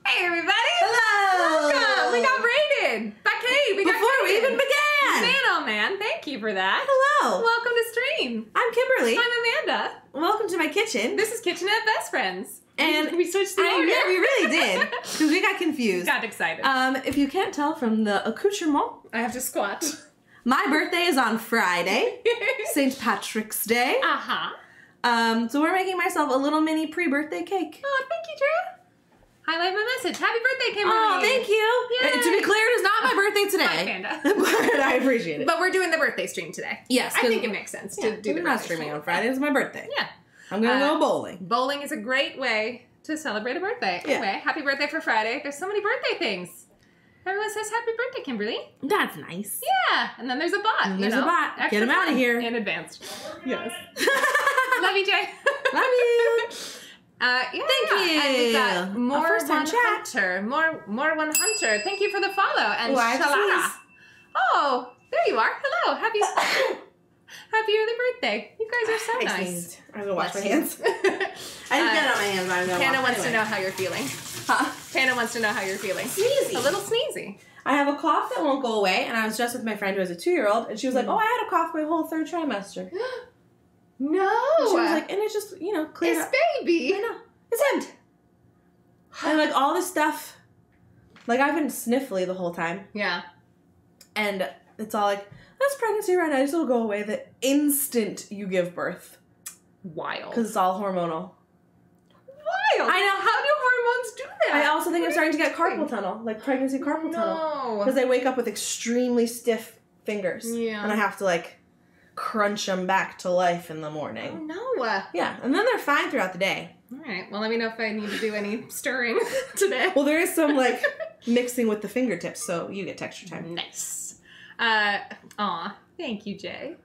Hey everybody! Hello! Welcome! We got rated! Before we even began! Man, oh man, thank you for that. Hello! Welcome to stream. I'm Kimberly. I'm Amanda. Welcome to my kitchen. This is Kitchenette Best Friends. And we switched the order. Yeah, we really did. Because we got confused. Got excited. If you can't tell from the accoutrement, I have to squat. my birthday is on Friday. St. Patrick's Day. Uh-huh. So we're making myself a little mini pre-birthday cake. Oh, thank you, Drew. Highlight my message. Happy birthday, Kimberly. Oh, thank you. Yay. To be clear, it is not my birthday today. Hi, Panda. But I appreciate it. But we're doing the birthday stream today. Yes. I think it makes sense to do the we're not birthday streaming stream on Friday. It's my birthday. Yeah. I'm going to go bowling. Bowling is a great way to celebrate a birthday. Yeah. Anyway, happy birthday for Friday. There's so many birthday things. Everyone says happy birthday, Kimberly. That's nice. Yeah. And then there's a bot. And there's a bot. Extra Get him out of fun here. in advance. Yes. Love you, Jay. Love you. Yeah, Thank And we've you. got more first time one hunter. More one hunter. Thank you for the follow. And Why, shalala. please. Oh, there you are. Hello. Happy early birthday. You guys are so nice. Sneezed. I'm gonna wash my Bless you. hands. I didn't get it on my hands. I'm gonna Hannah wash wants to anyway. know how you're feeling. Huh? Hannah wants to know how you're feeling. Sneezy. A little sneezy. I have a cough that won't go away, and I was just with my friend who has a 2-year-old, and she was like, "Oh, I had a cough my whole 3rd trimester." No. And she was like, and it just, cleared It's up. baby. I know. It's him. And like all this stuff, like I've been sniffly the whole time, Yeah. and it's all like, that's pregnancy right now. It'll go away the instant you give birth, Wild. because it's all hormonal. Wild. I know. How do hormones do that? I also think I'm starting to get carpal tunnel, like pregnancy carpal tunnel. No. Because I wake up with extremely stiff fingers. Yeah. And I have to, like, crunch them back to life in the Oh, morning. no. Yeah, and then they're fine throughout the day. All right. Well, let me know if I need to do any stirring today. Well, there is some, like, mixing with the fingertips, so you get texture time. Nice. Aw. Thank you, Jay.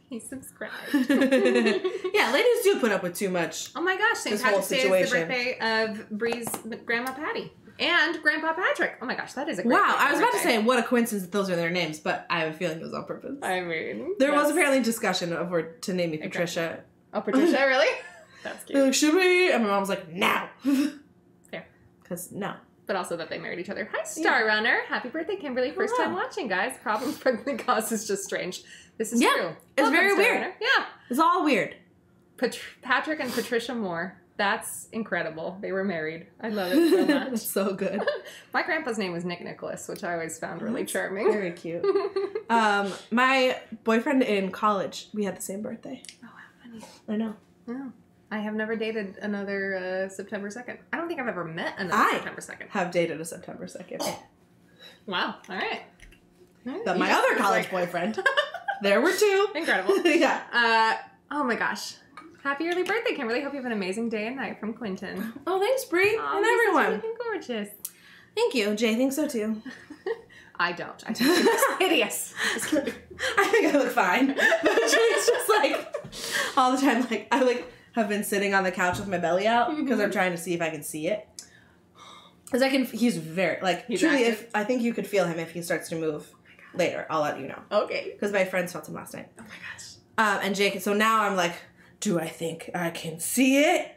He subscribed. Yeah, ladies do put up with too much. Oh my gosh, St. This whole Patrick's Day is the situation. birthday of Bree's grandma Paddy. And Grandpa Patrick. Oh my gosh, that is a great Wow, I was about to birthday. say, what a coincidence that those are their names, but I have a feeling it was on purpose. I mean... There was that's- apparently discussion of where to name me Patricia. Oh, Patricia, really? That's They're cute. like, should we? And my mom was like, no. Fair. Because no. But also that they married each other. Hi, Star Runner. Happy birthday, Kimberly. First time watching, guys. Problems pregnancy cause is just strange. This is Yeah, true. it's Welcome, very Star weird. Runner. Yeah. It's all weird. Patrick and Patricia Moore. That's incredible. They were married. I love it so much. It's so good. My grandpa's name was Nick Nicholas, which I always found really charming. Very cute. My boyfriend in college, we had the same birthday. Oh, wow, funny. I know. Oh, I have never dated another September 2nd. I don't think I've ever met another September 2nd. Have dated a September 2nd. Wow. All right. But my other college boyfriend, there were 2. Incredible. Yeah. Oh my gosh. Happy early birthday, Kimberly. Hope you have an amazing day and night from Quentin. Oh, thanks, Brie. Aw, And you're such everyone. looking gorgeous. Thank you. Jay thinks so too. I don't. I think it's hideous. Just kidding. I think I look fine. But Jay's just like, all the time, like, I like have been sitting on the couch with my belly out because I'm trying to see if I can see it. Because he's very, like, He's truly, active? I think you could feel him if he starts to move later. I'll let you know. Okay. Because my friends felt him last night. Oh my gosh. And Jake, so now I'm like, do I think I can see it?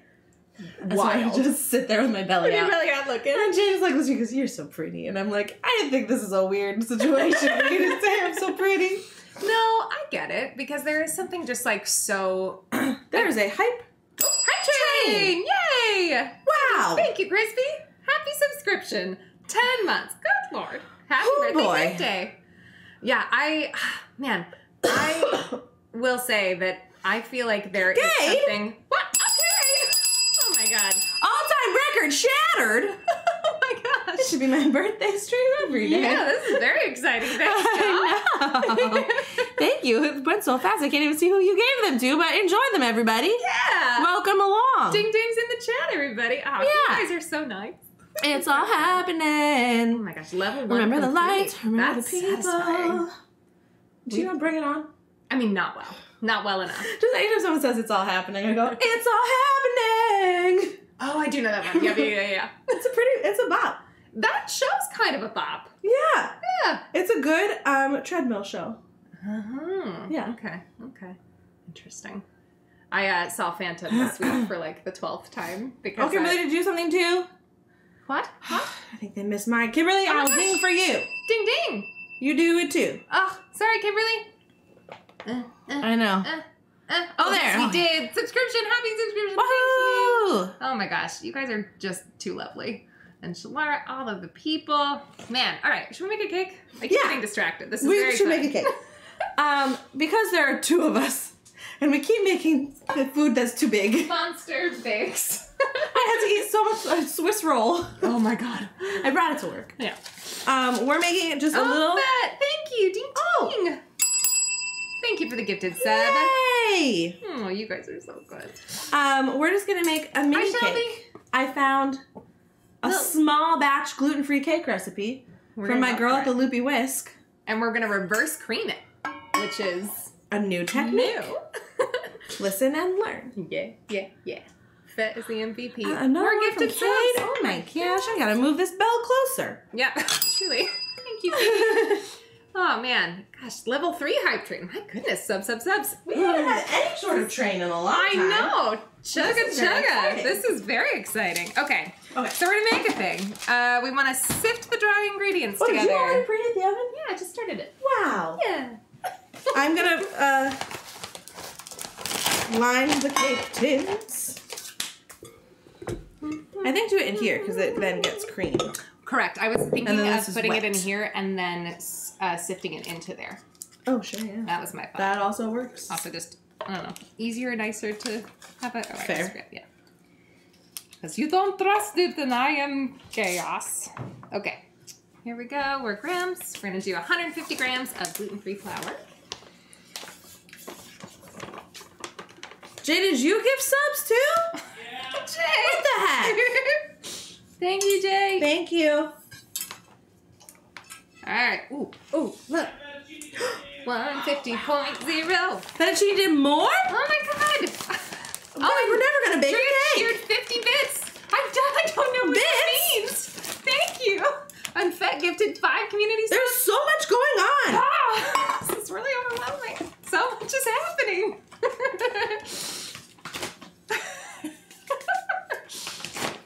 And so I Wild. just sit there with my belly out. really out looking. And Jay's like, listening, because you're so pretty. And I'm like, I think this is a weird situation for you to say I'm so pretty. No, I get it because there is something just like so. There's a hype. Hi, train! Yay! Wow. Thank you, Crispy. Happy subscription. 10 months. Good Lord. Happy Oh, birthday, boy. birthday. Yeah, I will say that I feel like there is Gay? something. What? Okay. Oh my god. All-time record shattered. Oh my gosh. This should be my birthday stream every day. Yeah, this is very exciting. Thanks, I know. Thank you. It went so fast I can't even see who you gave them to, but enjoy them, everybody. Yeah. Welcome along. Ding dings in the chat, everybody. Oh, Yeah. you guys are so nice. It's all Oh happening. my gosh, level 1. Remember the complete. lights, remember That's the people. satisfying. Do you not bring it on? I mean, not well. Not well enough. Just anytime someone says it's all happening, I go, it's all happening. Oh, I do know that one. Yeah. It's a bop. That show's kind of a bop. Yeah. Yeah. It's a good treadmill show. Uh-huh. Yeah. Okay. Interesting. I saw Phantom this week for like the 12th time because Okay, really, did you do something too? What? What? I think they missed mine. Kimberly, Oh my I'll gosh. ding for you. Ding ding. You do it too. Oh, sorry, Kimberly. I know. Oh, there. yes, we Okay. did. Subscription. Happy subscription. Woohoo! Thank you. Oh my gosh. You guys are just too lovely. And Shalara, all of the people. Man, all right. Should we make a cake? I keep getting distracted. This is We very should fun. make a cake. Because there are 2 of us, and we keep making the food that's too big. Monster bakes. I had to eat so much Swiss roll. Oh my god. I brought it to work. Yeah. We're making it just a little. Bet. Thank you. Ding ding. Thank you for the gifted sub. Yay! Oh, you guys are so good. We're just gonna make a mini cake. I found a small batch gluten-free cake recipe from my girl at the Loopy Whisk. And we're gonna reverse cream it, which is A new technique. new. Listen and learn. Yeah. Fet is the MVP. Another More one from gifted Kate. subs. Oh my gosh, I gotta move this bell closer. Yeah, truly. Thank you. Kate. Oh man, gosh, level 3 hype train. My goodness, subs. We haven't had any sort of train in a long time. I know. Chugga This is very chugga. exciting. This is very exciting. Okay. Okay. So we're gonna make a thing. We want to sift the dry ingredients Oh, did together. you already preheat the oven? Yeah, I just started it. Wow. Yeah. I'm gonna line the cake tins. I think do it in here because it then gets cream. Correct. I was thinking And then of this is putting it in wet. here and then sifting it into there. Oh, sure, yeah. That was my thought. That also works. Also, just I don't know, easier, nicer to have it. Oh, I Fair. just forget, yeah. Because you don't trust it, and I am chaos. Okay, here we go. We're grams. We're gonna do 150 grams of gluten-free flour. Jay, did you give subs too? Yeah. Jay. What the heck? Thank you, Jay. Thank you. All right. Ooh, look. 150.0. Fettuccine did more? Oh my god. Oh, we're never gonna bake a Cheered cake. 50 bits. I don't know what that means. Thank you. Unfed gifted 5 communities. There's so much going on. Ah, this is really overwhelming. So much is happening.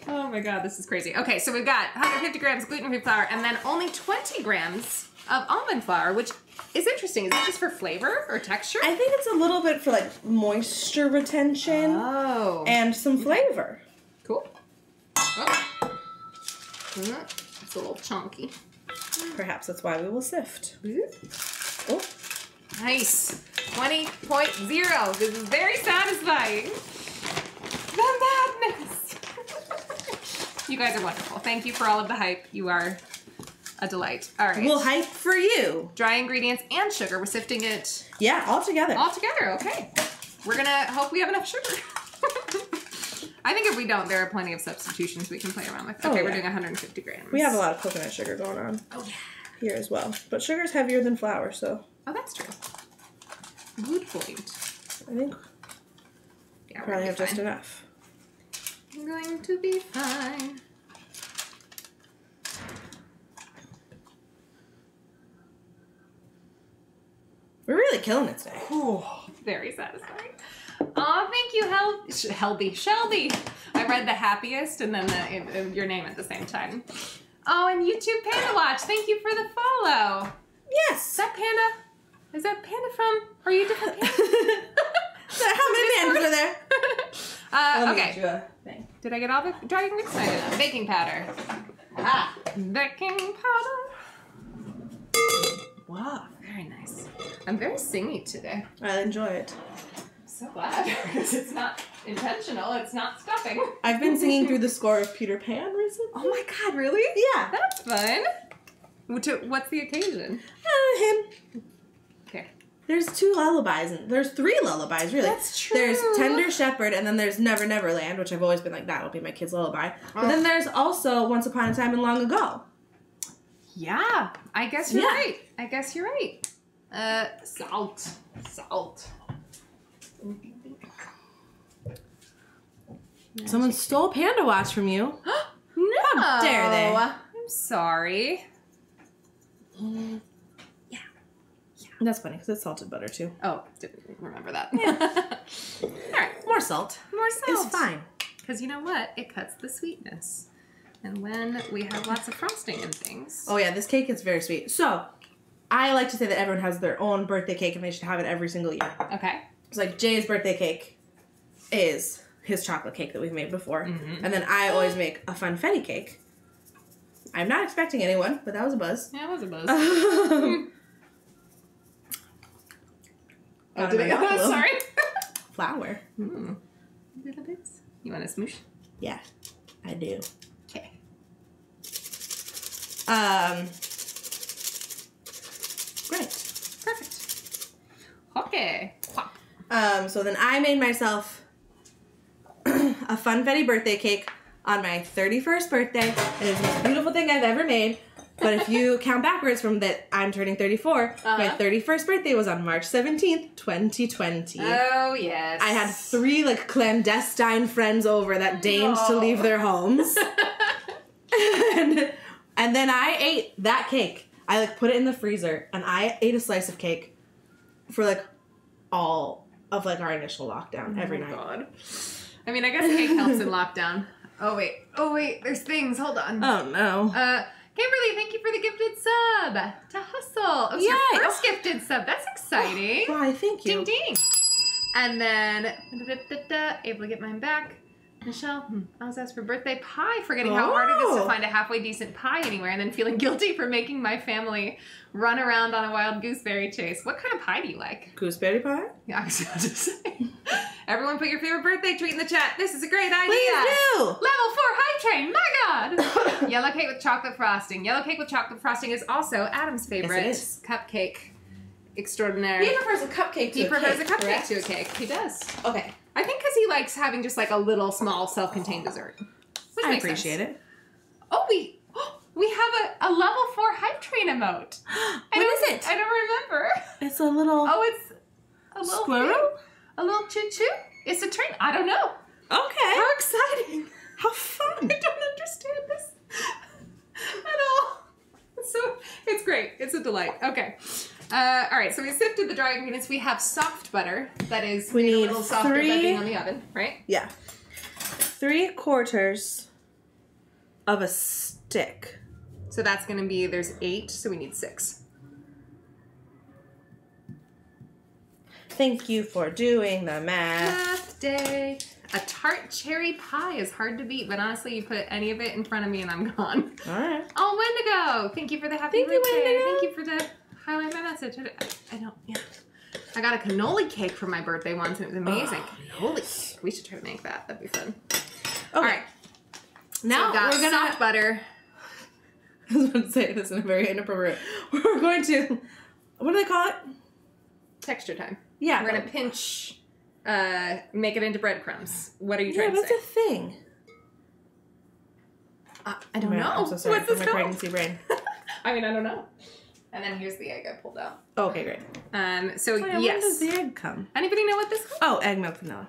Oh my god, this is crazy. Okay, so we've got 150 grams gluten-free flour and then only 20 grams of almond flour, which is interesting. Is that just for flavor or texture? I think it's a little bit for like moisture retention Oh. and some flavor. Cool. Oh. It's a little chunky. Perhaps that's why we will sift. Oh, Nice. 20.0. This is very satisfying. The madness. You guys are wonderful. Thank you for all of the hype. You are a delight. All right. we'll hype for you. Dry ingredients and sugar. We're sifting it Yeah, all together. all together. Okay. We're gonna hope we have enough sugar. I think if we don't, there are plenty of substitutions we can play around with. Okay, Oh, we're yeah. doing 150 grams. We have a lot of coconut sugar going on Oh yeah. here as well. But sugar's heavier than flour, so Oh, that's true. Good point. I think Yeah, we we're probably gonna have be just fine. enough. I'm going to be fine. We're really killing it today. Very satisfying. Oh, thank you, Shelby. I read the happiest and then your name at the same time. Oh, and YouTube Panda Watch. Thank you for the follow. Yes. Is that Panda? Is that Panda from? Are you a different Panda? How many pandas are there? Let me get Okay. you a thing. Did I get all the dry ingredients? I did. Baking powder. Ah, baking powder. Wow. Very nice. I'm very singy today. I enjoy it. I'm so glad because it's not intentional. It's not stuffing. I've been singing through the score of Peter Pan recently. Oh my god, really? Yeah. That's fun. What's the occasion? Him. Okay. There's 2 lullabies, and there's 3 lullabies, really. That's true. There's Tender Shepherd, and then there's Never Never Land, which I've always been like, that'll be my kid's lullaby. But then there's also Once Upon a Time and Long Ago. Yeah, I guess you're Yeah. right. Salt. Someone stole Panda Watch from you. No. How dare they? I'm sorry. That's funny, because it's salted butter, too. Oh, didn't remember that. All right. More salt. More salt. It's fine. Because you know what? It cuts the sweetness. And when we have lots of frosting and things. Oh yeah, this cake is very sweet. So, I like to say that everyone has their own birthday cake and they should have it every single year. Okay. It's like Jay's birthday cake is his chocolate cake that we've made before. Mm-hmm. And then I always make a Funfetti cake. I'm not expecting anyone, but that was a buzz. Yeah, it was a buzz. Oh, did I? Sorry. Flour. Little bits. You want a smoosh? Yeah, I do. Okay. Great. Perfect. Okay. So then I made myself a Funfetti birthday cake on my 31st birthday. It is the most beautiful thing I've ever made. But if you count backwards from that I'm turning 34, my 31st birthday was on March 17th, 2020. Oh, yes. I had 3 like clandestine friends over that deigned to leave their homes. and then I ate that cake. I like put it in the freezer and I ate a slice of cake for like all of like our initial lockdown every night. God. I mean, I guess cake helps in lockdown. Oh wait, there's things. Hold on. Oh no. Kimberly, thank you for the gifted sub to Hustle. It was your first gifted sub. That's exciting. Why, thank you. Ding ding. And then able to get mine back. Michelle, I was asked for birthday pie, forgetting how hard it is to find a halfway decent pie anywhere, and then feeling guilty for making my family run around on a wild gooseberry chase. What kind of pie do you like? Gooseberry pie? Yeah, I was about to say. Everyone put your favorite birthday treat in the chat. This is a great idea. Please do. Level 4 hype train. My God. Yellow cake with chocolate frosting. Yellow cake with chocolate frosting is also Adam's favorite cupcake extraordinaire. He prefers a cupcake to a cake. He prefers a cupcake to a cake. He does. Okay. I think because he likes having just like a little small self-contained dessert. Which I makes appreciate sense. it. Oh, we have a level 4 hype train emote. What is it? I don't remember. It's a little... Oh, it's a little squirrel? thing. A little choo-choo? It's a train. I don't know. Okay. How exciting. How fun. I don't understand this at all. So, it's great. It's a delight. Okay. All right, so we sifted the dry ingredients. We have soft butter. That is we need a little softer by being on the oven, right? Yeah. 3/4 of a stick. So that's going to be, there's 8, so we need 6. Thank you for doing the math. Math day. A tart cherry pie is hard to beat, but honestly, you put any of it in front of me and I'm gone. All right. Oh, Wendigo. Thank you for the happy birthday. Wendigo. Thank you for the highlight my message. I got a cannoli cake for my birthday once and it was amazing. Cannoli. We should try to make that. That'd be fun. Okay. All right. Now so we're gonna soft butter. I was going to say this in a very inappropriate. We're going to, what do they call it? Texture time. Yeah. We're going to pinch, make it into breadcrumbs. What are you trying to say? Yeah, that's a thing. I don't know. I'm so sorry What's for this my called? pregnancy brain. I mean, I don't know. And then here's the egg I pulled out. Okay, great. So When yes. does the egg come? Anybody know what this is? Oh, egg, milk, vanilla.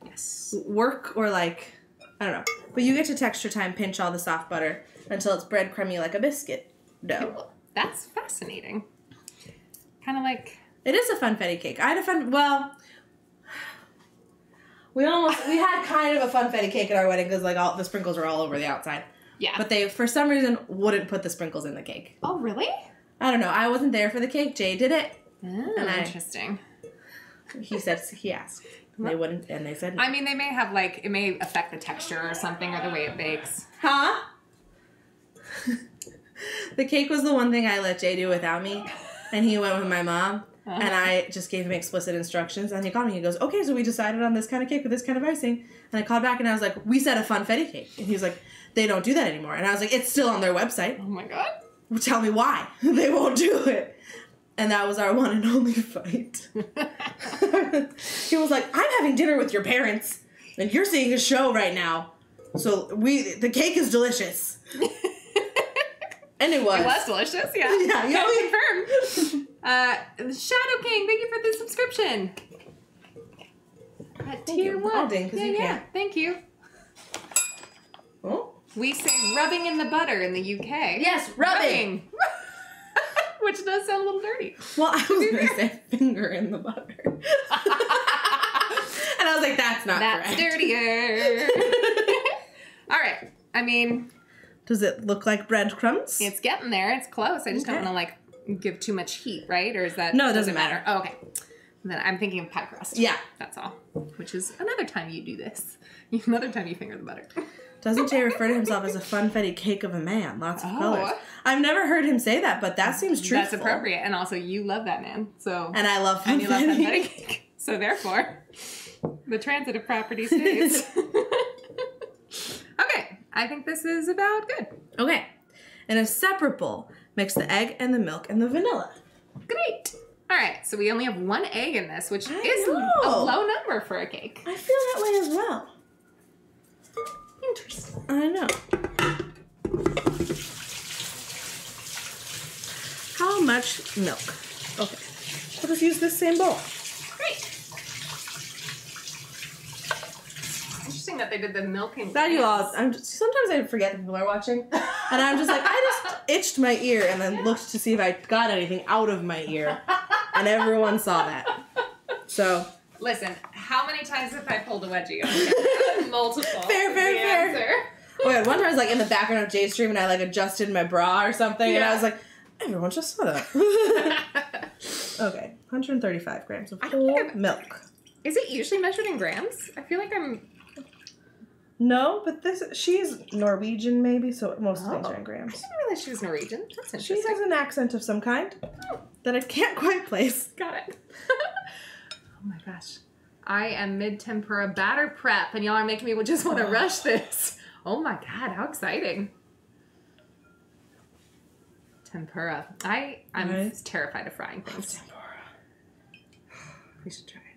Yes. Work or like, I don't know. But you get to texture time, pinch all the soft butter until it's breadcrummy like a biscuit dough. Cool. That's fascinating. Kind of like... It is a Funfetti cake. I had well, we had kind of a Funfetti cake at our wedding because like all the sprinkles were all over the outside. Yeah. But they, for some reason, wouldn't put the sprinkles in the cake. Oh, really? I don't know. I wasn't there for the cake. Jay did it. Oh, interesting. He asked. They wouldn't, and they said no. I mean, they may have like, it may affect the texture or something or the way it bakes. Huh? The cake was the one thing I let Jay do without me, and he went with my mom, and I just gave him explicit instructions, and he called me, he goes, okay, so we decided on this kind of cake with this kind of icing, and I called back, and I was like, we said a Funfetti cake, and he was like, they don't do that anymore, and I was like, it's still on their website. Oh my God. Well, tell me why they won't do it. And that was our one and only fight. He was like, I'm having dinner with your parents, and you're seeing a show right now, so the cake is delicious. And it was. It was delicious, yeah. Yeah, you Can confirm. Shadow King, thank you for the subscription. At tier 1. I'll ding, 'cause you can't. Thank you. Oh? We say rubbing in the butter in the UK. Yes, rubbing. Which does sound a little dirty. Well, I was going to say finger in the butter. And I was like, that's not correct. That's dirtier. All right. I mean, Does it look like breadcrumbs? It's getting there. It's close. I just don't want to like give too much heat, right? Or is that... No, it doesn't matter. Oh, okay. Then I'm thinking of pie crust. Yeah. That's all. Which is another time you do this. Another time you finger the butter. Doesn't Jay refer to himself as a funfetti cake of a man? Lots of colors. I've never heard him say that, but that seems truthful. That's appropriate. And also, you love that man. So. And I love funfetti. And you love funfetti cake. So therefore, the transitive property stays. Okay. I think this is about good. Okay. In a separate bowl, mix the egg and the milk and the vanilla. Great. All right, so we only have 1 egg in this, which is a low number for a cake. I feel that way as well. Interesting. I know. How much milk? Okay. We'll just use this same bowl. Great. Interesting that they did the milking. That you all. Sometimes I forget that people are watching, and I'm just like, I just itched my ear and then looked to see if I got anything out of my ear. And everyone saw that. So. Listen, how many times have I pulled a wedgie? Multiple. Fair. Oh yeah, one time I was like in the background of Jay's stream and I like adjusted my bra or something and I was like, everyone just saw that. Okay, 135 grams of whole milk. Is it usually measured in grams? I feel like I'm... No, but she's Norwegian maybe, so most things are in grams. I didn't realize she was Norwegian. That's interesting. She has an accent of some kind that I can't quite place. Got it. Oh my gosh. I am mid-tempura batter prep, and y'all are making me just want to rush this. Oh my god, how exciting. Tempura. I'm terrified of frying things. Tempura. We should try it.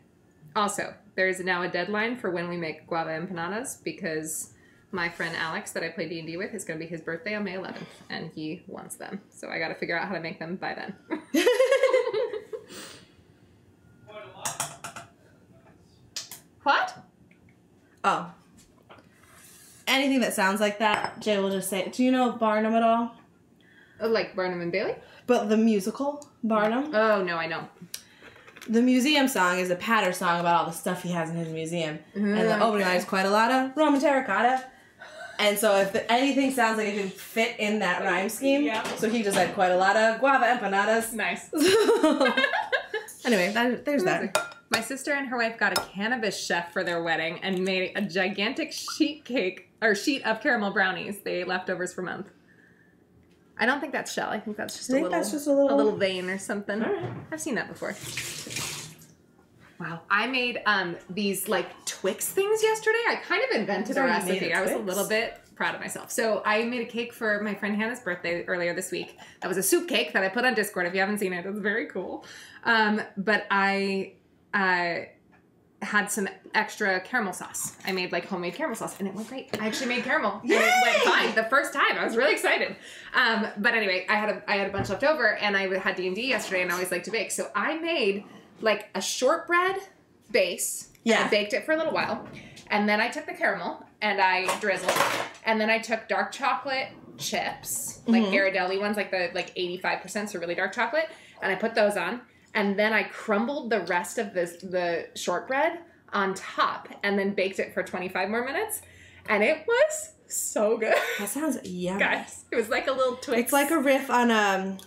Also, there's now a deadline for when we make guava empanadas because my friend Alex that I play D&D with is going to be his birthday on May 11th, and he wants them. So I got to figure out how to make them by then. What? Oh. Anything that sounds like that, Jay will just say, do you know Barnum at all? Oh, like Barnum and Bailey? But the musical Barnum? Oh, no, I know. The museum song is a patter song about all the stuff he has in his museum. And the opening line is quite a lot of Roman terracotta. And so if anything sounds like it can fit in that rhyme scheme, so he just had quite a lot of guava empanadas. Nice. Anyway, there's that. My sister and her wife got a cannabis chef for their wedding and made a gigantic sheet of caramel brownies. They ate leftovers for a month. I don't think that's shell. I think that's just a little vein or something. All right. I've seen that before. Wow. I made these like Twix things yesterday. I kind of invented a recipe. I was a little bit proud of myself. So I made a cake for my friend Hannah's birthday earlier this week. That was a soup cake that I put on Discord. If you haven't seen it, it's very cool. But I had some extra caramel sauce. I made like homemade caramel sauce and it went great. I actually made caramel. Yay! And it went fine the first time. I was really excited. But anyway, I had a bunch left over and I had D&D yesterday and I always like to bake. So I made like a shortbread base. Yeah. I baked it for a little while. And then I took the caramel and I drizzled. And then I took dark chocolate chips, like Ghirardelli ones, like the 85%, so really dark chocolate. And I put those on. And then I crumbled the rest of the shortbread on top and then baked it for 25 more minutes. And it was so good. That sounds yummy. Guys, it was like a little Twix. It's like a riff on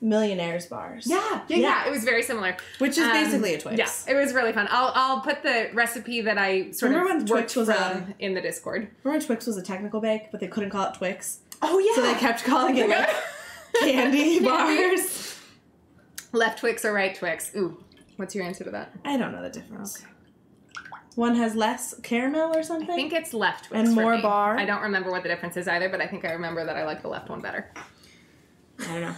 Millionaire's bars. Yeah. It was very similar. Which is basically a Twix. Yeah, it was really fun. I'll put the recipe that I sort of worked from in the Discord. Remember when Twix was a technical bake, but they couldn't call it Twix? Oh, yeah. So they kept calling it like candy bars. Left Twix or right Twix? Ooh, what's your answer to that? I don't know the difference. Okay. One has less caramel or something? I think it's left Twix and more bar. I don't remember what the difference is either, but I think I remember that I like the left one better. I don't know.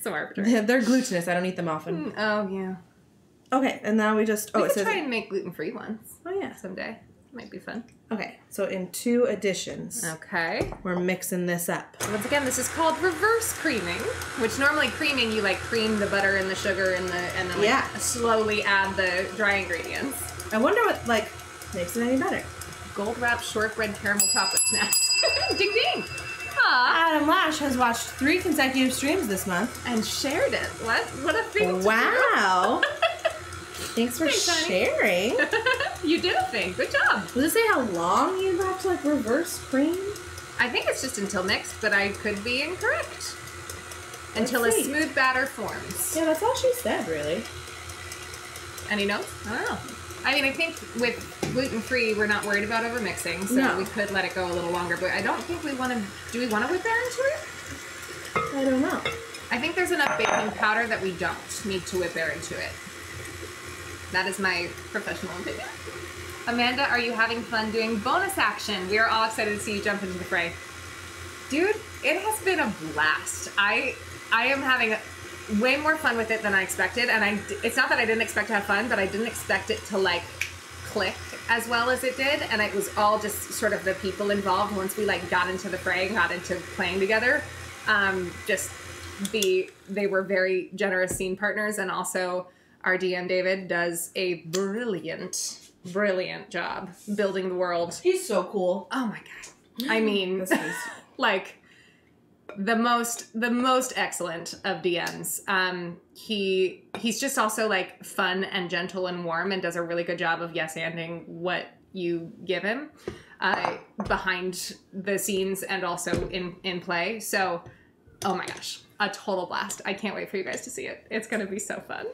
So arbitrary. They're glutinous. I don't eat them often. Oh, yeah. Okay, and now we just... We could try and make gluten-free ones. Oh, yeah. Someday. Might be fun. Okay, so in 2 additions. Okay. We're mixing this up. Once again, this is called reverse creaming, which normally creaming, you like cream the butter and the sugar and then slowly add the dry ingredients. I wonder what makes it any better. Gold wrapped shortbread caramel chocolate snacks. Ding ding! Adam Lash has watched 3 consecutive streams this month. And shared it. What a thing Wow. to do. Thanks for sharing. You did a thing. Good job. Does it say how long you have to reverse cream? I think it's just until mixed, but I could be incorrect. Until a see. smooth batter forms. Yeah, that's all she said, really. Any notes? I don't know. I mean, I think with gluten-free, we're not worried about over-mixing, so we could let it go a little longer, but I don't think we want to... Do we want to whip air into it? I don't know. I think there's enough baking powder that we don't need to whip air into it. That is my professional opinion. Amanda, are you having fun doing bonus action? We are all excited to see you jump into the fray. Dude, it has been a blast. I am having way more fun with it than I expected, and it's not that I didn't expect to have fun, but I didn't expect it to like click as well as it did, and it was all just sort of the people involved once we like got into the fray and got into playing together. They were very generous scene partners, and also our DM David does a brilliant job building the world. He's so cool. Oh my god. I mean, like the most excellent of DMs. He's just also like fun and gentle and warm and does a really good job of yes-anding what you give him behind the scenes and also in play. So, oh my gosh, a total blast. I can't wait for you guys to see it. It's going to be so fun.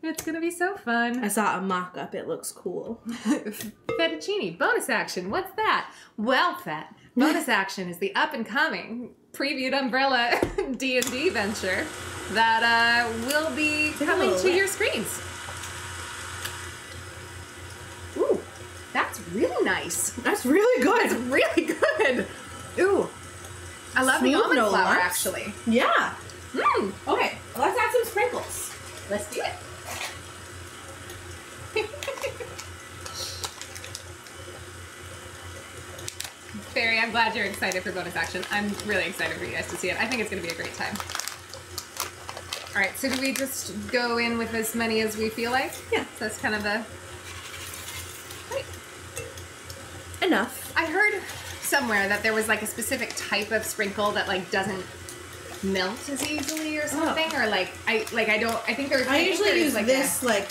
It's going to be so fun. I saw a mock-up. It looks cool. Fettuccine. Bonus action. What's that? Well, Fett. Bonus action is the up-and-coming previewed Umbrella D&D venture that will be coming to your screens. Ooh, that's really nice. That's really good. That's really good. Ooh, I love the almond flour, actually. Yeah. Mm. Okay, let's add some sprinkles. Let's do it. Barry, I'm glad you're excited for bonus action. I'm really excited for you guys to see it. I think it's going to be a great time. All right, so do we just go in with as many as we feel like? Yeah. So that's kind of the... Right. Enough. I heard somewhere that there was like a specific type of sprinkle that like doesn't melt as easily or something, or like I think there's. I usually use like this like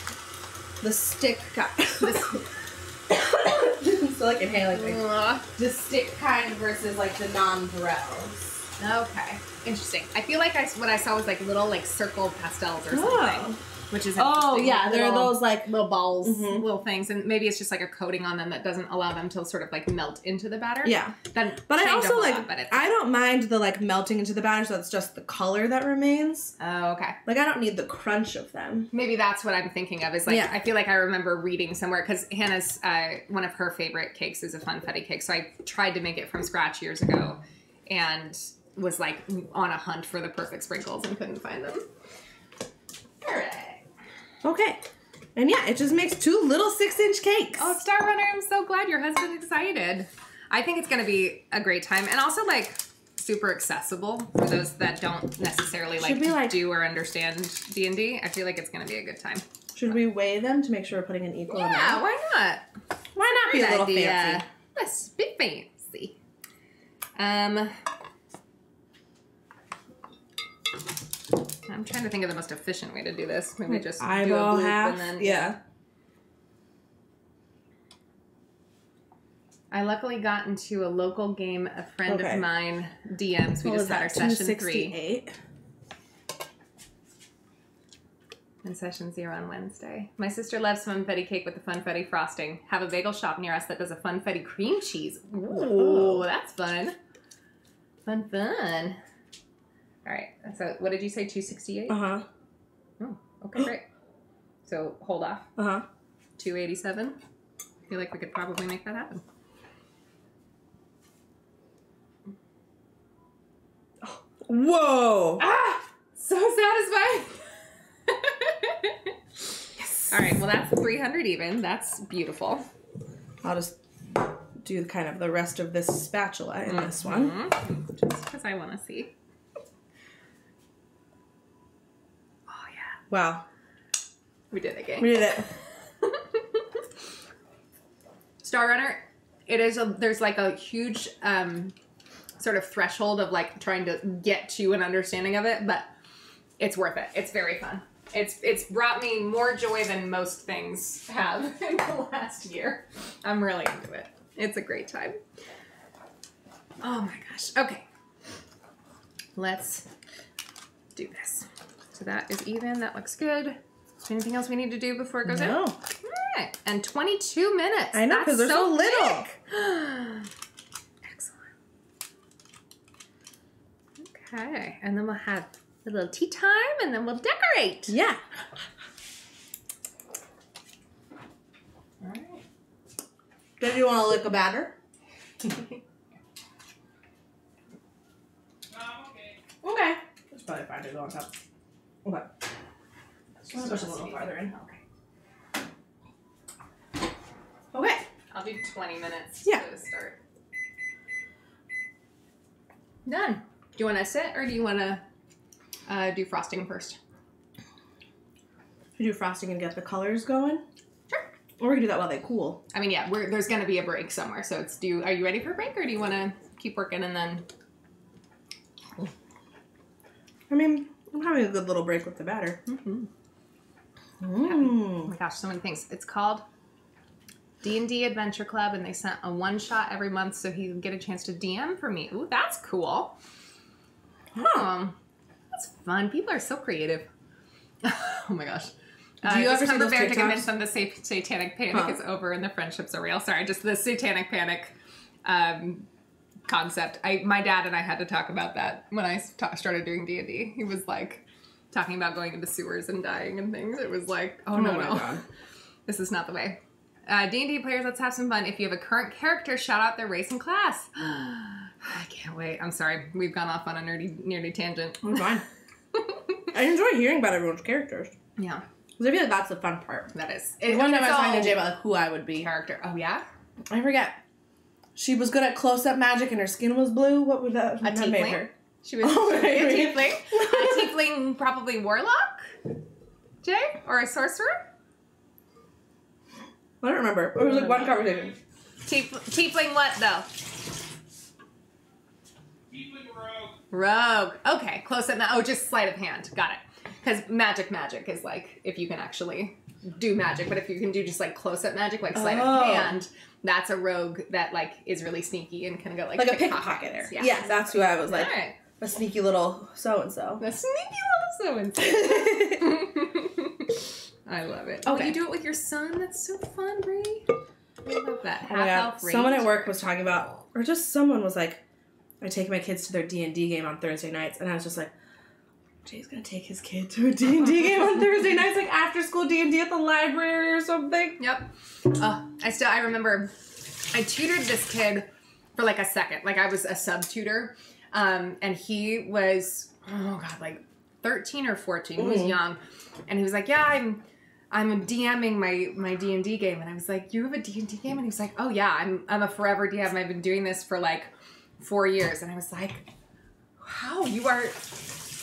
the stick kind. So like inhaling the stick kind versus like the non-Pharrell's. Okay, interesting. I feel like what I saw was like little like circle pastels or something. Which is interesting. Oh yeah, there are those like little balls, little things, and maybe it's just like a coating on them that doesn't allow them to sort of like melt into the batter. Yeah, then but I also like I don't mind the like melting into the batter, so it's just the color that remains. Oh, okay. Like I don't need the crunch of them. Maybe that's what I'm thinking of. Is like I feel like I remember reading somewhere because Hannah's one of her favorite cakes is a Funfetti cake, so I tried to make it from scratch years ago, and was like on a hunt for the perfect sprinkles and couldn't find them. All right. Okay. And yeah, it just makes 2 little 6-inch cakes. Oh, Star Runner, I'm so glad your husband's excited. I think it's going to be a great time. And also, like, super accessible for those that don't necessarily, like do or understand D&D. I feel like it's going to be a good time. Should we weigh them to make sure we're putting an equal amount? Yeah, why not? Why not be a little fancy? Let's be fancy. I'm trying to think of the most efficient way to do this. Maybe just eyeball do a half. And then yeah. I luckily got into a local game. A friend of mine DMs. We just had our session 3. And session 0 on Wednesday. My sister loves Funfetti cake with the Funfetti frosting. Have a bagel shop near us that does a Funfetti cream cheese. Ooh, that's fun. Fun. All right. So what did you say? 268? Uh-huh. Oh, okay, great. So hold off. Uh-huh. 287. I feel like we could probably make that happen. Oh. Whoa! Ah! So satisfying! Yes! All right, well that's 300 even. That's beautiful. I'll just do kind of the rest of this spatula in this one. Just because I want to see. Wow. We did it, gang. We did it. Star Runner, there's like a huge sort of threshold of like trying to get to an understanding of it, but it's worth it. It's very fun. It's brought me more joy than most things have in the last year. I'm really into it. It's a great time. Oh my gosh. Okay. Let's do this. So that is even. That looks good. Anything else we need to do before it goes in? No. All right. And 22 minutes. I know, because they're so little. Excellent. Okay. And then we'll have a little tea time and then we'll decorate. Yeah. All right. Then you want to lick a batter? Okay. That's probably fine to go on top. Okay. Push a little farther in. Okay. I'll do 20 minutes Yeah. to start. Done. Do you want to sit or do you want to do frosting first? You do frosting and get the colors going? Sure. Or we can do that while they cool. I mean, yeah, there's going to be a break somewhere. So it's are you ready for a break or do you want to keep working and then... I mean, I'm having a good little break with the batter. Mm-hmm. Mm. Oh my gosh, so many things. It's called D&D Adventure Club, and they sent a one-shot every month so he would get a chance to DM for me. Ooh, that's cool. That's fun. People are so creative. Oh my gosh. Do you ever see those to TikToks? convince them the satanic panic is over and the friendships are real. Sorry, just the satanic panic concept. My dad and I had to talk about that when I started doing D&D. He was like talking about going into sewers and dying and things. It was like, oh no, God. This is not the way. D&D players, let's have some fun. If you have a current character, shout out their race and class. I can't wait. I'm sorry. We've gone off on a nerdy tangent. I'm fine. I enjoy hearing about everyone's characters. Yeah. Because I feel like that's the fun part. That is. One time I was talking to Jay about like, who I would be. Character. Oh, yeah? I forget. She was good at close-up magic and her skin was blue. What would that A have made tiefling? her? She was a tiefling. A tiefling, probably warlock? Jay? Or a sorcerer? I don't remember. It was like one conversation. Tiefling what, though? Tiefling rogue. Rogue. Okay, close up. Oh, just sleight of hand. Got it. Because magic is like if you can actually do magic, but if you can do just like close up magic, like sleight of hand, that's a rogue that like is really sneaky and can go like a pickpocketer. Yeah, that's who I was like. All right. A sneaky little so-and-so. The sneaky little so-and-so. I love it. Oh, Okay. you do it with your son? That's so fun, Brie. I love that. Oh my God. Someone at work was talking about, or just someone was like, I take my kids to their D&D game on Thursday nights, and I was just like, Jay's gonna take his kid to a D&D game on Thursday nights, like after school D&D at the library or something. Yep. I remember I tutored this kid for like a second. Like I was a sub-tutor. And he was, oh God, like 13 or 14. He was young. And he was like, yeah, I'm DMing my D&D game. And I was like, you have a D&D game? And he was like, oh yeah, I'm a forever DM. I've been doing this for like 4 years. And I was like, wow, you are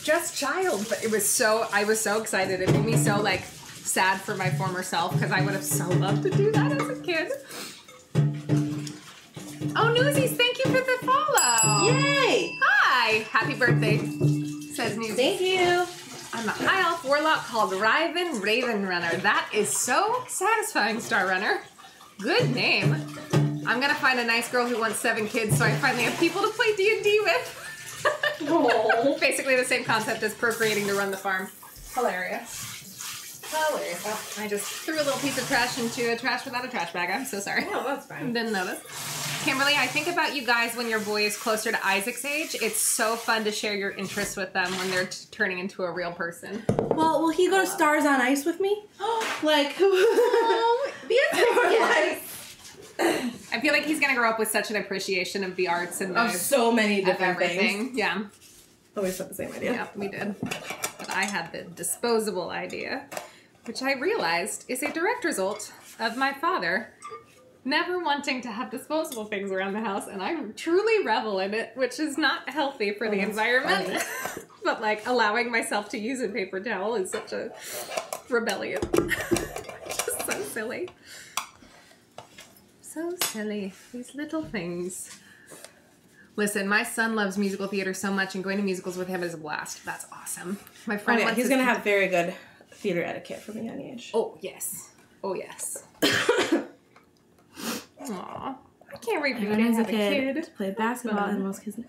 just child. But I was so excited. It made me so like sad for my former self because I would have so loved to do that as a kid. Oh, Newsies, thank you for the follow. Yay! Hi. Happy birthday, says Newsies. Thank you. I'm a high elf warlock called Raven Runner. That is so satisfying, Star Runner. Good name. I'm going to find a nice girl who wants 7 kids so I finally have people to play D&D with. Oh. Basically the same concept as procreating to run the farm. Hilarious. Hilarious. Oh, I just threw a little piece of trash into a trash without a trash bag. I'm so sorry. Oh, that's fine. Didn't notice. Kimberly, I think about you guys when your boy is closer to Isaac's age. It's so fun to share your interests with them when they're turning into a real person. Well, will he go to Stars on Ice with me? Like, Oh, the answer is yes. I feel like he's going to grow up with such an appreciation of the arts and Of so many different everything. things. Yeah. Oh, we said the same idea. Yeah, we did. But I had the disposable idea, which I realized is a direct result of my father never wanting to have disposable things around the house, and I truly revel in it, which is not healthy for the environment. But like allowing myself to use a paper towel is such a rebellion. Just so silly. So silly. These little things. Listen, my son loves musical theater so much, and going to musicals with him is a blast. That's awesome. My friend wants he's going to have very good theater etiquette from a young age. Oh, yes. Oh, yes. Aw. I can't wait for you to Even as a have a kid, kid. played basketball, and most kids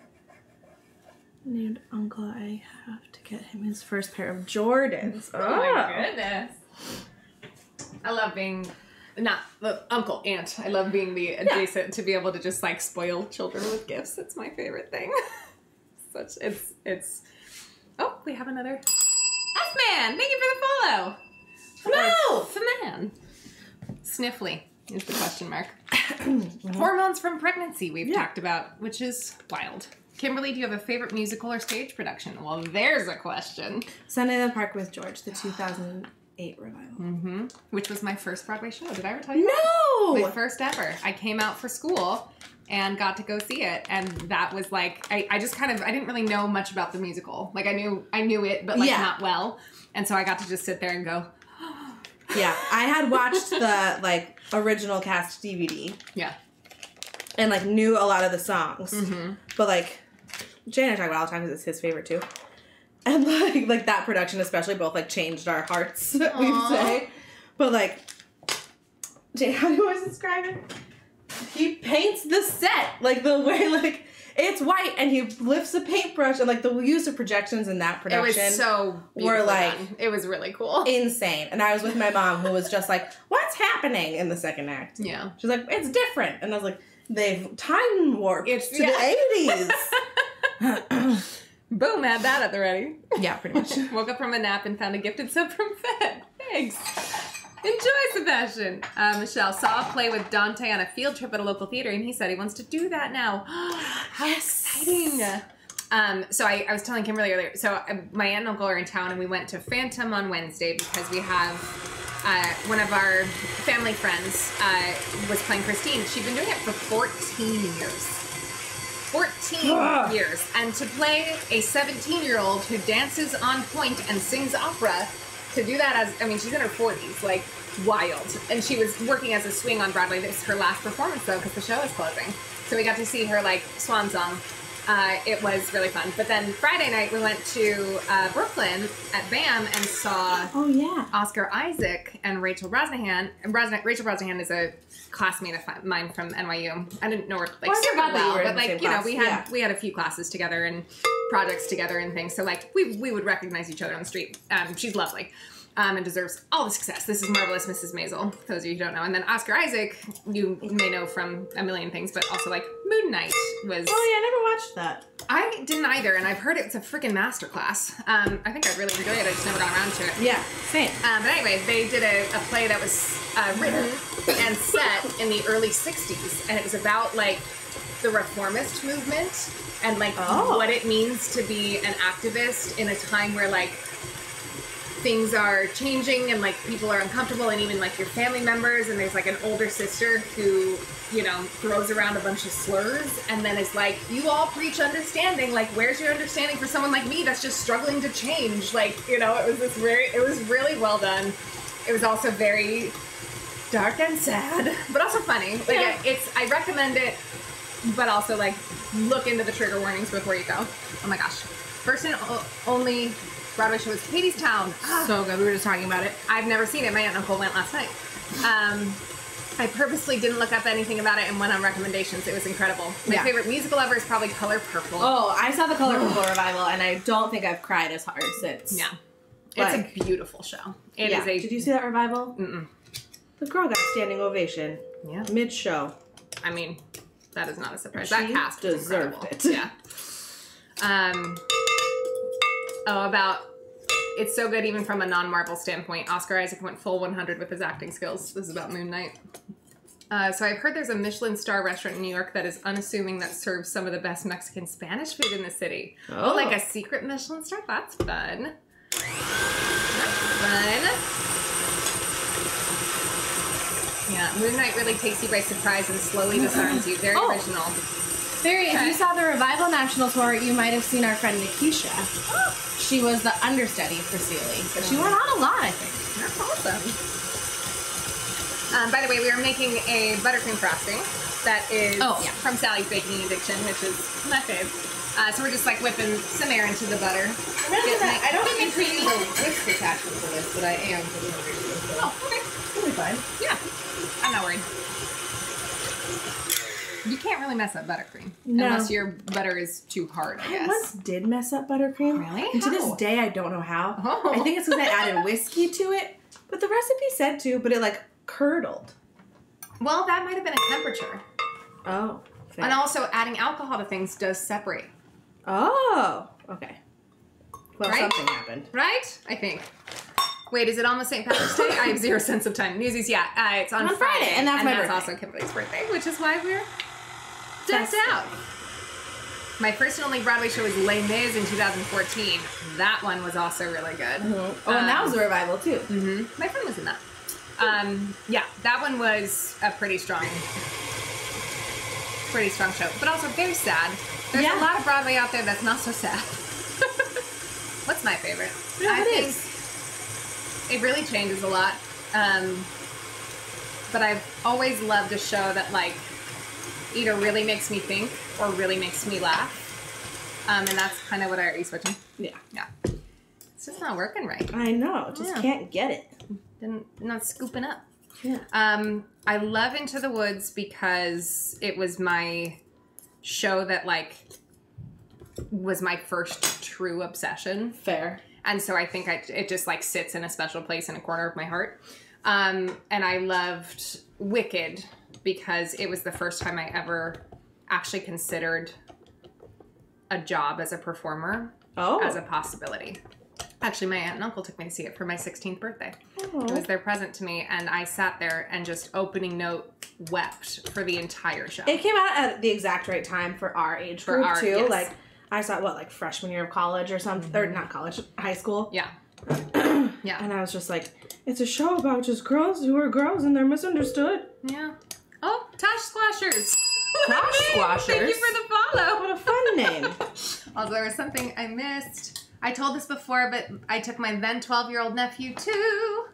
named Uncle. I have to get him his first pair of Jordans. Oh my goodness. I love being, not uncle, aunt. I love being the adjacent to be able to just like spoil children with gifts. It's my favorite thing. It's. Oh, we have another F-Man. Thank you for the follow. Hello, F-Man. Sniffly is the question mark. Hormones from pregnancy we've talked about, which is wild. Kimberly, do you have a favorite musical or stage production? Well, there's a question. Sunday in the Park with George, the 2008 revival. Which was my first Broadway show. Did I ever tell you No! that? My first ever. I came out for school and got to go see it. And that was like, I just kind of, I didn't really know much about the musical. Like I knew it, but like not well. And so I got to just sit there and go, Yeah, I had watched the like original cast DVD. Yeah. And like knew a lot of the songs. But like Jay and I talk about it all the time because it's his favorite too. And like that production especially both like changed our hearts, we'd say. But like Jay, how do you always describe it? He paints the set like the way like it's white and he lifts a paintbrush and like the use of projections in that production. It was so were like done. It was really cool. Insane. And I was with my mom who was just like, what's happening in the second act? Yeah. She's like, it's different. And I was like, they've time warped to the 80s. Boom, had that at the ready. Yeah, pretty much. Woke up from a nap and found a gifted soap from Fed. Thanks. Enjoy, Sebastian. Michelle saw a play with Dante on a field trip at a local theater, and he said he wants to do that now. How exciting. So I was telling Kimberly earlier, so my aunt and uncle are in town, and we went to Phantom on Wednesday because we have one of our family friends was playing Christine. She'd been doing it for 14 years. 14 years. And to play a 17-year-old who dances on point and sings opera, to do that as, I mean, she's in her 40s, like, wild. And she was working as a swing on Broadway. This was her last performance, though, because the show is closing. So we got to see her, like, swan song. It was really fun. But then Friday night, we went to Brooklyn at BAM and saw Oscar Isaac and Rachel Brosnahan. And Rachel Brosnahan is a classmate of mine from NYU. I didn't know her like super well, but like we had a few classes together and projects together and things. So like we would recognize each other on the street. She's lovely. And deserves all the success. This is Marvelous Mrs. Maisel, for those of you who don't know. And then Oscar Isaac, you may know from a million things, but also like Moon Knight was... Oh yeah, I never watched that. I didn't either, and I've heard it's a freaking masterclass. I think I'd really enjoy it, I just never got around to it. Yeah, same. But anyway, they did a play that was written and set in the early 60s, and it was about like the reformist movement and like what it means to be an activist in a time where like things are changing and like people are uncomfortable, and even like your family members, and there's like an older sister who, you know, throws around a bunch of slurs and then is like, you all preach understanding, like where's your understanding for someone like me that's just struggling to change? Like, you know, it was really well done. It was also very dark and sad, but also funny. Like I recommend it, but also like look into the trigger warnings before you go. Oh my gosh. First and only Broadway show was Hadestown. So good. We were just talking about it. I've never seen it. My aunt and uncle went last night. I purposely didn't look up anything about it and went on recommendations. It was incredible. My favorite musical ever is probably Color Purple. Oh, I saw the Color Purple revival, and I don't think I've cried as hard since. Yeah. It's a beautiful show. It is a... Did you see that revival? Mm-mm. The girl got a standing ovation. Yeah. Mid-show. I mean, that is not a surprise. She that cast deserved it. Yeah. About... It's so good even from a non-Marvel standpoint. Oscar Isaac went full 100 with his acting skills. This is about Moon Knight. So I've heard there's a Michelin star restaurant in New York that is unassuming that serves some of the best Mexican Spanish food in the city. Oh, like a secret Michelin star? That's fun. That's fun. Yeah, Moon Knight really takes you by surprise and slowly disarms you. Very original. Barry, if you saw the Revival National Tour, you might have seen our friend Nikisha. She was the understudy for Seeley. But she went on a lot, I think. That's awesome. By the way, we are making a buttercream frosting that is from Sally's Baking Addiction, which is my fave. So we're just like whipping some air into the butter. I don't think I'm creating a whisk attachment for this, but I am. Oh, okay. Totally fine. Yeah. I'm not worried. You can't really mess up buttercream. No. Unless your butter is too hard, I guess. I once did mess up buttercream. Really? And to this How? day, I don't know how. Oh. I think it's because I added whiskey to it. But the recipe said to, but it like curdled. Well, that might have been a temperature. Oh. Fair. And also, adding alcohol to things does separate. Oh. Okay. Well, Right? something happened. Right? I think. Wait, is it almost St. Patrick's Day? I have 0 sense of time. Newsies, yeah. It's on Friday. And that's my birthday. also Kimberly's birthday, which is why we're decked out. My first and only Broadway show was Les Mis in 2014. That one was also really good. Mm-hmm. Oh, and that was a revival, too. Mm-hmm. My friend was in that. Yeah, that one was a pretty strong show, but also very sad. There's a lot of Broadway out there that's not so sad. What's my favorite? Yeah, I think it really changes a lot. But I've always loved a show that like either really makes me think or really makes me laugh. And that's kind of what are you switching? Yeah. Yeah. It's just not working right. I know. Just can't get it. Not scooping up. Yeah. I love Into the Woods because it was my show that like was my first true obsession. Fair. And so I think it just like sits in a special place in a corner of my heart. And I loved Wicked because it was the first time I ever actually considered a job as a performer as a possibility. Actually, my aunt and uncle took me to see it for my 16th birthday. Oh. It was their present to me, and I sat there and just opening note wept for the entire show. It came out at the exact right time for our age group, too. Yes. Like, I saw it, like freshman year of college or something. Or not college, high school. Yeah. Yeah. And I was just like, it's a show about just girls who are girls and they're misunderstood. Yeah. Oh, Tash Squashers. Tash Squashers? Thank you for the follow. What a fun name. Also, there was something I missed. I told this before, but I took my then 12-year-old nephew to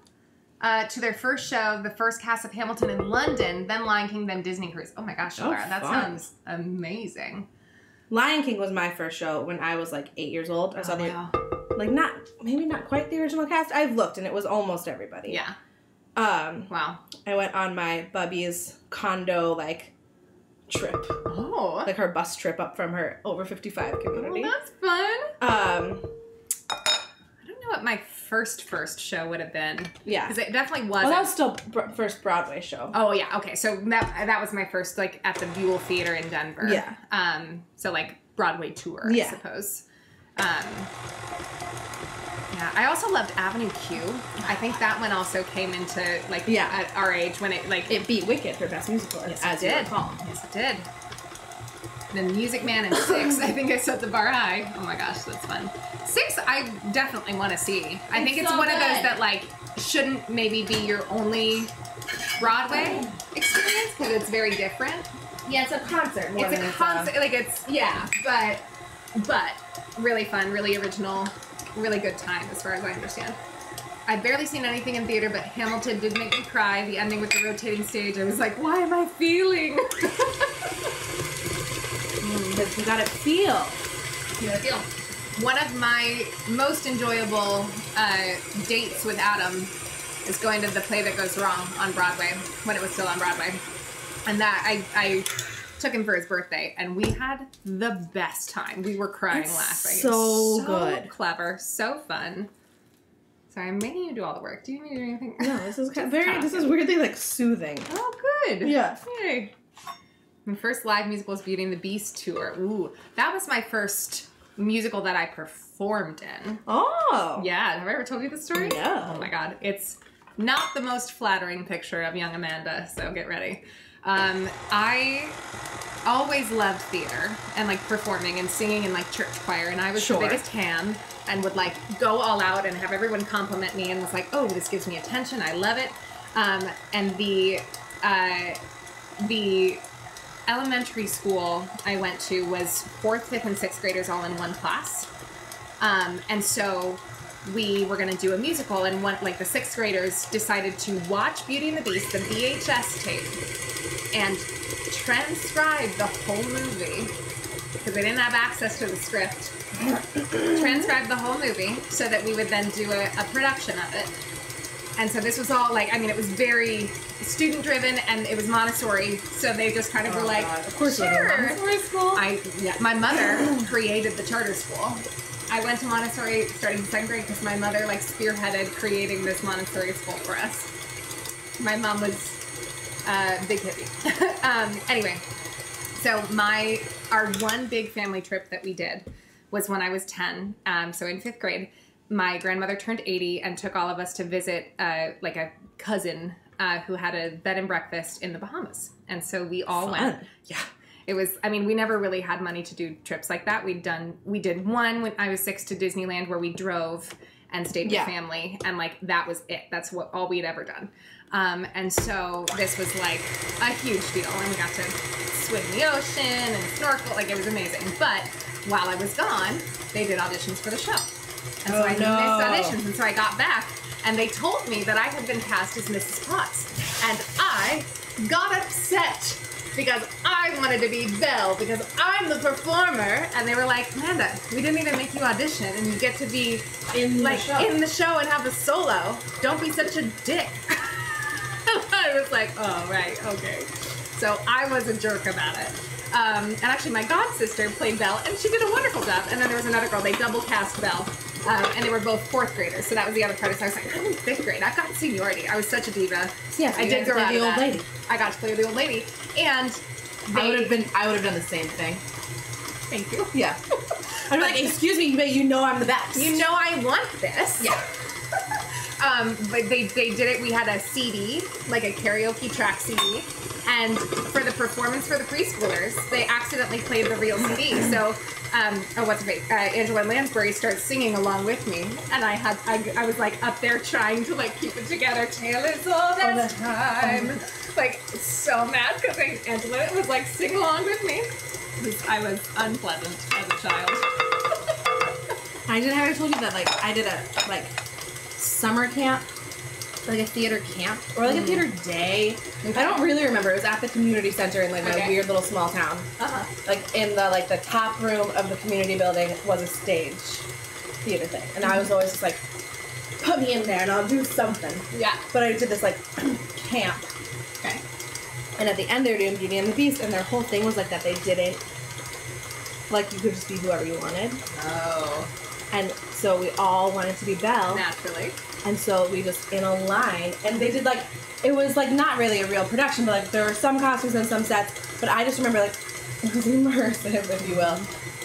their first show, the first cast of Hamilton in London, then Lion King, then Disney Cruise. Oh my gosh, Laura, that sounds amazing. Lion King was my first show when I was like 8 years old. I saw like maybe not quite the original cast. I've looked and it was almost everybody. Yeah. Wow. I went on my bubby's condo like trip. Oh. Like her bus trip up from her over 55 community. Well, that's fun. I don't know what my first show would have been. Yeah. Because it definitely wasn't. Well, that was still first Broadway show. Oh, yeah. Okay. So that was my first, like, at the Buell Theater in Denver. Yeah. So, like, Broadway tour, I suppose. Yeah. I also loved Avenue Q. I think that one also came into, like, at our age when it, like... It beat Wicked for Best Musical, Yes, it did. Yes, it did. Then Music Man and 6, I think I set the bar high. Oh my gosh, that's fun. 6, I definitely want to see. I think it's one of those that, like, shouldn't maybe be your only Broadway experience because it's very different. Yeah, it's a concert. It's a concert. Like, it's, but really fun, really original, really good time as far as I understand. I've barely seen anything in theater, but Hamilton did make me cry. The ending with the rotating stage, I was like, why am I feeling? Because you gotta feel. You gotta feel. One of my most enjoyable dates with Adam is going to the Play That Goes Wrong on Broadway, when it was still on Broadway. And that, I took him for his birthday, and we had the best time. We were crying laughing. So good. Clever. So fun. Sorry, I'm making you do all the work. Do you need to do anything? No, this is this is weirdly, like, soothing. Oh, good. Yeah. Yay. My first live musical was Beauty and the Beast tour. Ooh, that was my first musical that I performed in. Oh. Yeah, have I ever told you this story? No. Oh my god, it's not the most flattering picture of young Amanda, so get ready. I always loved theater and like performing and singing in like church choir, and I was the biggest ham and would like go all out and have everyone compliment me and was like, oh, this gives me attention, I love it. And the elementary school I went to was 4th, 5th, and 6th graders all in one class. And so we were going to do a musical, and the 6th graders decided to watch Beauty and the Beast, the VHS tape, and transcribe the whole movie, because they didn't have access to the script, transcribe the whole movie so that we would then do a production of it. And so this was all like, I mean, it was very student driven and it was Montessori. So they just kind of were like, God. Of course, sure. Montessori school. My mother created the charter school. I went to Montessori starting in 2nd grade because my mother like spearheaded creating this Montessori school for us. My mom was big hippie. Anyway, so our one big family trip that we did was when I was 10. So in 5th grade, my grandmother turned 80 and took all of us to visit like a cousin who had a bed and breakfast in the Bahamas. And so we all went. Yeah. It was, I mean, we never really had money to do trips like that. We did one when I was 6 to Disneyland where we drove and stayed with family. And like, that was it. That's all we'd ever done. And so this was like a huge deal. And we got to swim in the ocean and snorkel. Like, it was amazing. But while I was gone, they did auditions for the show. And so I missed auditions. And so I got back and they told me that I had been cast as Mrs. Potts. And I got upset because I wanted to be Belle because I'm the performer. And they were like, Amanda, we didn't even make you audition and you get to be in the show and have a solo. Don't be such a dick. I was like, oh, right, okay. So I was a jerk about it. And actually my god sister played Belle and she did a wonderful job. And then there was another girl, they double cast Belle. And they were both 4th graders, so that was the other part. So I was like, I'm in 5th grade. I've got seniority. I was such a diva. Yeah, I did grow out of that. Lady. I got to play the old lady, and I would have done the same thing. Thank you. Yeah. I'd be like, excuse me, but you know I'm the best. You know I want this. Yeah. But they did it. We had a CD, like a karaoke track CD, and for the performance for the preschoolers, they accidentally played the real CD. So, Angela Lansbury starts singing along with me, and I was like up there trying to like keep it together. Tale is all that time. Like so mad because Angela was like sing along with me. I was unpleasant as a child. I told you that like I did a like summer camp, like a theater camp or like a theater day. Okay. I don't really remember. It was at the community center in like a weird little small town. Like in the top room of the community building was a stage theater thing, and I was always just like, put me in there and I'll do something. Yeah. But I did this like camp. Okay. And at the end they were doing Beauty and the Beast, and their whole thing was like that they didn't like you could just be whoever you wanted. Oh. And so we all wanted to be Belle. Naturally. And so we just in a line, and they did like, it was like not really a real production, but like there were some costumes and some sets, but I just remember like, it was immersive, if you will.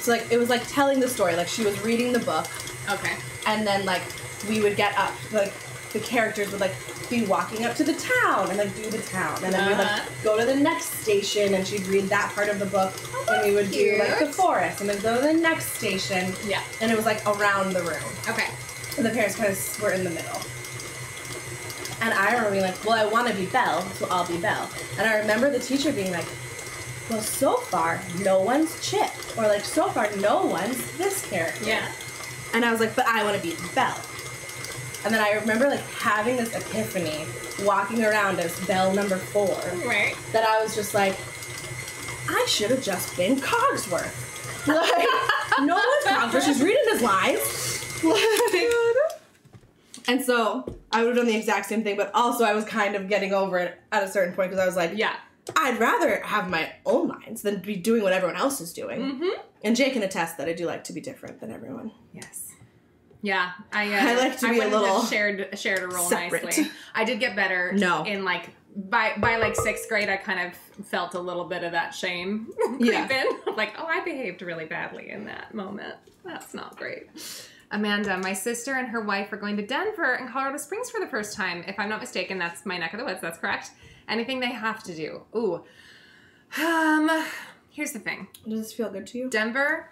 So like, it was like telling the story, like she was reading the book. Okay. And then like, we would get up, like the characters would like be walking up to the town and like do the town, and then we'd like go to the next station and she'd read that part of the book, and we would do like the forest and then go to the next station. Yeah. And it was like around the room. Okay. And the parents kind of were in the middle. And I remember being like, well, I want to be Belle, so I'll be Belle. And I remember the teacher being like, well, so far no one's Chip, or like so far no one's this character. Yeah. And I was like, but I want to be Belle. And then I remember like having this epiphany, walking around as Belle number 4. Right. That I was just like, I should have just been Cogsworth. Like, no one's Cogsworth. She's reading his lines. Like, and so I would have done the exact same thing, but also I was kind of getting over it at a certain point because I was like, yeah, I'd rather have my own lines than be doing what everyone else is doing. Mm-hmm. And Jay can attest that I do like to be different than everyone. Yes. Yeah, I like to be a little shared a role separate. Nicely. I did get better. No. In like by like 6th grade, I kind of felt a little bit of that shame creep in. Like, oh, I behaved really badly in that moment. That's not great. Amanda, my sister and her wife are going to Denver and Colorado Springs for the first time. If I'm not mistaken, that's my neck of the woods. That's correct. Anything they have to do. Ooh. Here's the thing. Does this feel good to you? Denver.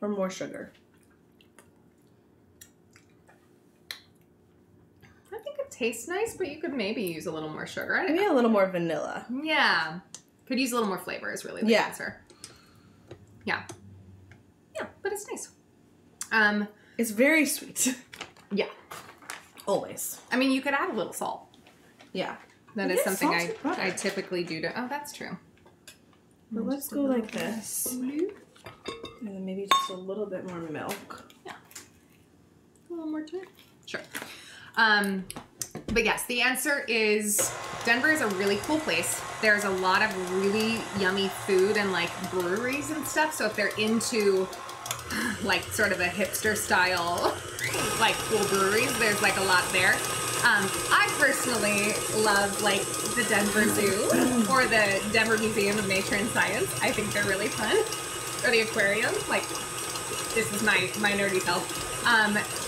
Or more sugar? I think it tastes nice, but you could maybe use a little more sugar. Maybe a little more vanilla. Yeah. Could use a little more flavor is really the answer. Yeah. Yeah, but it's nice. It's very sweet. Yeah. Always. I mean, you could add a little salt. Yeah. That is something I typically do to... Oh, that's true. But let's go like this. And then maybe just a little bit more milk. Yeah. A little more to it? Sure. But yes, the answer is Denver is a really cool place. There's a lot of really yummy food and like breweries and stuff. So if they're into like sort of a hipster style, like cool breweries, there's like a lot there. I personally love like the Denver Zoo or the Denver Museum of Nature and Science. I think they're really fun. Or the aquarium. Like, this is my nerdy self.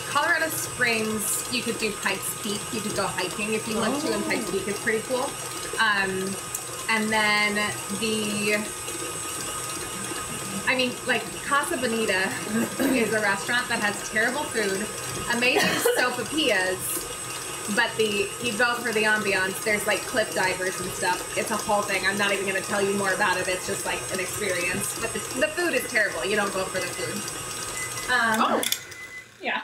Colorado Springs, you could do Pikes Peak. You could go hiking if you want to, and Pikes Peak is pretty cool. And then like Casa Bonita is a restaurant that has terrible food, amazing sopapillas, but you go for the ambiance. There's like cliff divers and stuff. It's a whole thing. I'm not even going to tell you more about it. It's just like an experience. But the food is terrible. You don't go for the food. Yeah.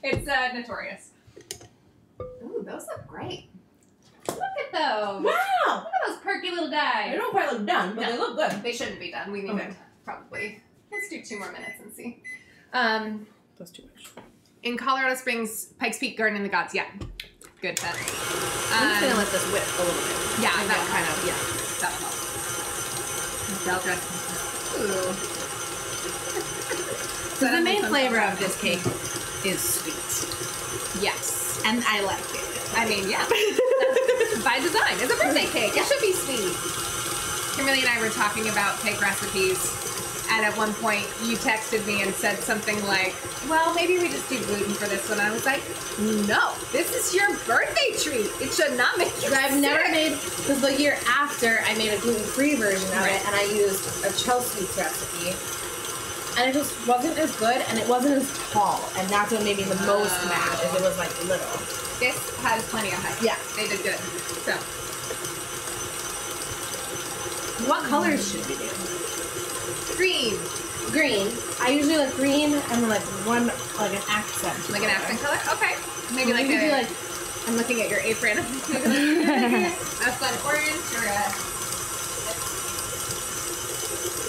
It's notorious. Ooh, those look great. Look at those. Wow! Look at those perky little guys. They don't quite look done, but they look good. They shouldn't be done. We need to probably... Let's do 2 more minutes and see. That's too much. In Colorado Springs, Pikes Peak, Garden of the Gods. Yeah. Good bet. I'm just going to let this whip a little bit. Yeah, that kind of... Yeah. That'll help. Bell dress. Ooh. So the main flavor of this cake is sweet. Yes. And I like it. I mean, yeah. That's by design. It's a birthday cake. It should be sweet. Kimberly and I were talking about cake recipes, and at one point you texted me and said something like, well, maybe we just do gluten for this one. I was like, no, this is your birthday treat. It should not make you I've never made, because the year after I made a gluten-free version of it, and I used a Chelsea recipe. And it just wasn't as good, and it wasn't as tall, and that's what made me the most mad, is it was like little. This has plenty of height. Yeah. They did good. So. What colors should we do? Green. Green. I usually like green, and then like like an accent. Like an accent color? Okay. Maybe like maybe like, I'm looking at your apron. A fun orange or a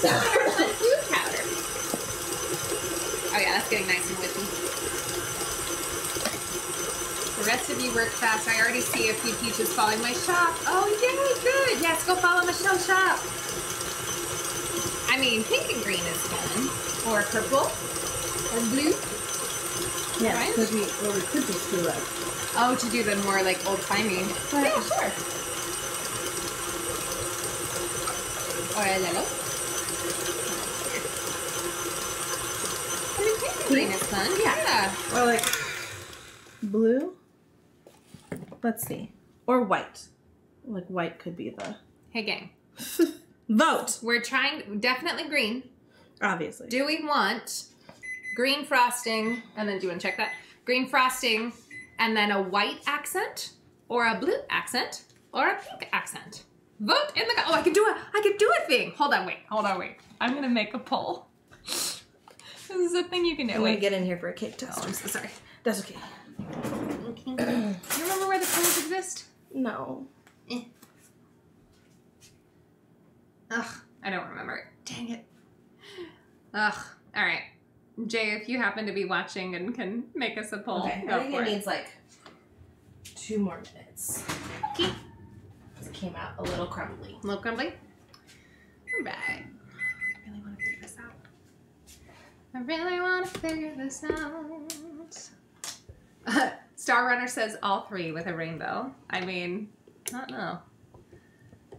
food powder. Oh yeah, that's getting nice and whippy. The rest of you work fast. I already see a few peaches following my shop. Oh yay, good. Yes, go follow Michelle's shop. I mean, pink and green is fun. Or purple. Or blue. yeah, right? because we could just do like. Oh, to do the more like old-timey. Yeah, sure. Or a little. I mean, pink and green is fun. Yeah. Or like blue. Let's see. Or white. Like white could be the. Hey, gang. Vote. We're trying, definitely green. Obviously. Do we want green frosting, and then do you want to check that? Green frosting, and then a white accent, or a blue accent, or a pink accent? Vote in the, oh, I could do a thing. Hold on, wait. I'm going to make a poll. This is a thing you can do. I'm going to get in here for a cake test. Oh, I'm so sorry. That's okay. You remember where the polls exist? No. Ugh, I don't remember it. Dang it. Ugh. All right. Jay, if you happen to be watching and can make us a poll, Okay, go I think for it it. needs like 2 more minutes. Okay. It came out a little crumbly. A little crumbly? All right. I really want to figure this out. Star Runner says all 3 with a rainbow. I mean, not no.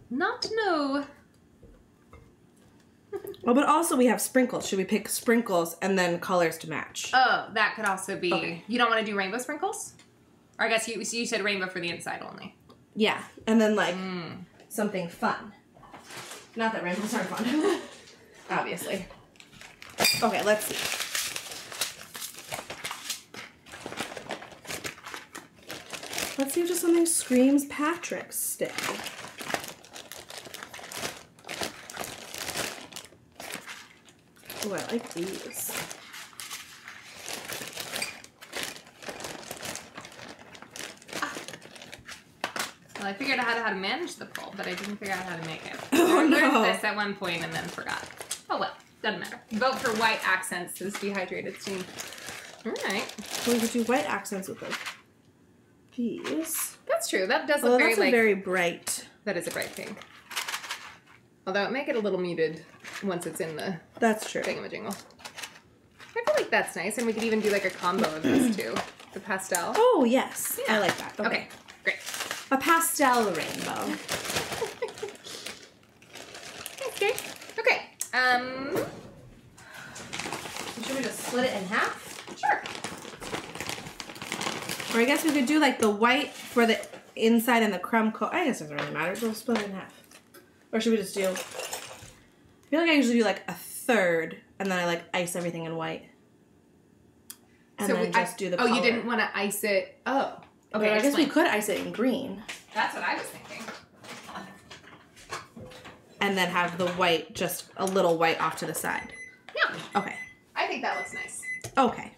Not no. Well, but also we have sprinkles. Should we pick sprinkles and then colors to match? Oh, that could also be. Okay. You don't want to do rainbow sprinkles? Or I guess you said rainbow for the inside only. Yeah, and then like something fun. Not that rainbows aren't fun. Obviously. Okay, let's see. Let's see if just something screams Patrick's Day. Oh, I like these. Well, I figured out how to manage the poll, but I didn't figure out how to make it. Oh, I no. learned this at one point and then forgot. Oh well, doesn't matter. Vote for white accents, says Dehydrated Steam. All right. We could do white accents with it. these. That's true. That does look Well, very that's a like... very bright. That is a bright pink. Although it may get a little muted once it's in the That's true. thingamajiggle. I feel like that's nice, and we could even do like a combo of these two. The pastel. Oh, yes. Yeah. I like that. Okay, great. A pastel rainbow. Okay. Okay. Should we just split it in half? Sure. Or I guess we could do like the white for the inside and the crumb coat. I guess it doesn't really matter. We'll split it in half. Or should we just do... I feel like I usually do like a third, and then I like ice everything in white. And So then just do the color. you didn't want to ice it. Oh. Okay, I guess we explain. could ice it in green. That's what I was thinking. And then have the white, just a little white off to the side. Yeah. Okay. I think that looks nice. Okay.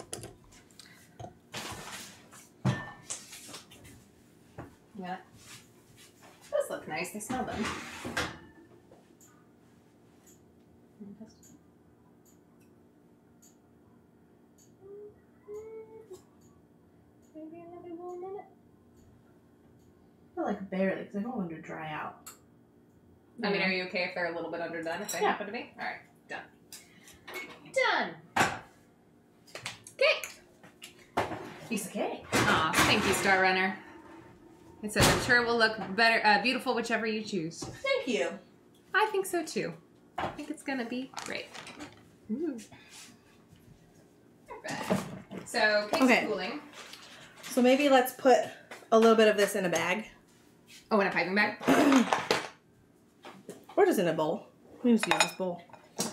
Yeah. Those look nice. They smell them. Maybe another little minute. I feel like barely, because I don't want them to dry out. I mean, are you okay if they're a little bit underdone, if they Yeah. happen to be? All right, done. Done. Cake. Piece of cake. Aw, thank you, Star Runner. It says, I'm sure it will look better, beautiful, whichever you choose. Thank you. I think so too. I think it's gonna be great. Ooh. Alright. So, cake's Okay. cooling. So maybe let's put a little bit of this in a bag. Oh, in a piping bag? Or just in a bowl. We can just use this bowl.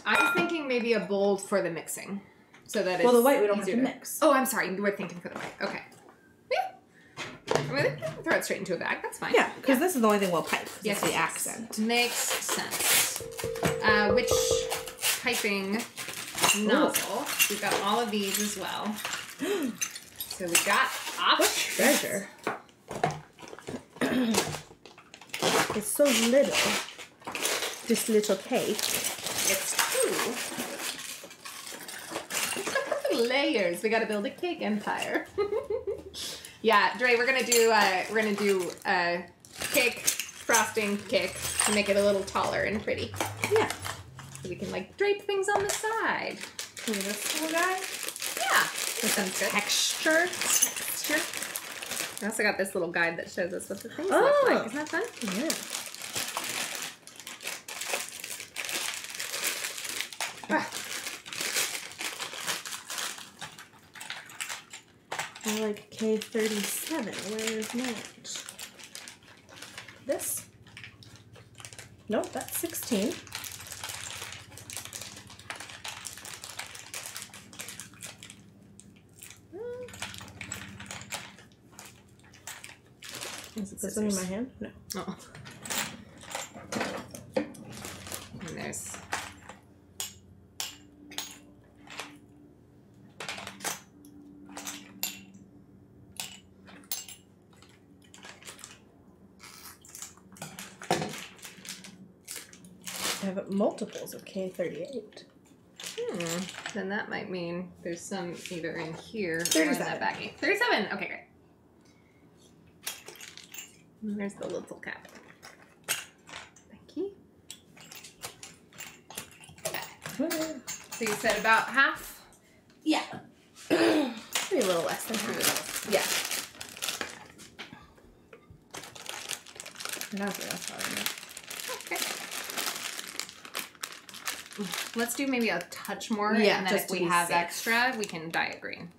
I was thinking maybe a bowl for the mixing. So that it's Well, the white we don't have easier to mix. Oh, I'm sorry. You were thinking for the white. Okay. Yeah. I mean, we can throw it straight into a bag. That's fine. Yeah, because this is the only thing we'll pipe. Yes, It's the yes. accent. Makes sense. Which piping nozzle? We've got all of these as well. So we got What treasure. It's so little. This little cake. It's two layers. We got to build a cake empire. Yeah, Dre, we're gonna do cake frosting cake to make it a little taller and pretty. Yeah. So we can like drape things on the side. Look at this little guy. Yeah, that sounds good. Texture. Texture. I also got this little guide that shows us what the things Oh. look like. Isn't that fun? Yeah. Ah. I like K37. Where is that? This? Nope, that's 16. Is it this one in my hand? No. Oh. And there's. I have multiples of K38. Then that might mean there's some either in here or in 37. that baggie. 37. Okay, great. And there's the little cap. Thank you. Okay. So you said about half? Yeah. Maybe a little less than half. Yeah. That's probably enough. Okay. Let's do maybe a touch more. Yeah, and then just if to we be have safe. extra, we can dye it green.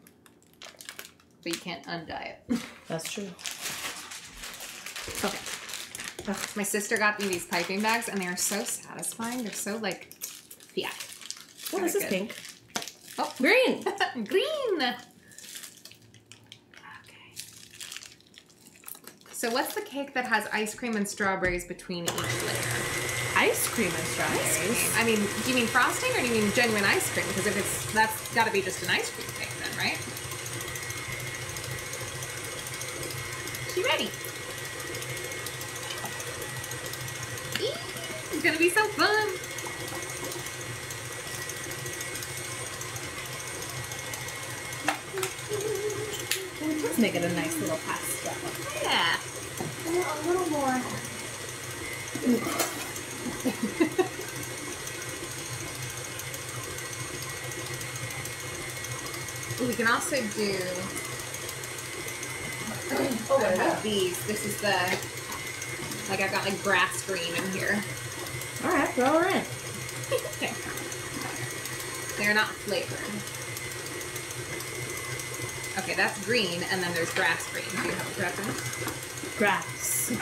But you can't undye it. That's true. Okay. Ugh, my sister got me these piping bags, and they are so satisfying. They're so, like, yeah. Oh, this is good. pink. Oh, Green. green. Okay. So what's the cake that has ice cream and strawberries between each layer? Ice cream and strawberries. I mean, do you mean frosting or do you mean genuine ice cream? Because if it's, that's got to be just an ice cream cake then, right? She ready? It's gonna be so fun. make it a nice little pasta. Yeah. A little more. We can also do. Oh, I have these. This is the. Like I've got like grass green in here. All right, throw her in. They're not flavored. Okay, that's green, and then there's grass green. Do you have a preference? Grass.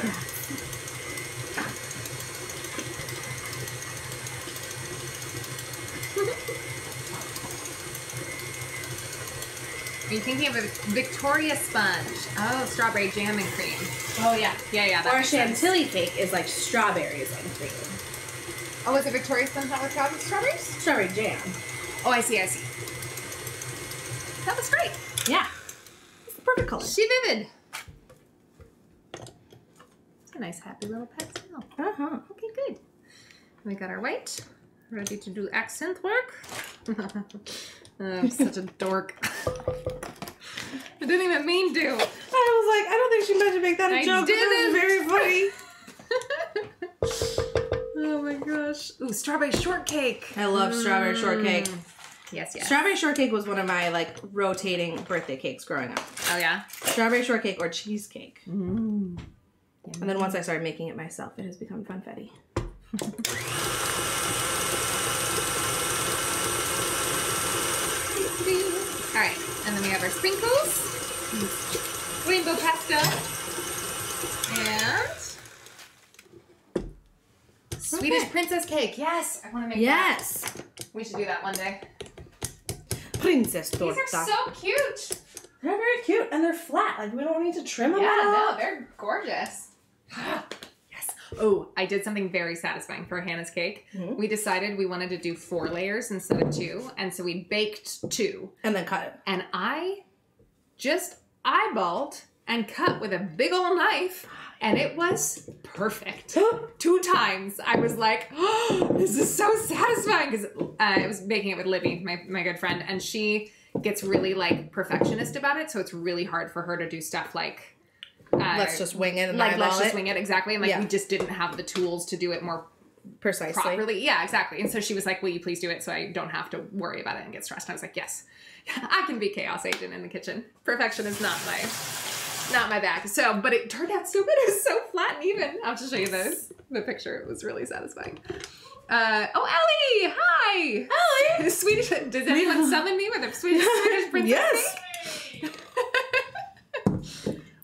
Are you thinking of a Victoria sponge? Oh, strawberry jam and cream. Oh yeah. Yeah, that Or a makes sense. chantilly cake is like strawberries and cream. Oh, is it Victoria sponge not with strawberries? Strawberry jam. Oh, I see. That was great. Yeah. It's the perfect color. She vivid. It's a nice, happy little pastel. Uh-huh. Okay, good. We got our white. Ready to do accent work. I'm such a dork. I didn't even mean to. I was like, I don't think she meant to make that a joke. But that was very funny. Oh my gosh. Ooh, strawberry shortcake. I love strawberry shortcake. Yes. Strawberry shortcake was one of my like rotating birthday cakes growing up. Oh yeah? Strawberry shortcake or cheesecake. Mm. And then once I started making it myself, it has become funfetti. All right, and then we have our sprinkles, rainbow pastel, and Swedish princess cake. Yes, I want to make that. We should do that one day. Princess torta. These are so cute. They're very cute, and they're flat. Like, we don't need to trim them at all. No, they're gorgeous. Yes. Oh, I did something very satisfying for Hannah's cake. Mm-hmm. We decided we wanted to do 4 layers instead of 2, and so we baked 2. And then cut it. And I just eyeballed and cut with a big old knife, and it was perfect. 2 times. I was like, oh, this is so satisfying, because I was baking it with Libby, my good friend, and she gets really like perfectionist about it, so it's really hard for her to do stuff like let's just wing it and like eyeball let's just it. wing it, exactly. And like we just didn't have the tools to do it more precisely properly. Yeah, exactly. And so she was like, will you please do it so I don't have to worry about it and get stressed? And I was like, yes, I can be chaos agent in the kitchen. Perfection is not my bag. So, but it turned out so good. It was so flat and even. I'll just show you the picture. It was really satisfying. Ellie! Hi! Ellie! Swedish. Does anyone summon me with a Swedish princess? Yes!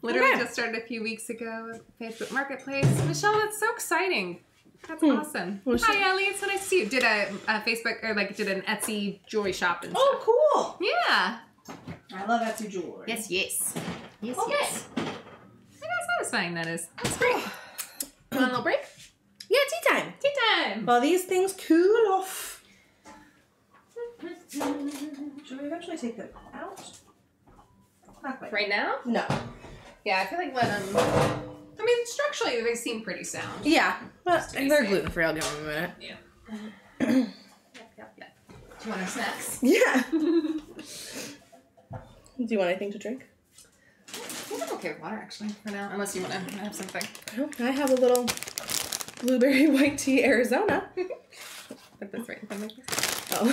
Literally just started a few weeks ago at Facebook Marketplace. Michelle, that's so exciting. That's awesome. Well, hi, Ellie. It's so nice to see you. Did a Facebook, or like did an Etsy jewelry shop and stuff. Oh, cool. Yeah. I love Etsy jewelry. Yes. Okay. Yes. Look how satisfying that is. That's great. Want a little break? Yeah, tea time. Tea time. While these things cool off. Should we eventually take them out? Not quite. Right now? No. Yeah, I feel like I mean, structurally, they seem pretty sound. Yeah. But they're gluten-free. I'll give them a minute. Yeah. Yep. Do you want our snacks? Yeah. Do you want anything to drink? I think I'm okay with water, actually, for now. Unless you want to have something. I have a little blueberry white tea Arizona. Put this right in front of me. Oh.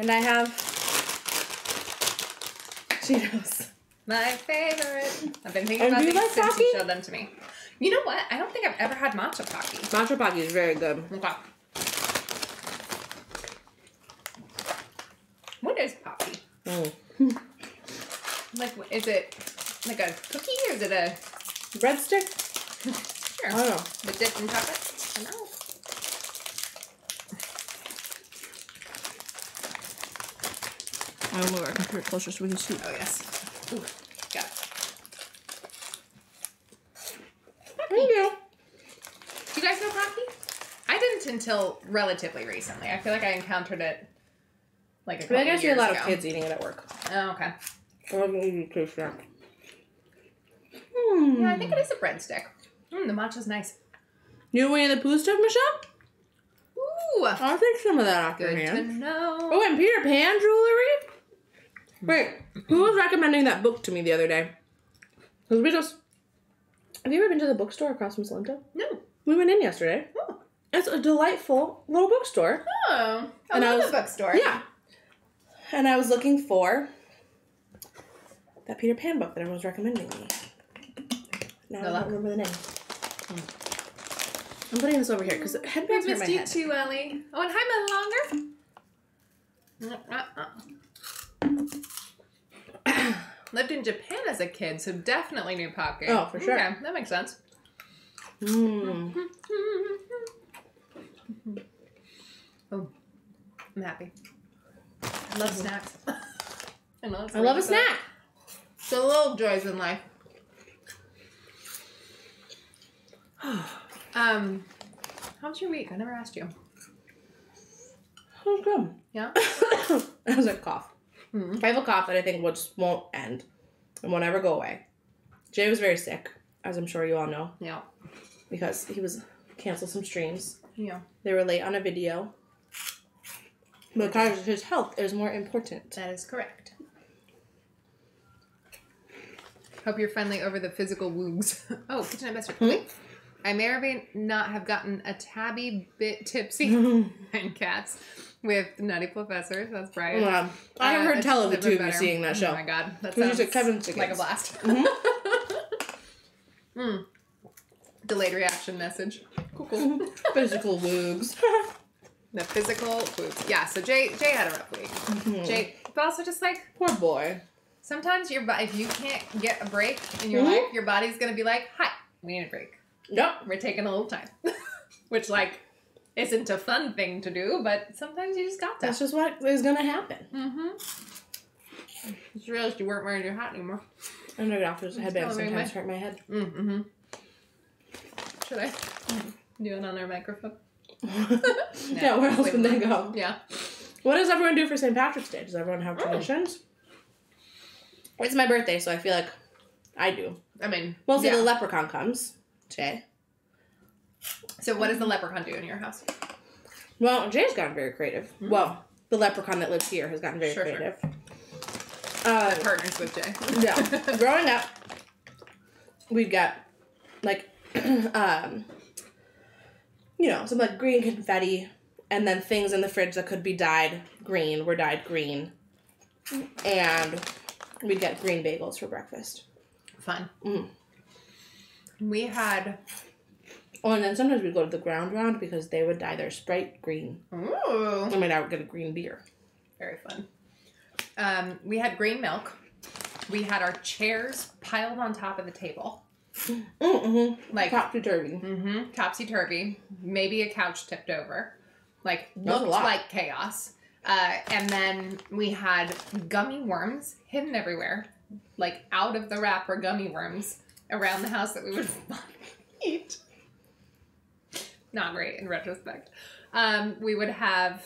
And I have Cheetos. My favorite. I've been thinking about these since you showed them to me. You know what? I don't think I've ever had matcha Pocky. Matcha Pocky is very good. Okay. What is Pocky? Like, is it like a cookie or is it a breadstick? Sure. I don't know. The dipped in chocolate? I know. I'll move our computer closer so we can see. Oh, yes. Ooh, got it. Thank you. Do you guys know Pocky? I didn't until relatively recently. I feel like I encountered it like a couple years ago. I see a lot of kids eating it at work. Oh, okay. Yeah, Yeah, I think it is a breadstick. The matcha's nice. You Winnie the Pooh stuff, Michelle? Ooh! I'll take some of that after Good hand. to know. Oh, and Peter Pan jewelry? Wait, Who was recommending that book to me the other day? Because have you ever been to the bookstore across from Salento? No. We went in yesterday. Oh. It's a delightful little bookstore. Oh. I love a bookstore. Yeah. And I was looking for that Peter Pan book that everyone was recommending me. Now I don't remember the name. I'm putting this over here because headbands hurt my head. Missed you too, Ellie. Oh, and hi, Longer. Lived in Japan as a kid, so definitely knew Poppy. Oh, for sure. Okay, that makes sense. Oh, I'm happy. I love snacks. I love a snack. The little joys in life. How's your week? I never asked you. Oh, good. Yeah? I was like, cough. I have a cough that I think just won't end and won't ever go away. Jay was very sick, as I'm sure you all know. Yeah. Because he was canceled some streams. Yeah. They were late on a video. Because his health is more important. That is correct. Hope you're finally over the physical wounds. Oh, Kitchenette Bester. I may or may not have gotten a tabby bit tipsy and cats with Nutty Professor. That's Brian. Yeah. I heard tell of the two of you seeing that show. Oh my god. That sounds like a blast. Delayed reaction message. Cool. Physical woogs. The physical foods. Yeah, so Jay had a rough week. Jay, but also just like... Poor boy. Sometimes if you can't get a break in your life, your body's going to be like, hi, we need a break. Yep. We're taking a little time. Which, like, isn't a fun thing to do, but sometimes you just got to. That's just what is going to happen. Just realized you weren't wearing your hat anymore. I know doctor's headbands sometimes hurt my head. Should I do it on our microphone? Yeah, where else would they go? Yeah. What does everyone do for St. Patrick's Day? Does everyone have traditions? It's my birthday, so I feel like I do. I mean, mostly the leprechaun comes today. So what does the leprechaun do in your house? Well, Jay's gotten very creative. Well, the leprechaun that lives here has gotten very creative. That partners with Jay. Yeah. Growing up, we'd got, like, you know, some, like, green confetti, and then things in the fridge that could be dyed green were dyed green. And we'd get green bagels for breakfast. Fun. We had... Oh, and then sometimes we'd go to the ground round because they would dye their Sprite green. Ooh. And my dad would get a green beer. Very fun. We had green milk. We had our chairs piled on top of the table. Like topsy-turvy. Topsy-turvy. Maybe a couch tipped over. Like, looked like chaos. And then we had gummy worms hidden everywhere. Like, out of the wrapper gummy worms around the house that we would eat. Not great in retrospect. We would have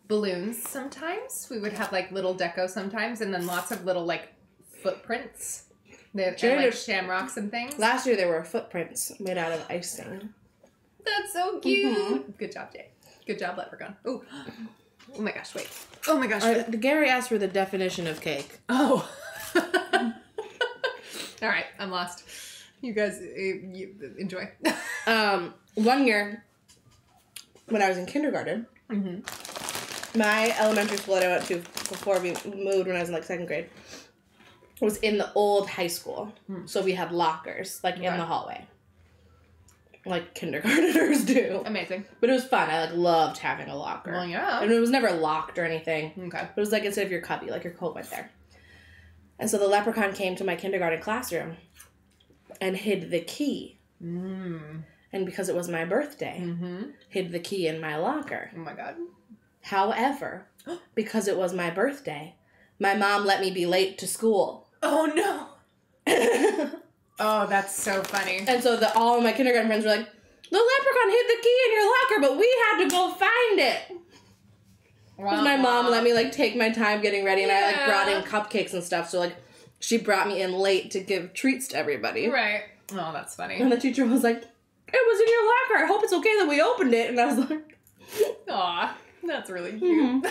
balloons sometimes. We would have, like, little deco sometimes. And then lots of little, like, footprints. And, like, shamrocks and things. Last year there were footprints made out of icing. That's so cute. Good job, Jay. Good job, Leprechaun. Ooh. Oh my gosh, wait. Oh my gosh. Gary asked for the definition of cake. Oh. All right, I'm lost. You guys you enjoy. 1 year, when I was in kindergarten, my elementary school that I went to before we moved when I was in, like, 2nd grade was in the old high school. So we had lockers, like, in the hallway. Like kindergartners do. Amazing. But it was fun. I, like, loved having a locker. Well, yeah. And it was never locked or anything. Okay. It was, like, instead of your cubby, like, your coat went there. And so the leprechaun came to my kindergarten classroom and hid the key. And because it was my birthday, hid the key in my locker. Oh my god. However, because it was my birthday, my mom let me be late to school. Oh no. Oh, that's so funny. And so all of my kindergarten friends were like, the leprechaun hid the key in your locker, but we had to go find it. Because my mom let me, like, take my time getting ready, and I, like, brought in cupcakes and stuff, so, like, she brought me in late to give treats to everybody. Right. Oh, that's funny. And the teacher was like, it was in your locker. I hope it's okay that we opened it. And I was like... Aw, that's really cute.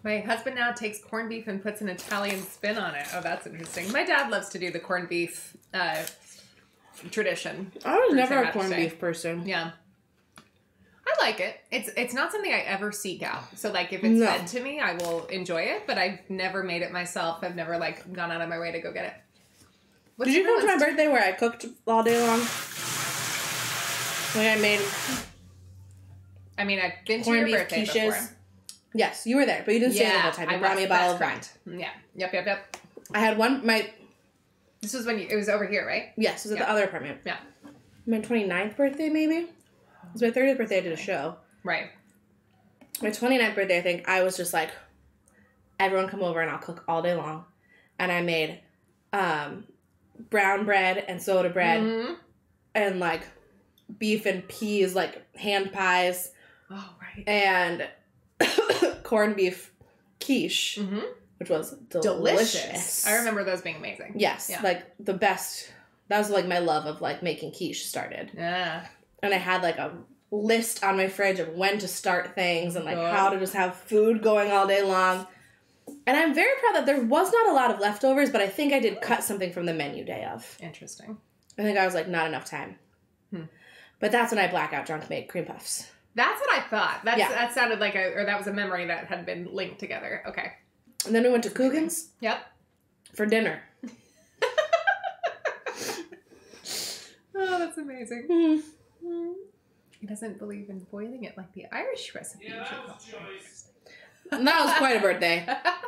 My husband now takes corned beef and puts an Italian spin on it. Oh, that's interesting. My dad loves to do the corned beef tradition. I was never a corned beef person. Yeah. I like it. It's not something I ever seek out. So, like, if it's fed to me, I will enjoy it. But I've never made it myself. I've never, like, gone out of my way to go get it. Did you come to my birthday where I cooked all day long? Like, I made... I mean, I've been to your birthday before. Yes, you were there, but you didn't stay the whole time. You brought me a bottle of wine. Yeah. Yep. I had one, This was when it was over here, right? Yes, it was at the other apartment. Yeah. My 29th birthday, maybe? It was my 30th birthday, I did a show. Right. My 29th birthday, I think, I was just like, everyone come over and I'll cook all day long. And I made brown bread and soda bread and, like, beef and peas, like, hand pies. Oh, right. And corned beef quiche, which was delicious. I remember those being amazing. Yes, like the best. That was like my love of like making quiche started. Yeah. And I had like a list on my fridge of when to start things and like how to just have food going all day long. And I'm very proud that there was not a lot of leftovers, but I think I did cut something from the menu day of. Interesting. I think I was like, not enough time. But that's when I blackout drunk made cream puffs. That's what I thought. That sounded like that was a memory that had been linked together. Okay. And then we went to Coogan's. Yep. For dinner. Oh, that's amazing. He doesn't believe in boiling it like the Irish recipe. Yeah, and that was quite a birthday. I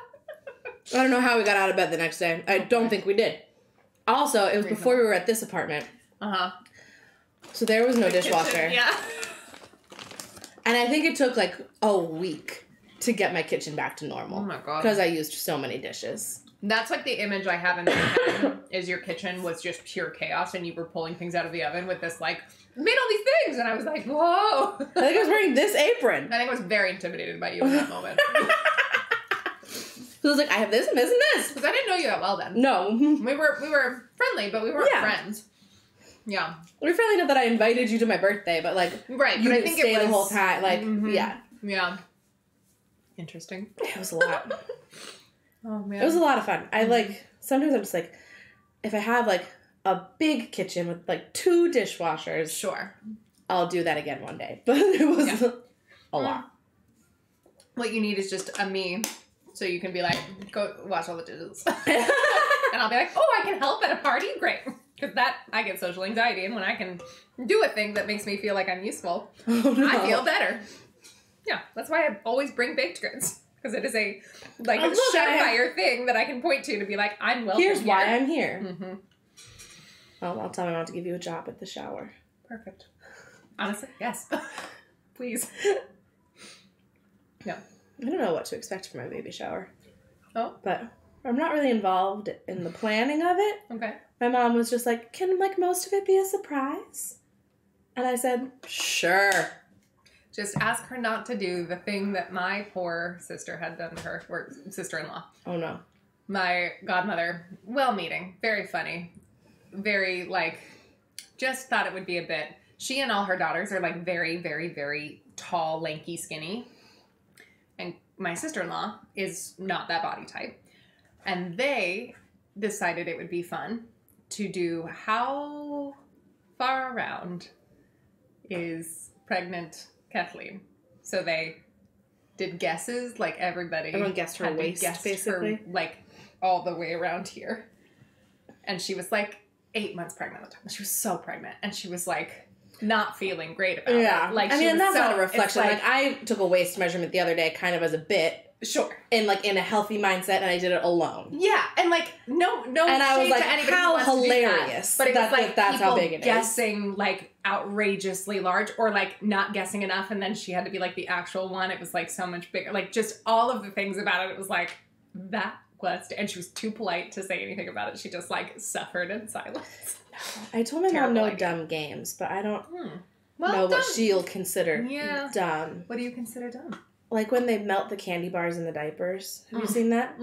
don't know how we got out of bed the next day. I don't think we did. Also, it was before we were at this apartment. So there was no dishwasher. Kitchen, yeah. And I think it took like a week to get my kitchen back to normal. Oh my God. Because I used so many dishes. That's like the image I have in my head is your kitchen was just pure chaos and you were pulling things out of the oven with this like, made all these things. And I was like, whoa. I think I was wearing this apron. I think I was very intimidated by you in that moment. So I was like, I have this and this and this. Because I didn't know you that well then. No. We were friendly, but we weren't friends. Yeah. We were friendly enough that I invited you to my birthday, but like, you didn't stay the whole time. Like, yeah. Yeah. Interesting. It was a lot. Oh, man. It was a lot of fun. I like, sometimes I'm just like, if I have like a big kitchen with like 2 dishwashers. Sure. I'll do that again one day. But it was a lot. What you need is just a me. So you can be like, go wash all the dishes. And I'll be like, oh, I can help at a party? Great. Because I get social anxiety. And when I can do a thing that makes me feel like I'm useful, I feel better. Yeah. That's why I always bring baked goods. Because it is a surefire thing that I can point to be like, I'm welcome. Here's why I'm here. Well, I'll tell my mom to give you a job at the shower. Perfect. Honestly, yes. Please. No. I don't know what to expect for my baby shower. Oh. But I'm not really involved in the planning of it. Okay. My mom was just like, can like most of it be a surprise? And I said, sure. Just ask her not to do the thing that my poor sister had done to her, or sister-in-law. Oh, no. My godmother, well-meaning, very funny, very, like, just thought it would be a bit. She and all her daughters are, like, very, very, very tall, lanky, skinny. And my sister-in-law is not that body type. And they decided it would be fun to do how far around is pregnant Kathleen. So they did guesses, like everyone guessed her waist, basically. her, like, all the way around here. And she was, like, 8 months pregnant at the time. She was so pregnant. And she was, like, not feeling great about it. Like, I mean, that's not a reflection. Like, I took a waist measurement the other day kind of as a bit. Sure. In a healthy mindset, and I did it alone. Yeah, and, like, no and I was like, to anybody how who wants hilarious. To do that. But it was, like, that's how big it is. Guessing, like, outrageously large, or, like, not guessing enough, and then she had to be, like, the actual one. It was, like, so much bigger. Like, just all of the things about it was, like, that was... And she was too polite to say anything about it. She just, like, suffered in silence. I told my mom no dumb games, but I don't know what she'll consider dumb. What do you consider dumb? Like when they melt the candy bars in the diapers. Have you seen that?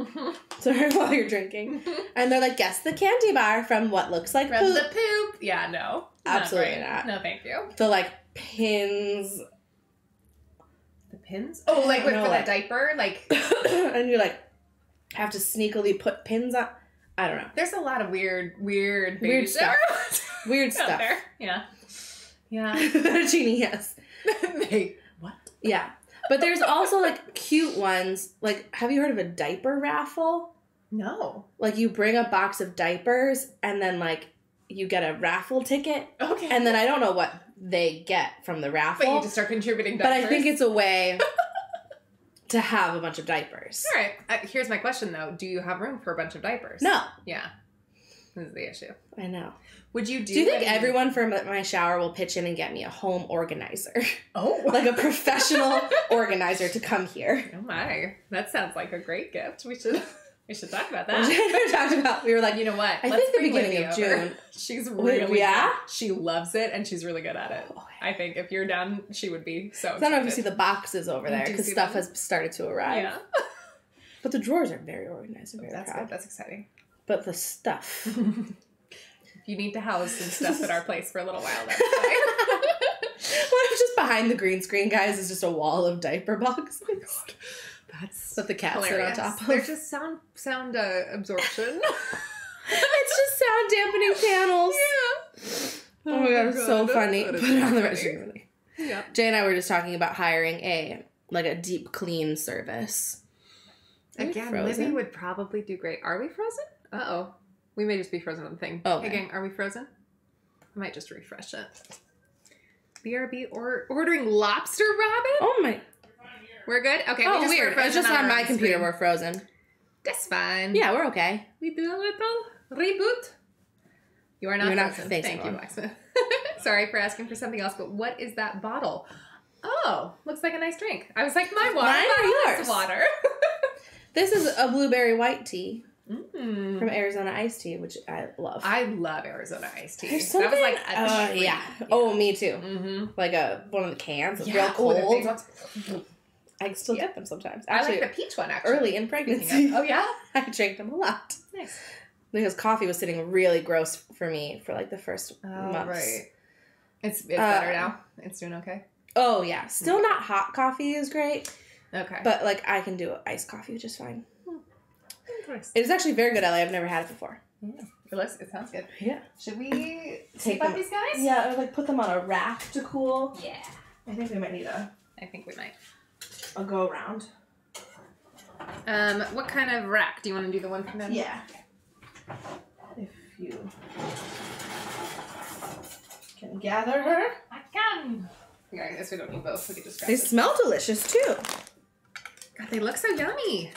Sorry, while you're drinking. And they're like, guess the candy bar from what looks like from poop. the poop. Yeah, no. Absolutely not. No, thank you. The, like, pins. The pins? Oh, like for that diaper? Like... and you like have to sneakily put pins on. I don't know. There's a lot of weird stuff. Weird stuff. There. Yeah. Yeah. Fettuccine, yes. What? Yeah. But there's also like cute ones. Like, have you heard of a diaper raffle? No. Like you bring a box of diapers and then like you get a raffle ticket. Okay. And then I don't know what they get from the raffle. But you just start contributing diapers. But I think it's a way to have a bunch of diapers. All right. Here's my question, though. Do you have room for a bunch of diapers? No. Yeah. This is the issue. I know. Would you do... Do you think everyone from my shower will pitch in and get me a home organizer? Oh. Like a professional organizer to come here. Oh my. That sounds like a great gift. We should talk about that. We were like, you know what? I think the beginning of June. She's really yeah? good. She loves it and she's really good at it. Oh, I think if you're down, she would be so excited. I don't know if you see the boxes over there because stuff has started to arrive. Yeah. But the drawers are very organized. I'm very proud. Good. That's exciting. But the stuff. If you need to house some stuff at our place for a little while, that's fine. What if just behind the green screen, guys, is just a wall of diaper boxes? Oh my God. That's what the cats sit on top of. They're just sound absorption. It's just sound dampening panels. Yeah. Oh my God, it's so funny. Put it on the register. Yeah. Jay and I were just talking about hiring a deep clean service. Again, Libby would probably do great. Are we frozen? Uh-oh. We may just be frozen on the thing. Oh, okay. Again, are we frozen? I might just refresh it. BRB ordering lobster rabbit? Oh my. We're good? Okay. Oh, weird. It's just on my computer we're frozen. That's fine. Yeah, we're okay. We do a little reboot. You are not frozen. Thank you, Waxman. Sorry for asking for something else, but what is that bottle? Oh, looks like a nice drink. I was like, my water. Mine or yours? Water. This is a blueberry white tea. Mm. From Arizona iced tea, which I love. I love Arizona iced tea. There's something, that was like yeah. Oh, me too. Mm-hmm. Like one of the cans. It's real cold. I still get them sometimes. Actually, I like the peach one, actually. Early in pregnancy. Oh, yeah? I drank them a lot. Nice. Because coffee was sitting really gross for me for like the first months. Right. It's better now? It's doing okay? Oh, yeah. Still not hot coffee is great. Okay. But like I can do iced coffee just fine. It is actually very good, Ellie. I've never had it before. Yeah. It sounds good. Yeah. Should we take up these guys? Yeah, or like put them on a rack to cool. Yeah. I think we might need I think we might. a go around. What kind of rack? Do you want to do the one from them? Yeah. If you can gather her. I can. Yeah, I guess we don't need both. We could just grab They this. smell delicious too. God, they look so yummy.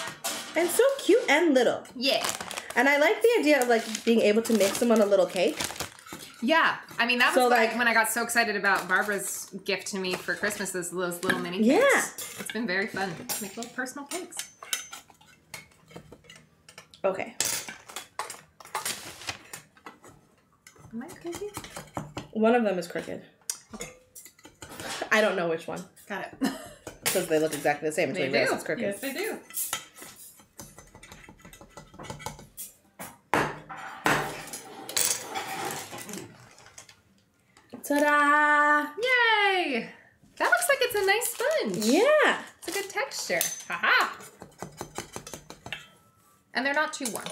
And so cute and little. Yeah. And I like the idea of like being able to mix them on a little cake. Yeah. I mean, that was So, like when I got so excited about Barbara's gift to me for Christmas, those little mini cakes. Yeah. It's been very fun to make little personal cakes. Okay. Am I crazy? One of them is crooked. Okay. I don't know which one. Got it. Because they look exactly the same until you realize it's crooked. Yes, they do. Ta-da! Yay! That looks like it's a nice sponge. Yeah. It's a good texture. Haha! And they're not too warm.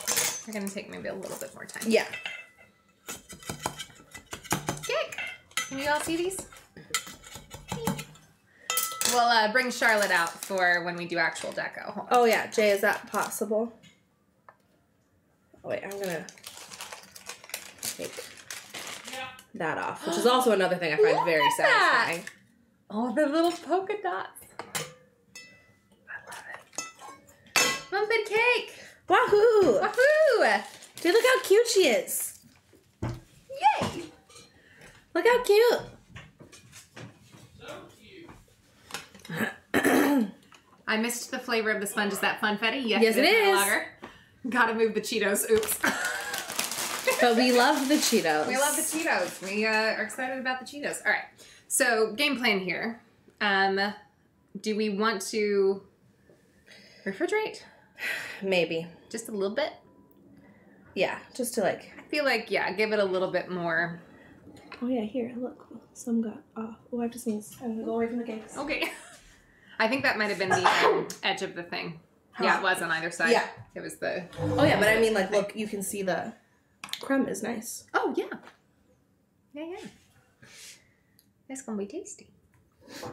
They're going to take maybe a little bit more time. Yeah. Kick! Can you all see these? We'll bring Charlotte out for when we do actual deco. Oh, yeah. Jay, is that possible? Oh, wait. I'm going to take that off, which is also another thing I find very satisfying. Oh, the little polka dots. I love it. Funfetti cake. Wahoo! Wahoo! Dude, look how cute she is. Yay! Look how cute. So cute. I missed the flavor of the sponge. Is that Funfetti? Yes, it is. Lager. Gotta move the Cheetos. Oops. But we love the Cheetos. We love the Cheetos. We are excited about the Cheetos. All right. So, game plan here. Do we want to refrigerate? Maybe. Just a little bit? Yeah, just to like... I feel like, yeah, give it a little bit more. Oh, yeah, here, look. Some got off. Oh, I have to sneeze. I'm gonna go away from the cakes. Okay. I think that might have been the edge of the thing. Huh. Yeah, it was on either side. Yeah. It was the... Oh, yeah, but I mean, like, look, you can see the crumb is nice. Oh, yeah. Yeah. That's going to be tasty.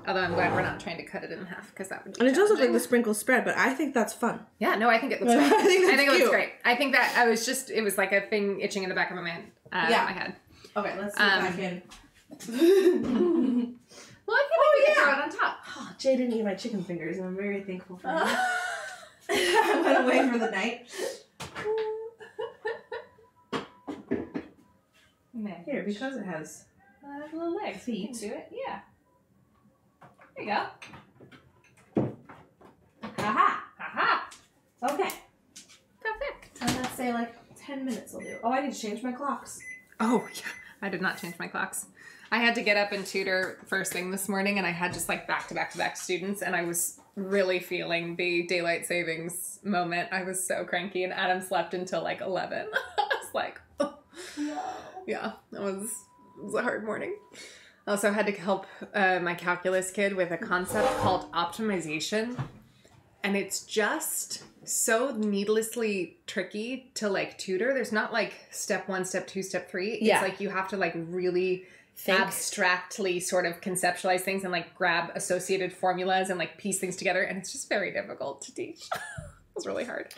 Although I'm glad we're not trying to cut it in half because that would be And it does look like the sprinkles spread, but I think that's fun. Yeah, no, I think it looks great. I think it cute. looks great. I think that it was like a thing itching in the back of my head. Okay, let's see if I can. Well, I feel like we can throw it on top. Oh, Jay didn't eat my chicken fingers, and I'm very thankful for that. I went away for the night. Here, because it has little legs. Feet. You can do it. Yeah. There you go. Aha! Aha! Okay. Perfect. And let's say like 10 minutes will do. Oh, I need to change my clocks. Oh, yeah. I did not change my clocks. I had to get up and tutor first thing this morning, and I had just like back-to-back students, and I was really feeling the daylight savings moment. I was so cranky, and Adam slept until like 11. I was like, oh. No. Yeah, it was a hard morning. I also had to help my calculus kid with a concept called optimization, and it's just so needlessly tricky to like tutor. There's not like step 1, step 2, step 3. Yeah. It's like you have to like really abstractly sort of conceptualize things and like grab associated formulas and like piece things together, and it's just very difficult to teach. It was really hard.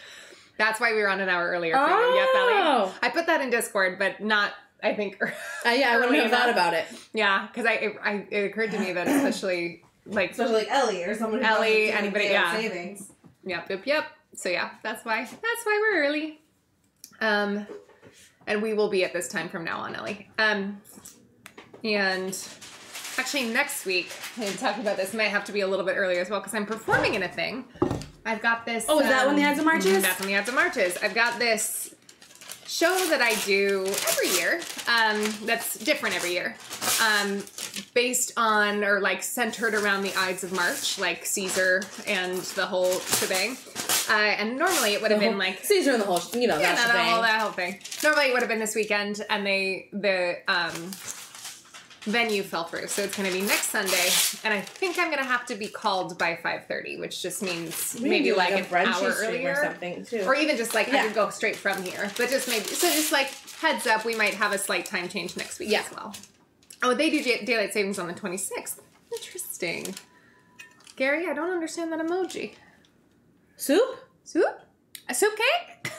That's why we were on an hour earlier for you. Yep, Ellie. I put that in Discord, but not, I think. Yeah, I wouldn't have thought about it. Yeah, because it occurred to me that especially like Ellie or someone who Ellie, anybody, yeah. Savings. Yep. So yeah, that's why we're early. And we will be at this time from now on, Ellie. And actually next week, and talking about this, might have to be a little bit earlier as well because I'm performing in a thing. I've got this. Oh, is that when the Ads and Marches? That's when the Ads and Marches. I've got this show that I do every year. That's different every year. Based on or like centered around the Ides of March, like Caesar and the whole shebang. And normally it would have been like Caesar and the whole, that whole thing. Normally it would have been this weekend, and the venue fell through, so it's going to be next Sunday, and I think I'm going to have to be called by 5:30, which just means maybe like an hour earlier or something too, or even just like I could go straight from here, but just maybe. So just like heads up, we might have a slight time change next week as well. Oh, they do daylight savings on the 26th. Interesting. Gary, I don't understand that emoji. Soup? A soup cake?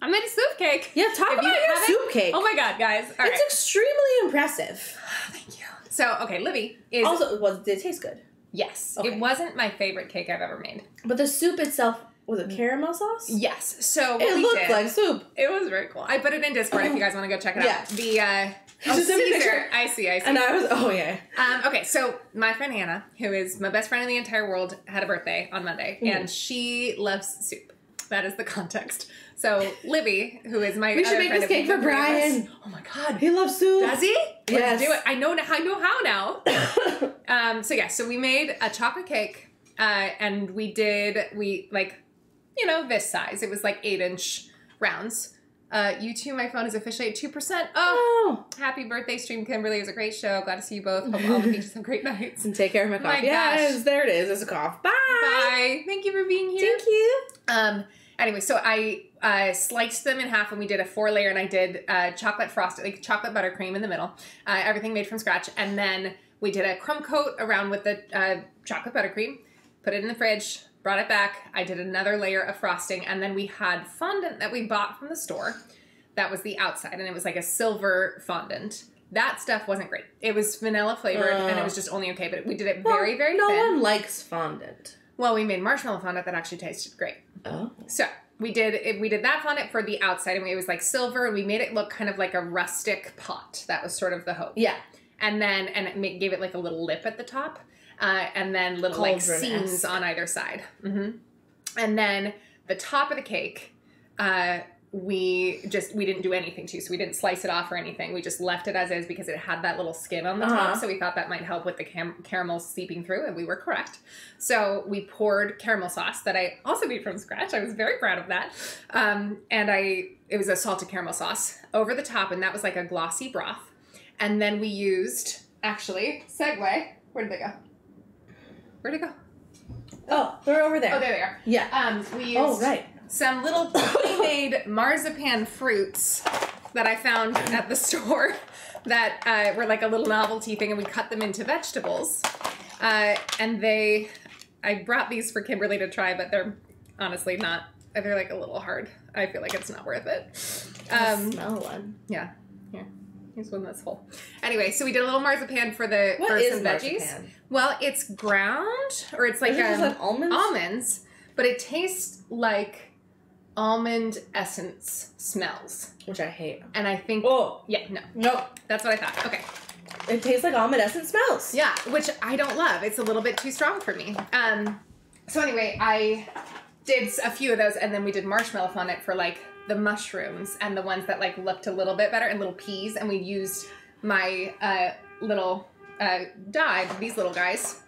I made a soup cake. Yeah, talk about your soup cake. Oh my god, guys. All it's extremely impressive. Thank you. So, okay, Libby is... Also, did it taste good? Yes. Okay. It wasn't my favorite cake I've ever made. But the soup itself, was it caramel sauce? Yes. So it looked like soup. It was very cool. I put it in Discord if you guys want to go check it out. The Caesar. I see. And I was, okay, so my friend Hannah, who is my best friend in the entire world, had a birthday on Monday, and she loves soup. That is the context. So Libby, who is my we should make this cake for Brian. Oh my god, he loves soup. Does he? Yes. Let's do it. I know how now. So we made a chocolate cake, and we like, this size. It was like 8-inch rounds. YouTube, my phone is officially at 2%. Oh, happy birthday, stream Kimberly. It was a great show. Glad to see you both. Hope all the pages have great nights. And take care of my cough. Yes, there it is. There's a cough. Bye. Bye. Thank you for being here. Thank you. Anyway, so I sliced them in half, and we did a 4-layer, and I did chocolate frosting, like chocolate buttercream in the middle. Everything made from scratch. And then we did a crumb coat around with the chocolate buttercream, put it in the fridge, brought it back. I did another layer of frosting, and then we had fondant that we bought from the store. That was the outside, and it was like a silver fondant. That stuff wasn't great. It was vanilla flavored, and it was just only okay, but we did it very, very thin. No one likes fondant. Well, we made marshmallow fondant that actually tasted great. Oh. So we did that fondant for the outside, and it was like silver, and we made it look kind of like a rustic pot. That was sort of the hope. Yeah. And then, gave it like a little lip at the top, and then little like seams on either side. Mm-hmm. And then the top of the cake, we didn't do anything to, so we didn't slice it off or anything. We just left it as is because it had that little skin on the top, so we thought that might help with the caramel seeping through, and we were correct. So we poured caramel sauce that I also made from scratch. I was very proud of that. It was a salted caramel sauce over the top, and that was like a glossy broth. And then we used, actually, segue. Where did they go? they're over there. Oh, there they are. Yeah. We used right. some little pre-made marzipan fruits that I found at the store that were like a little novelty thing, and we cut them into vegetables. And I brought these for Kimberly to try, but they're honestly not, they're like a little hard. I feel like it's not worth it. Smell one. Yeah. Here. Here's one that's full. Anyway, so we did a little marzipan for some veggies. Marzipan? Well, it's ground, or it's like, just like almonds? Almonds, but it tastes like almond essence smells. Which I hate. And I think... Oh. Yeah, no. Nope. That's what I thought. Okay. It tastes like almond essence smells. Yeah, which I don't love. It's a little bit too strong for me. So anyway, I did a few of those, and then we did marshmallow on it for like the mushrooms and the ones that like looked a little bit better, and little peas, and we used my little dyed these little guys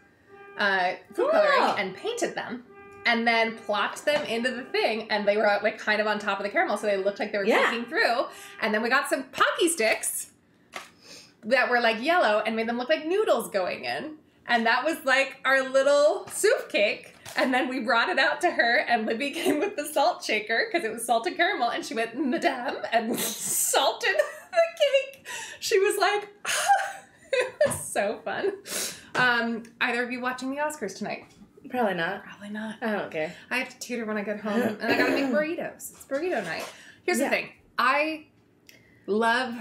food coloring and painted them, and then plopped them into the thing, and they were like kind of on top of the caramel, so they looked like they were peeking through. And then we got some Pocky sticks that were like yellow and made them look like noodles going in, and that was like our little soup cake. And then we brought it out to her, and Libby came with the salt shaker because it was salted caramel, and she went, Madame, and salted the cake. She was like, it was so fun. Either of you watching the Oscars tonight? Probably not. Probably not. I don't care. I have to tutor when I get home, and I gotta make burritos. It's burrito night. Here's the thing. I love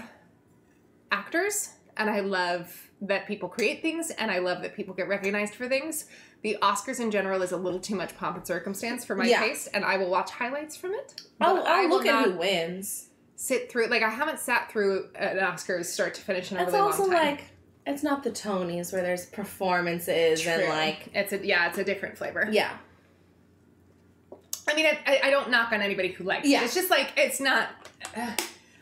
actors, and I love that people create things, and I love that people get recognized for things. The Oscars in general is a little too much pomp and circumstance for my taste, and I will watch highlights from it. I'll look at who wins. Sit through, like, I haven't sat through an Oscars start to finish in a really long time. It's also like, it's not the Tonys where there's performances and like... It's a different flavor. Yeah. I mean, I don't knock on anybody who likes it. It's just like, it's not...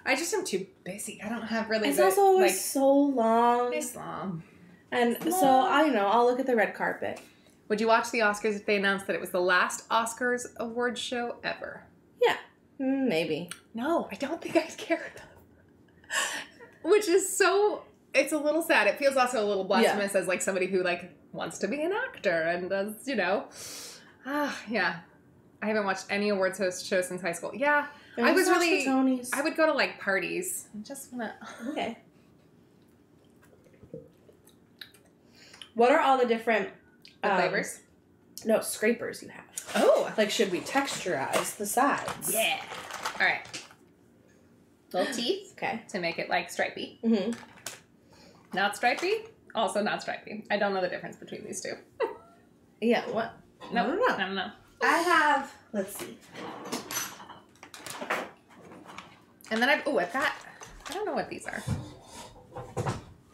I just am too busy. I don't have really... It's also always like, so long. It's long. And so, I don't know, I'll look at the red carpet. Would you watch the Oscars if they announced that it was the last Oscars awards show ever? Yeah, maybe. No, I don't think I'd care enough. Which is so... It's a little sad. It feels also a little blasphemous as like somebody who like wants to be an actor and does, you know. Yeah. I haven't watched any awards shows since high school. Yeah. I was really... I would go to like parties. I just want to... Okay. What are all the different... flavors? No, scrapers you have. Oh. Like, should we texturize the sides? Yeah. All right. Little teeth. Okay. To make it, like, stripy. Mm-hmm. Not stripy. Also not stripy. I don't know the difference between these two. Yeah, what? No, I don't know. I don't know. I have... Let's see. And then I've got... I don't know what these are.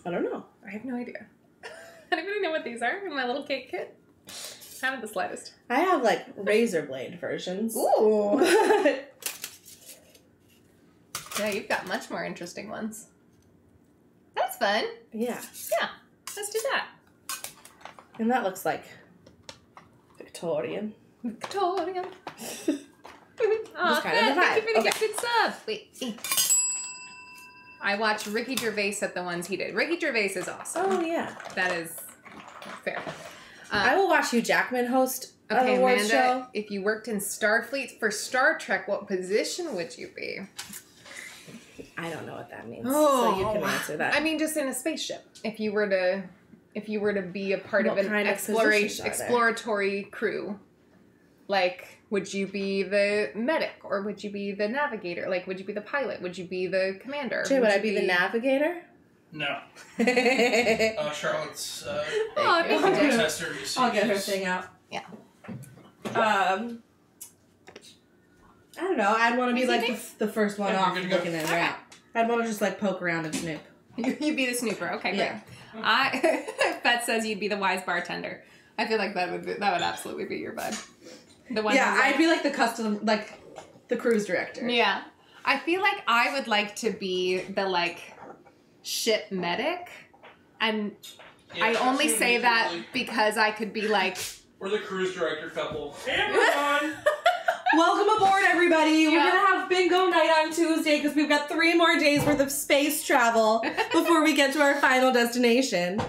I don't know. I have no idea. Anybody know what these are in my little cake kit? Haven't the slightest. I have, like, razor blade versions. Ooh. Yeah, you've got much more interesting ones. That's fun. Yeah. Yeah, let's do that. And that looks like Victorian. Victorian. Just kind of the vibe. Thank you for the gifted sub. Wait. I watched Ricky Gervais at the ones he did. Ricky Gervais is awesome. Oh, yeah. That is fair. I will watch Hugh Jackman host an award Amanda, show. If you worked in Starfleet for Star Trek, what position would you be? I don't know what that means, so you can answer that. I mean, just in a spaceship. If you were to be a part of an exploratory crew, like, would you be the medic or would you be the navigator? Like, would you be the pilot? Would you be the commander? Jay, would I be the navigator? No. Charlotte's I'll get her thing out. Yeah. I don't know. I'd want to be like the first one off looking at her out. I'd want to just like poke around and snoop. You'd be the snooper. Okay, great. Yeah. Beth says you'd be the wise bartender. I feel like that would absolutely be your bud. The one. Yeah, I'd be like the cruise director. Yeah. I feel like I would like to be the like ship medic, and I only say that because I could be like, we're the cruise director couple. Hey everyone! Welcome aboard, everybody. We're gonna have bingo night on Tuesday because we've got 3 more days worth of space travel before we get to our final destination.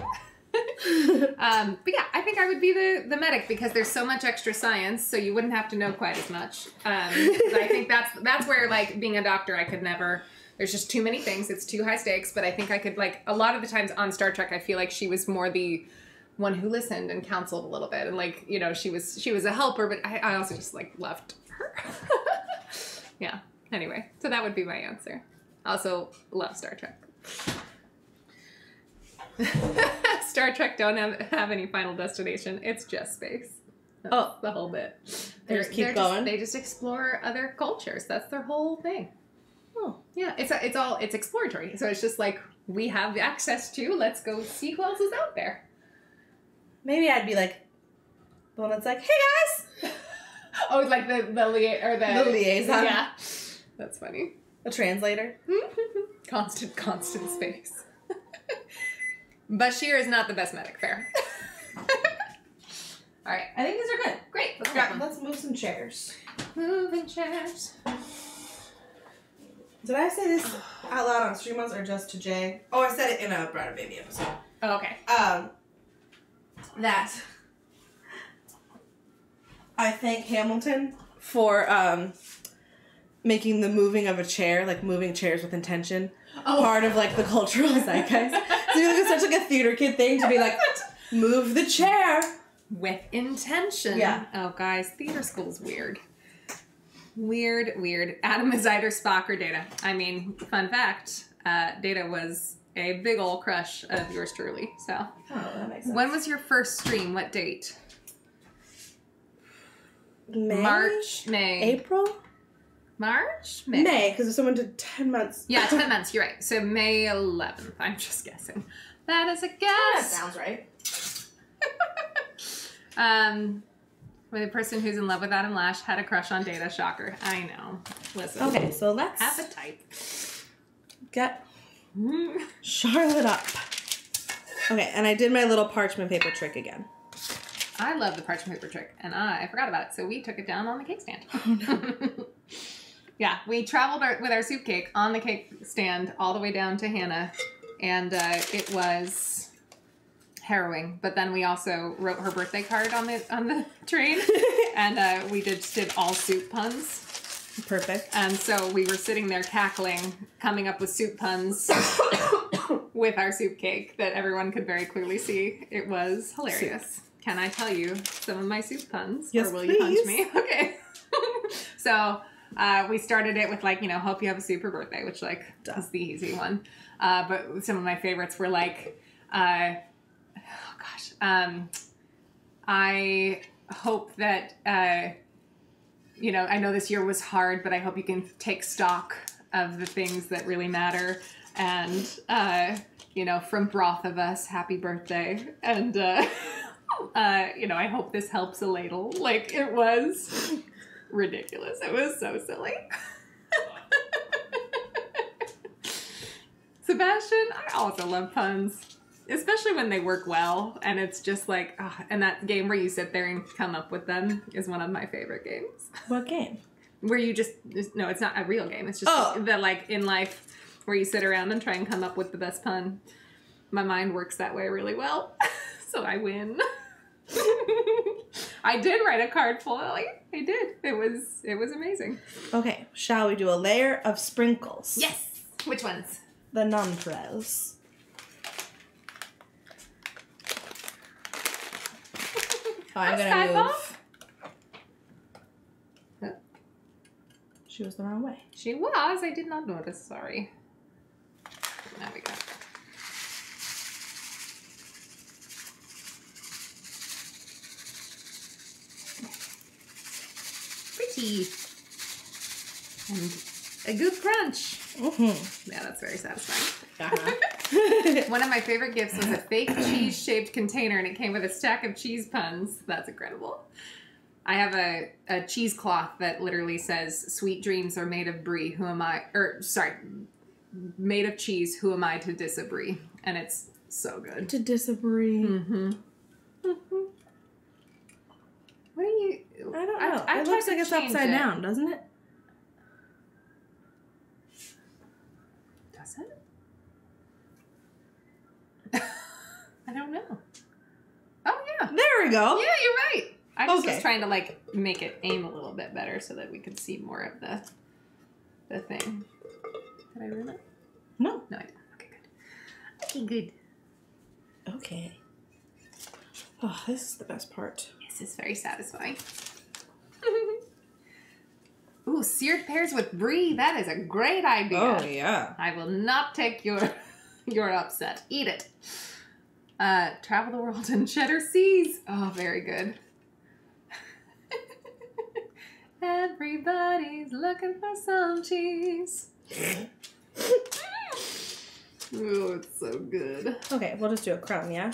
But yeah, I think I would be the medic because there's so much extra science, so you wouldn't have to know quite as much. But I think that's where, like, being a doctor, I could never. There's just too many things. It's too high stakes. But I think I could, like, a lot of the times on Star Trek, I feel like she was more the one who listened and counseled a little bit, and, like, you know, she was a helper. But I also just, like, loved her. Yeah. Anyway, so that would be my answer. Also love Star Trek. Star Trek don't have any final destination. It's just space. That's the whole bit. They just keep going. They just explore other cultures. That's their whole thing. Oh. Yeah, it's exploratory. So it's just like, we have access to, let's go see who else is out there. Maybe I'd be like the one that's like, hey guys. Oh, like the liaison. Yeah. That's funny. A translator. Constant space. Bashir is not the best medic, fair. All right. I think these are good. Great. Let's move some chairs. Moving chairs. Did I say this out loud on stream once or just to Jay? Oh, I said it in a Bride of Baby episode. Oh, okay. That I thank Hamilton for making the moving of a chair, like moving chairs with intention, part of, like, the cultural zeitgeist. So it's such, like, a theater kid thing to be like, move the chair with intention. Yeah. Oh, guys, theater school's weird. Weird. Adam is either Spock or Data. I mean, fun fact, Data was a big ol' crush of yours truly. So, oh, that makes sense. When was your first stream? What date? May? March, May. April? March? May. May, because if someone did 10 months. Yeah, 10 months, you're right. So May 11th. I'm just guessing. That is a guess. That sounds right. When the person who's in love with Adam Lash had a crush on Data. Shocker. I know. Listen. Okay, so let's have a type. Get Charlotte up. Okay, and I did my little parchment paper trick again. I love the parchment paper trick, and I forgot about it, so we took it down on the cake stand. Oh, no. Yeah, we traveled with our soup cake on the cake stand all the way down to Hannah, and it was harrowing. But then we also wrote her birthday card on the train, and we did all soup puns. Perfect. And so we were sitting there cackling, coming up with soup puns with our soup cake that everyone could very clearly see. It was hilarious. Soup. Can I tell you some of my soup puns? Yes, or will please. You punch me? Okay. So we started it with, like, hope you have a super birthday, which, like, is the easy one. But some of my favorites were like, I hope that, I know this year was hard, but I hope you can take stock of the things that really matter. And, from both of us, happy birthday. And, I hope this helps a ladle. Like, it was ridiculous. It was so silly. Sebastian, I also love puns, especially when they work well. And it's just like, and that game where you sit there and come up with them is one of my favorite games. What game? Where you no, it's not a real game. It's just the, like, in life where you sit around and try and come up with the best pun. My mind works that way really well. So I win. I did write a card full. I did. It was amazing. Okay, shall we do a layer of sprinkles? Yes. Which ones? The nonpareils. I'm gonna move. She was the wrong way. She was. I did not notice. Sorry. There we go. Pretty. And a good crunch. Mm-hmm. Yeah, that's very satisfying. Uh-huh. One of my favorite gifts was a fake cheese-shaped container, and it came with a stack of cheese puns. That's incredible. I have a cheesecloth that literally says, "Sweet dreams are made of brie. Who am I?" Made of cheese. Who am I to disagree? And it's so good. To disagree. Mm-hmm. Mm-hmm. What are you? I don't know. It looks like it's upside down, doesn't it? Does it? I don't know. you're right. I just Okay. was trying to like make it aim a little bit better so that we could see more of the thing. Did I ruin it? No. No, I didn't. Okay, good. Okay, good. Okay. Oh, this is the best part. This is very satisfying. Ooh, seared pears with brie. That is a great idea. Oh, yeah. I will not take your upset. Eat it. Travel the world in cheddar seas. Oh, very good. Everybody's looking for some cheese. Oh, it's so good. Okay, we'll just do a crumb, yeah?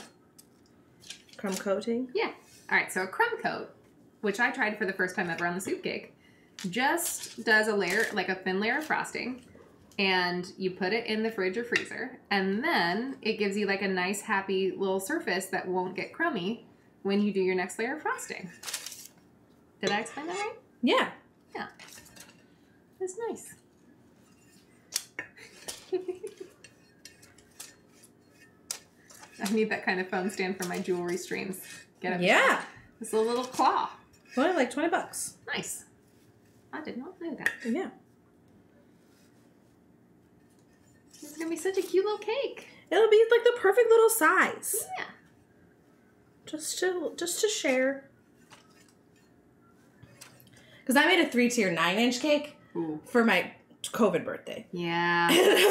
Crumb coating? Yeah. All right, so a crumb coat, which I tried for the first time ever on the soup cake, just does a layer, like a thin layer of frosting, and you put it in the fridge or freezer, and then it gives you like a nice, happy little surface that won't get crummy when you do your next layer of frosting. Did I explain that right? Yeah. Yeah. It's nice. I need that kind of phone stand for my jewelry streams. Get it? Yeah. It's a little claw. Only like $20. Nice. I did not know that. Yeah. This is gonna be such a cute little cake. It'll be like the perfect little size. Yeah. Just to share. Because I made a 3-tier 9-inch cake for my COVID birthday. Yeah.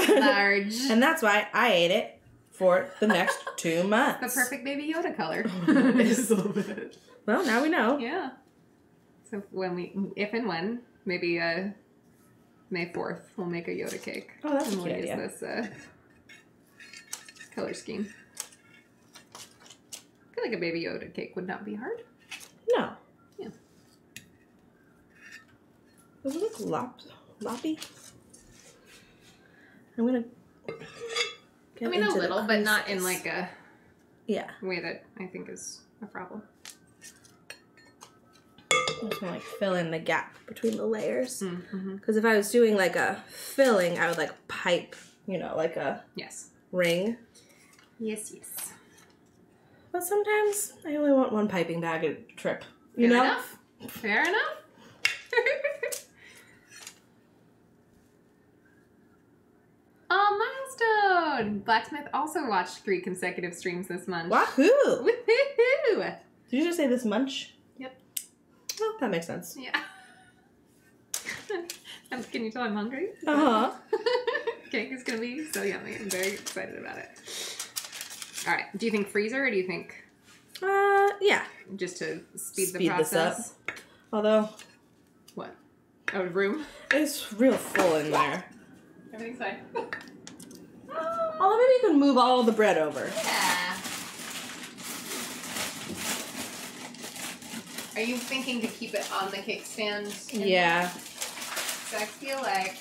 Large. And that's why I ate it for the next 2 months. The perfect baby Yoda color. It's a little bit. Well, now we know. Yeah. So if and when, maybe May 4th, we'll make a Yoda cake. Oh, that's a and cute we'll idea. use this color scheme. I feel like a baby Yoda cake would not be hard. No. Yeah. Does it look loppy? I'm gonna. I mean, a little, but not in like a Yeah. way that I think is a problem. I'm just gonna like fill in the gap between the layers. Mm-hmm. Because if I was doing like a filling, I would like pipe, like a Yes. ring. Yes, yes. But sometimes I only want one piping bag a trip. Fair enough. Fair enough. Oh, milestone! Blacksmith also watched 3 consecutive streams this month. Wahoo! Woohoo! Did you just say this munch? Yep. Oh, that makes sense. Yeah. Can you tell I'm hungry? Uh-huh. Cake is gonna be so yummy. I'm very excited about it. All right. Do you think freezer or do you think Yeah. just to speed the Speed this process? up. Although, What? Out of room? it's real full in there. Everything's fine. Although maybe you can move all the bread over. Yeah. Are you thinking to keep it on the cake stand? Yeah. So I feel like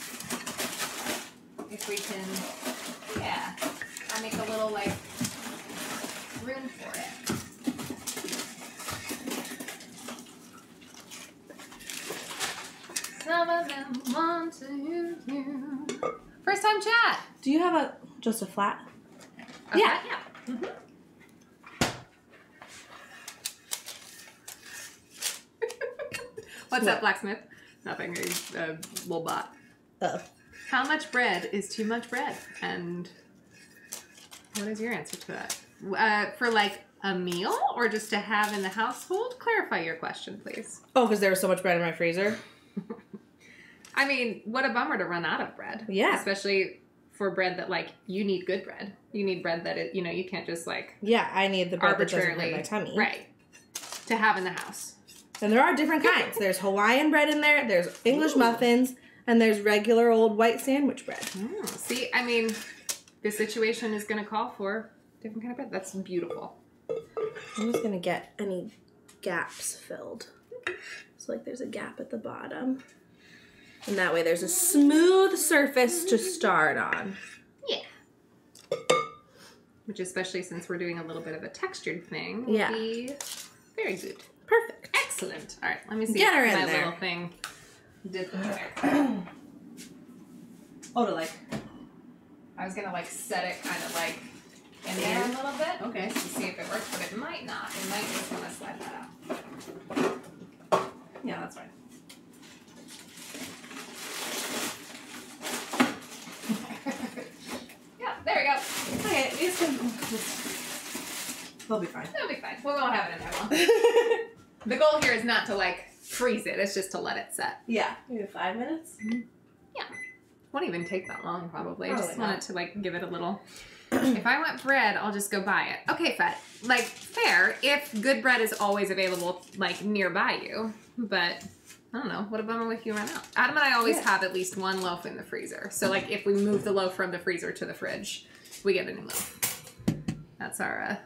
if we can, I'll make a little like room for it. Some of them want to do. First time chat. Do you have just a flat? Okay, Yeah. Yeah. Mm-hmm. What's What? up, blacksmith? Nothing. A little bot. Oh. How much bread is too much bread? And what is your answer to that? For like a meal or just to have in the household? Clarify your question, please. Oh, because there was so much bread in my freezer? I mean, what a bummer to run out of bread. Yeah. Especially for bread that, like, you need good bread. You need bread that, you can't just, like, Yeah, I need the bread that doesn't arbitrarily, hurt my tummy. right, to have in the house. And there are different kinds. There's Hawaiian bread in there, there's English muffins, and there's regular old white sandwich bread. Oh, see, I mean, this situation is going to call for different kind of bread. That's beautiful. I'm just going to get any gaps filled. So, like, there's a gap at the bottom. And that way there's a smooth surface to start on. Yeah. Which, especially since we're doing a little bit of a textured thing, Yeah. will be very good. Perfect. Excellent. All right, let me see Get her if in my there. little thing did the trick. Oh, to like... I was going to, like, set it kind of, like, in there a little bit. Okay. To see if it works, but it might not. It might just want to slide that out. Yeah, that's fine. Yeah, there we go. Okay, these can... They'll be fine. That'll be fine. We won't have it in there long. The goal here is not to like freeze it. It's just to let it set. Yeah. Maybe 5 minutes? Yeah. Won't even take that long probably. I Probably just not. want it to like give it a little... If I want bread, I'll just go buy it. Okay, Fed. Like, fair if good bread is always available like nearby you. But I don't know. What a bummer if you run out. Adam and I always have at least one loaf in the freezer. So like if we move the loaf from the freezer to the fridge, we get a new loaf. That's our...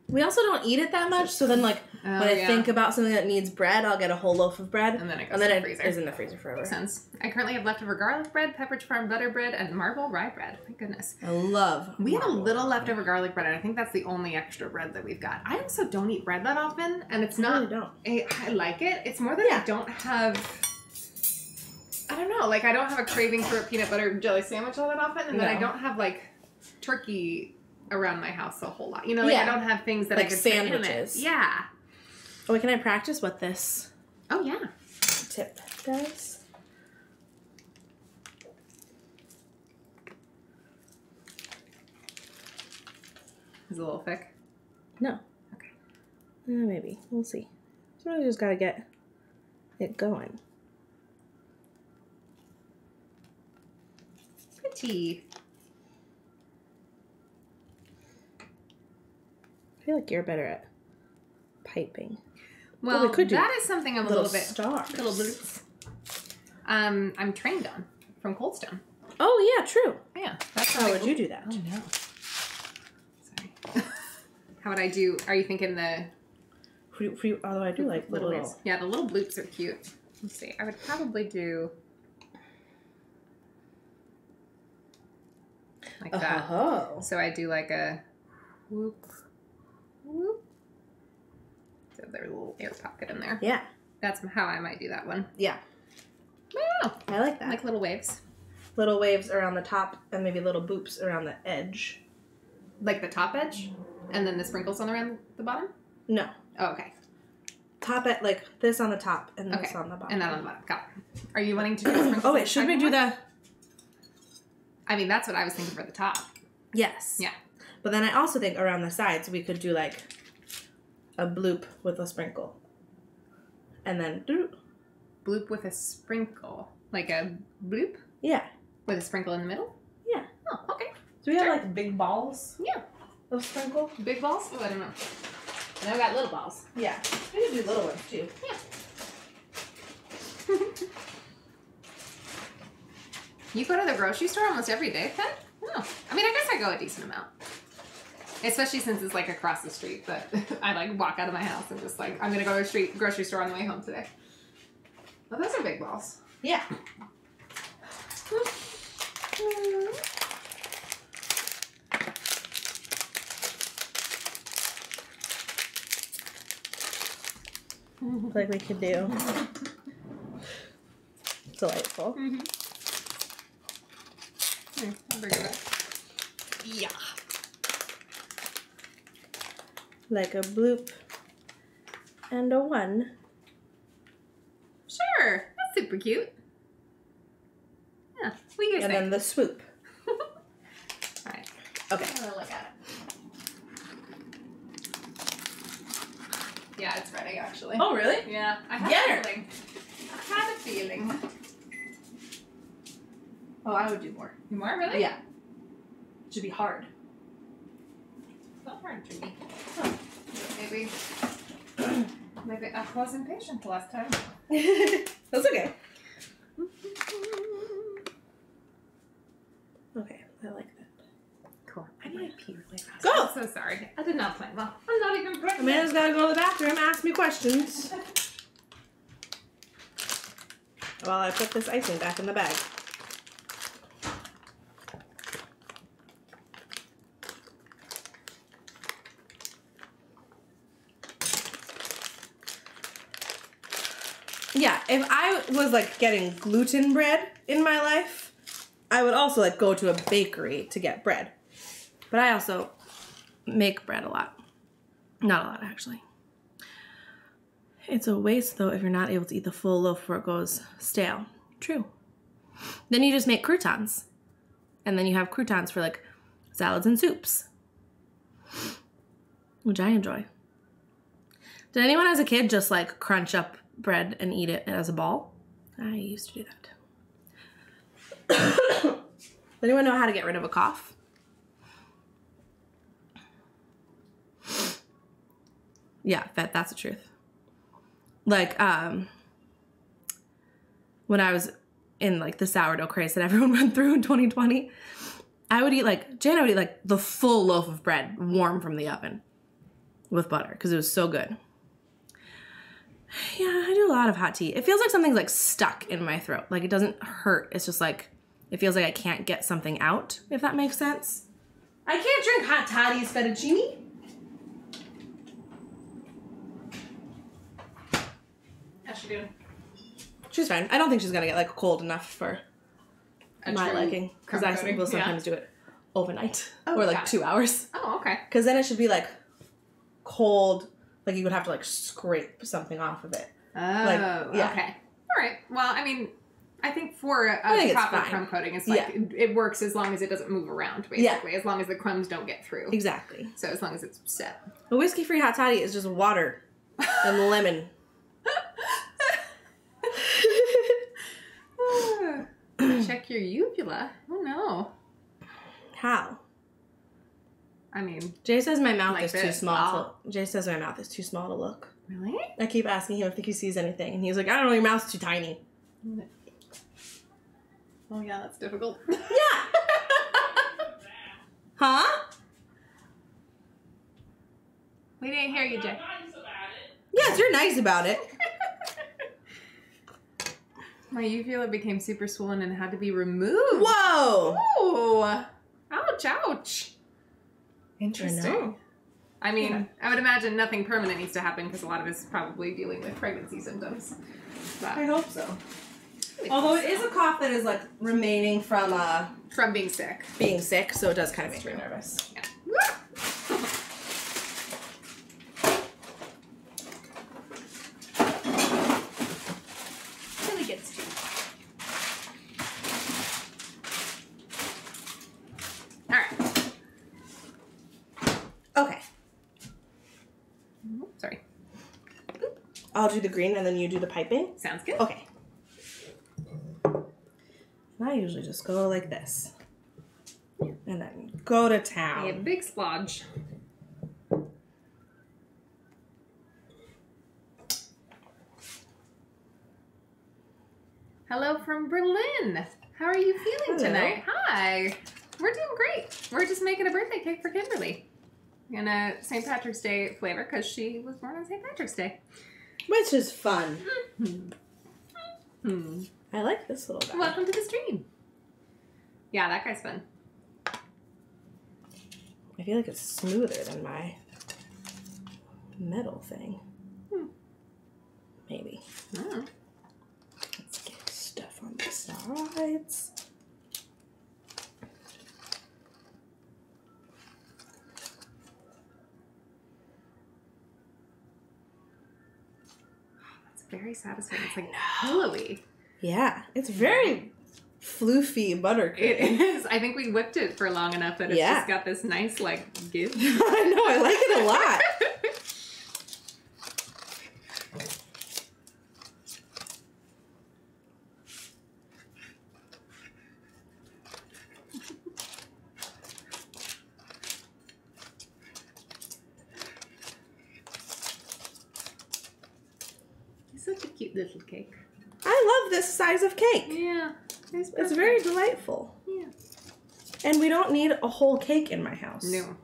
We also don't eat it that much, so then like when I think about something that needs bread, I'll get a whole loaf of bread, and then it goes in the freezer. Is in the freezer forever. Makes sense. I currently have leftover garlic bread, Pepperidge Farm butter bread, and marble rye bread. My goodness. I love. We have a little leftover garlic bread, and I think that's the only extra bread that we've got. I also don't eat bread that often, and it's not. I really don't. I like it. It's more that I don't have. I don't know. Like I don't have a craving for a peanut butter jelly sandwich all that often, and then I don't have like turkey around my house a whole lot. You know, like I don't have things that like I could sandwiches. Put in it. Yeah. Oh, wait, can I practice what this yeah. tip does? Is it a little thick? No. Okay. Maybe. We'll see. Sometimes you just gotta get it going. Pretty. I feel like you're better at piping. Well, we could do that is something I'm a little bit... stars. Little bloops. I'm trained on from Cold Stone. Oh, yeah, true. Yeah. That's How would you do that? Oh, no. Sorry. How would I do... Are you thinking the... Although I do like little... waves? Yeah, the little bloops are cute. Let's see. I would probably do... Like that. Oh. So I do like a... Whoop. Whoop. So there's a little air pocket in there. Yeah. That's how I might do that one. Yeah. Oh, I like that. like little waves. Little waves around the top and maybe little boops around the edge. Like the top edge? And then the sprinkles on around the bottom? No. Oh, okay. Top at like this on the top and this Okay. on the bottom. And that on the bottom. Got it. Are you wanting to do the sprinkles? Oh, wait, should we do the... I mean, that's what I was thinking for the top. Yes. Yeah. But then I also think around the sides we could do like a bloop with a sprinkle. And then... Bloop with a sprinkle. Like a bloop? Yeah. With a sprinkle in the middle? Yeah. Oh, okay. Do we have like big balls Yeah. of sprinkle? Big balls? Oh, I don't know. And I've got little balls. Yeah. We could do little ones too. Yeah. You go to the grocery store almost every day, Pen? Oh. I mean, I guess I go a decent amount. Especially since it's like across the street, but I like walk out of my house and just like, I'm gonna go to the grocery store on the way home today. Well, those are big balls. Yeah. Like we could do. Delightful. Mm-hmm. Here, I'll bring it back. Yeah. Like a bloop and a one. Sure. That's super cute. Yeah. What do you guys And think? then the swoop. Alright. Okay. I'm gonna look at it. Yeah, it's ready actually. Oh, really? Yeah. I had Get a her. feeling. I had a feeling. Oh, I would do more. You more, really? Yeah. It should be hard. Not hard to me. Maybe I was impatient the last time. That's okay. Okay, I like that. Cool. I need to pee really fast. Go! I'm so sorry. I did not plan well. I'm not even pregnant. Amanda's gotta go to the bathroom, ask me questions. While I put this icing back in the bag. Yeah, if I was like getting gluten bread in my life, I would also like go to a bakery to get bread. But I also make bread a lot. Not a lot, actually. It's a waste, though, if you're not able to eat the full loaf before it goes stale. True. Then you just make croutons. And then you have croutons for, like, salads and soups. Which I enjoy. Did anyone as a kid just, like, crunch up bread and eat it as a ball? I used to do that. Does anyone know how to get rid of a cough? Yeah, that's the truth. Like, when I was in, like, the sourdough craze that everyone went through in 2020, I would eat, like, Jana would eat, like, the full loaf of bread warm from the oven with butter because it was so good. Yeah, I do a lot of hot tea. It feels like something's, like, stuck in my throat. Like, it doesn't hurt. It's just, like, it feels like I can't get something out, if that makes sense. I can't drink hot toddy's fettuccine. How's she doing? She's fine. I don't think she's gonna get, like, cold enough for my liking. Because I will sometimes do it overnight. Oh, or, like, 2 hours. Oh, okay. Because then it should be, like, cold. Like, you would have to, like, scrape something off of it. Oh, yeah. Okay. All right. Well, I mean, I think for a proper crumb coating, it's like, it works as long as it doesn't move around, basically. As long as the crumbs don't get through. Exactly. So as long as it's set. A whiskey-free hot toddy is just water and lemon. Check your uvula. Oh, no. How? I mean, Jay says my mouth like is too small. Jay says my mouth is too small to look. Really? I keep asking him if he sees anything, and he's like, I don't know, your mouth's too tiny. Oh, yeah, that's difficult. Yeah. Huh? We didn't hear you, Jay. Yes, you're nice about it. My uvula became super swollen and had to be removed. Whoa! Ooh. Ouch, ouch. Interesting. I mean, I would imagine nothing permanent needs to happen because a lot of us probably dealing with pregnancy symptoms. But I hope so. Although it is a cough that is, like, remaining from being sick. Being sick, so it does kind of make me nervous. Yeah. Really gets to you. All right. Okay. Sorry. I'll do the green and then you do the piping. Sounds good. Okay. I usually just go like this. And then go to town. A big splodge. Hello from Berlin. How are you feeling tonight? Hi. We're doing great. We're just making a birthday cake for Kimberly. In a St. Patrick's Day flavor because she was born on St. Patrick's Day. Which is fun. Mm-hmm. I like this little guy. Welcome to the stream. Yeah, that guy's fun. I feel like it's smoother than my metal thing. Maybe. Oh. Let's get stuff on the sides. That's very satisfying. It's like pillowy. Yeah, it's very floofy buttercream. It is. I think we whipped it for long enough that it's just got this nice, like, give. I know, I like it a lot. It's such a cute little cake. I love this size of cake. Yeah. It's very delightful. Yeah. And we don't need a whole cake in my house. No.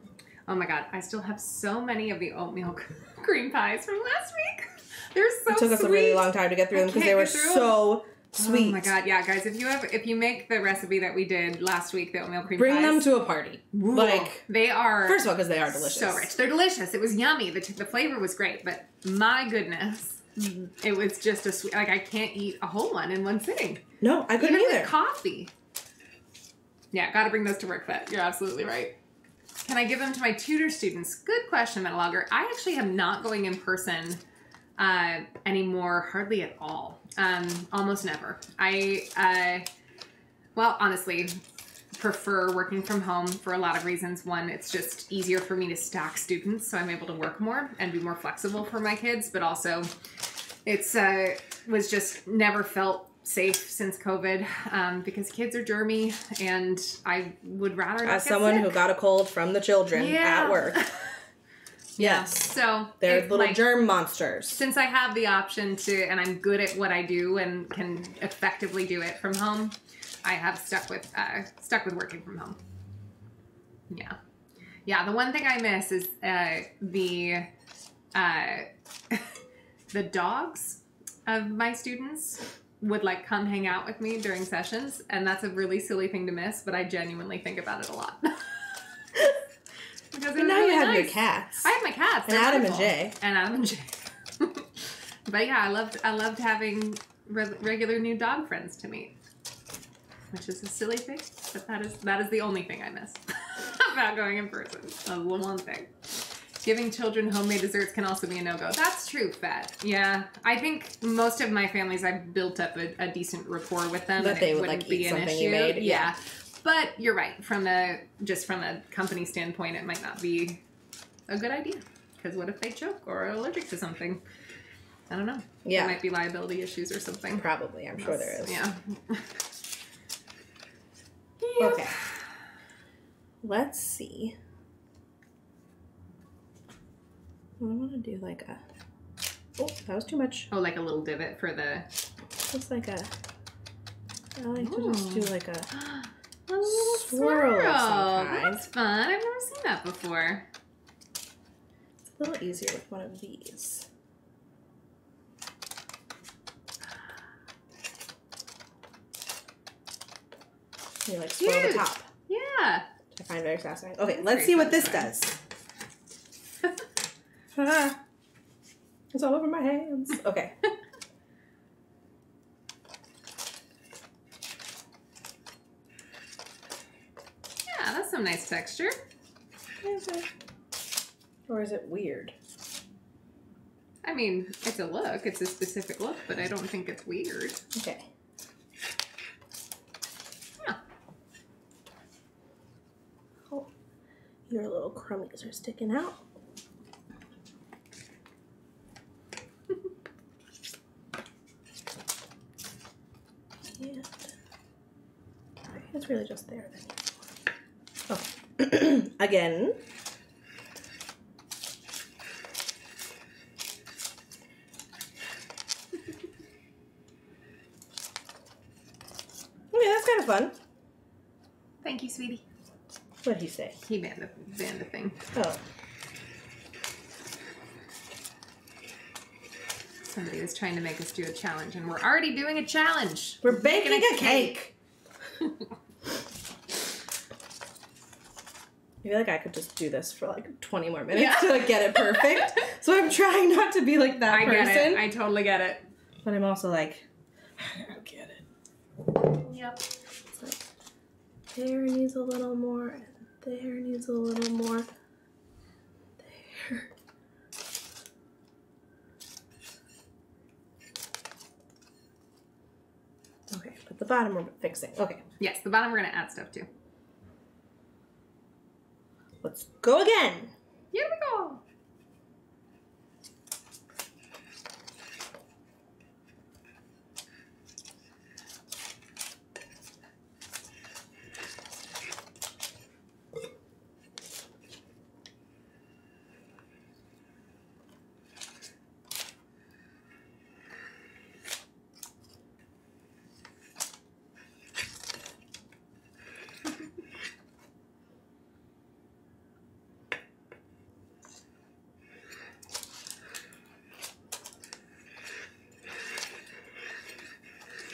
Oh my god, I still have so many of the oatmeal cream pies from last week. They're so sweet. It took us a really long time to get through them because they were so sweet. Oh my god, yeah, guys, if you make the recipe that we did last week, the oatmeal cream Bring pies, them to a party. Ooh, like, they are, first of all, because they are delicious. So rich. They're delicious. It was yummy. The flavor was great, but my goodness. It was just a sweet, like, I can't eat a whole one in one sitting. No, I couldn't Even either. with coffee. Yeah, gotta bring those to work, Fet. You're absolutely right. Can I give them to my tutor students? Good question, Metalogger. I actually am not going in person anymore, hardly at all. Almost never. Well, honestly, prefer working from home for a lot of reasons. One, it's just easier for me to stack students, so I'm able to work more and be more flexible for my kids, but also it's was just never felt safe since COVID because kids are germy, and I would rather not as get someone sick. who got a cold from the children at work. Yes. So they're if, little like, germ monsters. since I have the option to, and I'm good at what I do and can effectively do it from home, I have stuck with working from home. Yeah. Yeah, the one thing I miss is the dogs of my students would like come hang out with me during sessions, and that's a really silly thing to miss, but I genuinely think about it a lot. Because But now you have your cats. I have my cats. And They're Adam wonderful. and Jay. But yeah, I loved having regular new dog friends to meet, which is a silly thing, but that is the only thing I miss about going in person. That's the one thing. Giving children homemade desserts can also be a no-go. That's true, Fat. Yeah, I think most of my families, I've built up a decent rapport with them, That and they it would, wouldn't like, be eat an something issue. you made. Yeah. But you're right. From a company standpoint, it might not be a good idea. Because what if they choke or are allergic to something? I don't know. Yeah. There might be liability issues or something. Probably. I'm sure there is. Yeah. Okay. Let's see. I want to do like a... Oh, that was too much. Oh, like a little divot for the... Looks like a... I like to just do like a... A little swirl of some kind. That's fun. I've never seen that before. It's a little easier with one of these. You like swirl the Cute. top. Yeah. Which I find very satisfying. Okay, That's let's very see what this satisfying. does. It's all over my hands. Okay. Yeah, that's some nice texture. Is it? Or is it weird? I mean, it's a look. It's a specific look, but I don't think it's weird. Okay. Yeah. Oh, your little crummies are sticking out. And it's really just there then. Okay. Again. Okay, that's kind of fun. Thank you, sweetie. What did he say? He banned the thing. Oh. Somebody was trying to make us do a challenge, and we're already doing a challenge. We're baking a cake. I feel like I could just do this for like 20 more minutes to like get it perfect. So I'm trying not to be like that person. Get it. I totally get it. But I'm also like, I don't get it. Yep. It's like, there needs a little more, and there needs a little more. There. Okay, but the bottom we're fixing. Okay, Yes, the bottom we're going to add stuff to. let's go again. Here we go.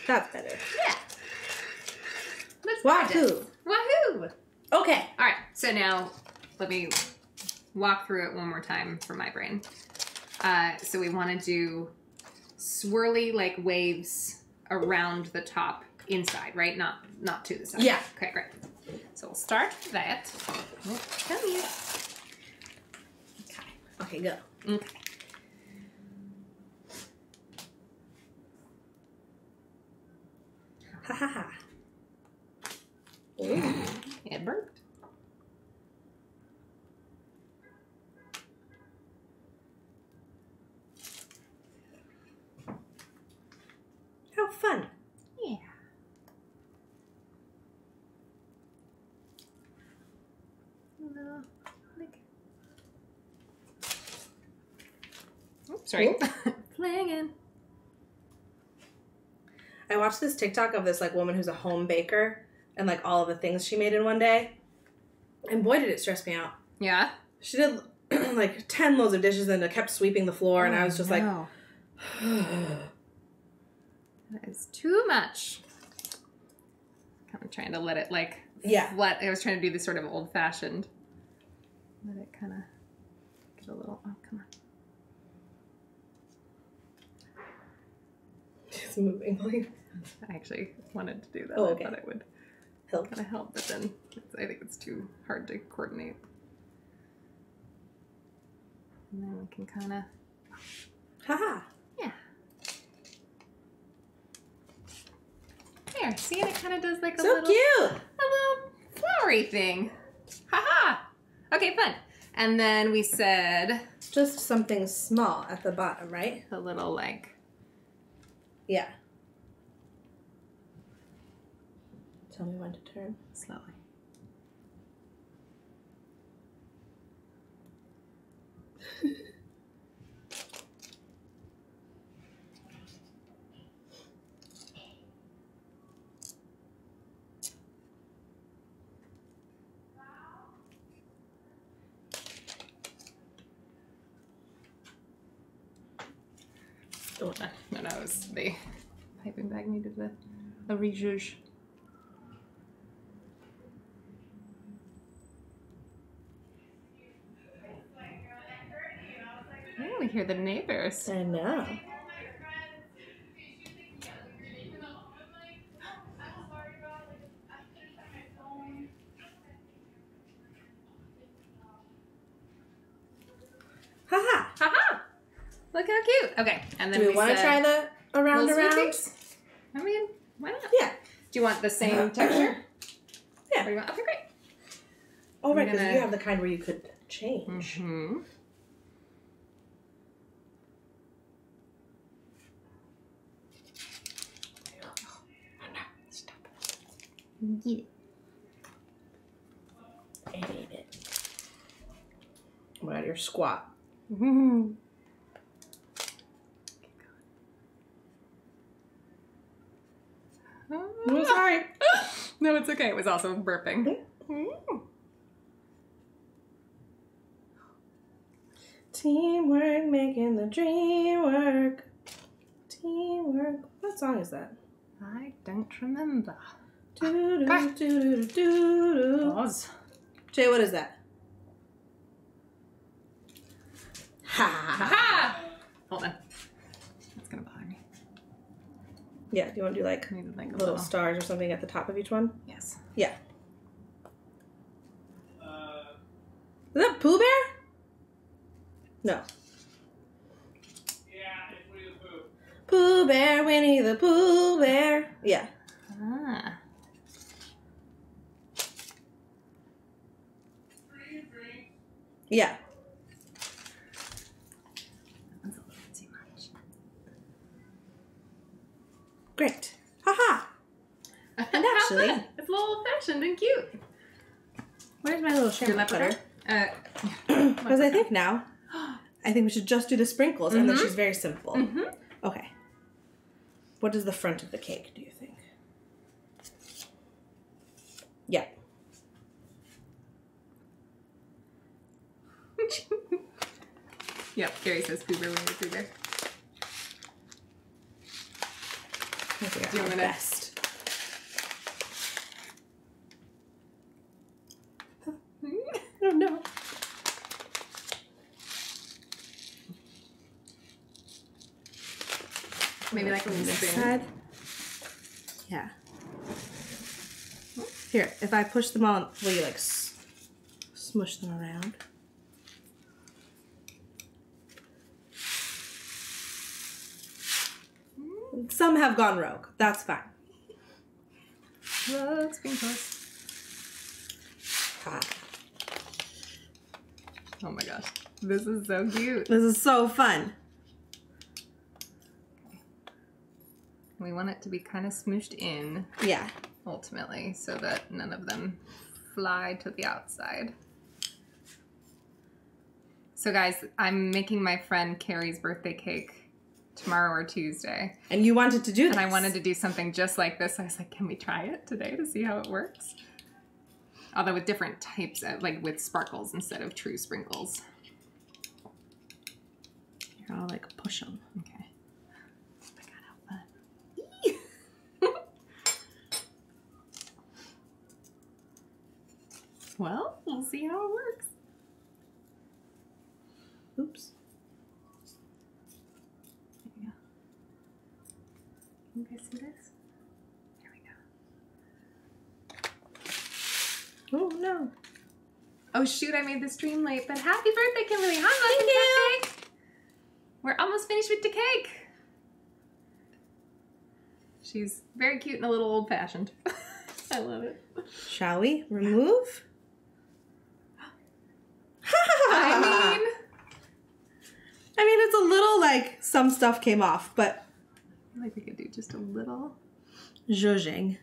That's better. Yeah. Let's practice. Wahoo! Wahoo! Okay. All right, so now let me walk through it one more time for my brain. So we want to do swirly like waves around the top inside, right? Not to the side. Yeah. Okay, great. So we'll start with that. Oh, come here. Okay, go. Okay. Ha ha ha. It burped. How fun. Yeah. No. Oops, sorry. Playing. I watched this TikTok of this like woman who's a home baker and like all of the things she made in one day. And boy, did it stress me out. Yeah? She did like 10 loads of dishes and kept sweeping the floor, and I was just like, that is too much. Kind of trying to let it like I was trying to do this sort of old fashioned. Let it kind of get a little. Oh, come on. It's moving. I actually wanted to do that. Oh, okay. I thought it would Help. kind of help, but then I think it's too hard to coordinate. And then we can kind of. Haha. Yeah. There, see, and it kind of does like a So little, cute. a little flowery thing. Haha. Okay, fun. And then we said Just something small at the bottom, right? the little like. Yeah. Tell me when to turn. Slowly. Oh, no, it was the piping bag needed a rejouge. Oh, we hear the neighbors. I know. Haha. Haha! Look how cute. Okay, and then Do we want to try the around? I mean, why not? Yeah. Do you want the same texture? Yeah. Or you want, okay, great. Oh, right, I'm because gonna- you have the kind where you could change. Mm-hmm. Get it. I hate it. Oh my god, you're squat. Mm-hmm. I'm sorry. No, it's okay. It was also burping. Teamwork making the dream work. Teamwork. What song is that? I don't remember. Do do do do do. Pause. Jay, what is that? Ha ha. Ha! Hold on. That's gonna bother me. Yeah, do you want to do like I needed like a little little. stars or something at the top of each one? Yes. Yeah. Is that Pooh Bear? No. Yeah, it's Winnie the Pooh. Pooh Bear, Winnie the Pooh Bear. Yeah. Ah. Yeah. That's a little too much. Great. Haha. And actually- it's a little old-fashioned and cute. Where's my little Your shampoo leopard? cutter? Because I think now, I think we should just do the sprinkles, and then she's very simple. Mm-hmm. Okay. What is the front of the cake, do you think? Yeah. Yep, Gary says Pooh Bear, Winnie the Pooh Bear. I think I Do you have want the me to- best. Oh no. Maybe like a From little this spoon. side. Yeah. Here, if I push them all, will you like smush them around? Some have gone rogue. That's fine. Rogue sprinkles. Ah, Oh my gosh. This is so cute. this is so fun. We want it to be kind of smooshed in, Yeah. ultimately, so that none of them fly to the outside. So guys, I'm making my friend Carrie's birthday cake tomorrow or Tuesday. And you wanted to do this. And I wanted to do something just like this. I was like, can we try it today to see how it works? Although with different types of, like with sparkles instead of true sprinkles. Here, I'll like push them. Okay. Oh my god, how fun. Well, we'll see how it works. Oops. There we go. You guys see this? There we go. Oh no. Oh shoot, I made the stream late, but happy birthday, Kimberly. Hi, Muffin Cupcake. We're almost finished with the cake. She's very cute and a little old-fashioned. I love it. Shall we remove? I mean, it's a little like some stuff came off, but feel like we could do just a little. zhuzhing.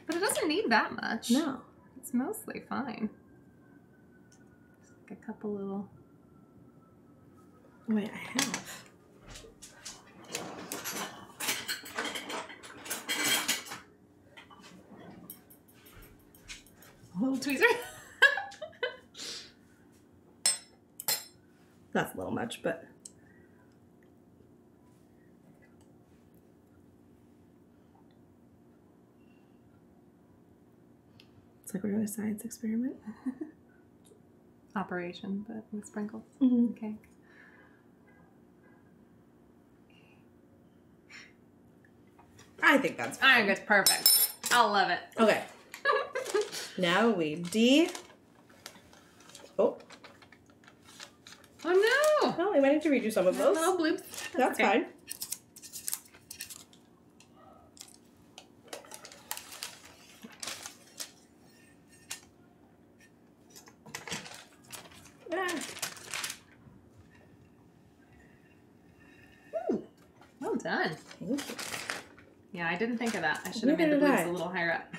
But it doesn't need that much. No. It's mostly fine. Just like a couple little... Wait, I have. little tweezers. That's a little much, but it's like we're doing a science experiment. Operation, but with sprinkles. Mm-hmm. Okay. I think that's fine. I think it's perfect. I'll love it. Okay. Now we Oh. Oh no! Oh, I might need to redo some of those. Little bloops. That's okay. fine. Ah. Ooh, well done. Thank you. Yeah, I didn't think of that. I should have Neither made the did bloops I. a little higher up.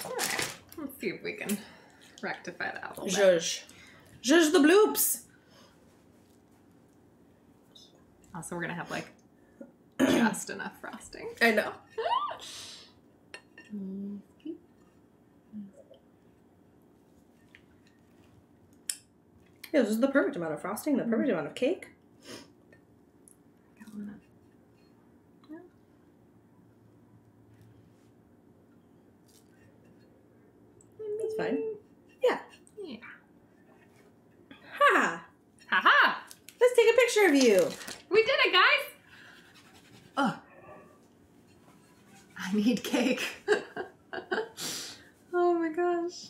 Alright, let's see if we can rectify that a little bit. Zhuzh. Zhuzh the bloops. Also, we're gonna have like just enough frosting. I know. Yeah, this is the perfect amount of frosting, the perfect amount of cake. That's fine. Yeah. Yeah. Ha! Haha! Let's take a picture of you. We did it, guys! Oh. I need cake. Oh my gosh.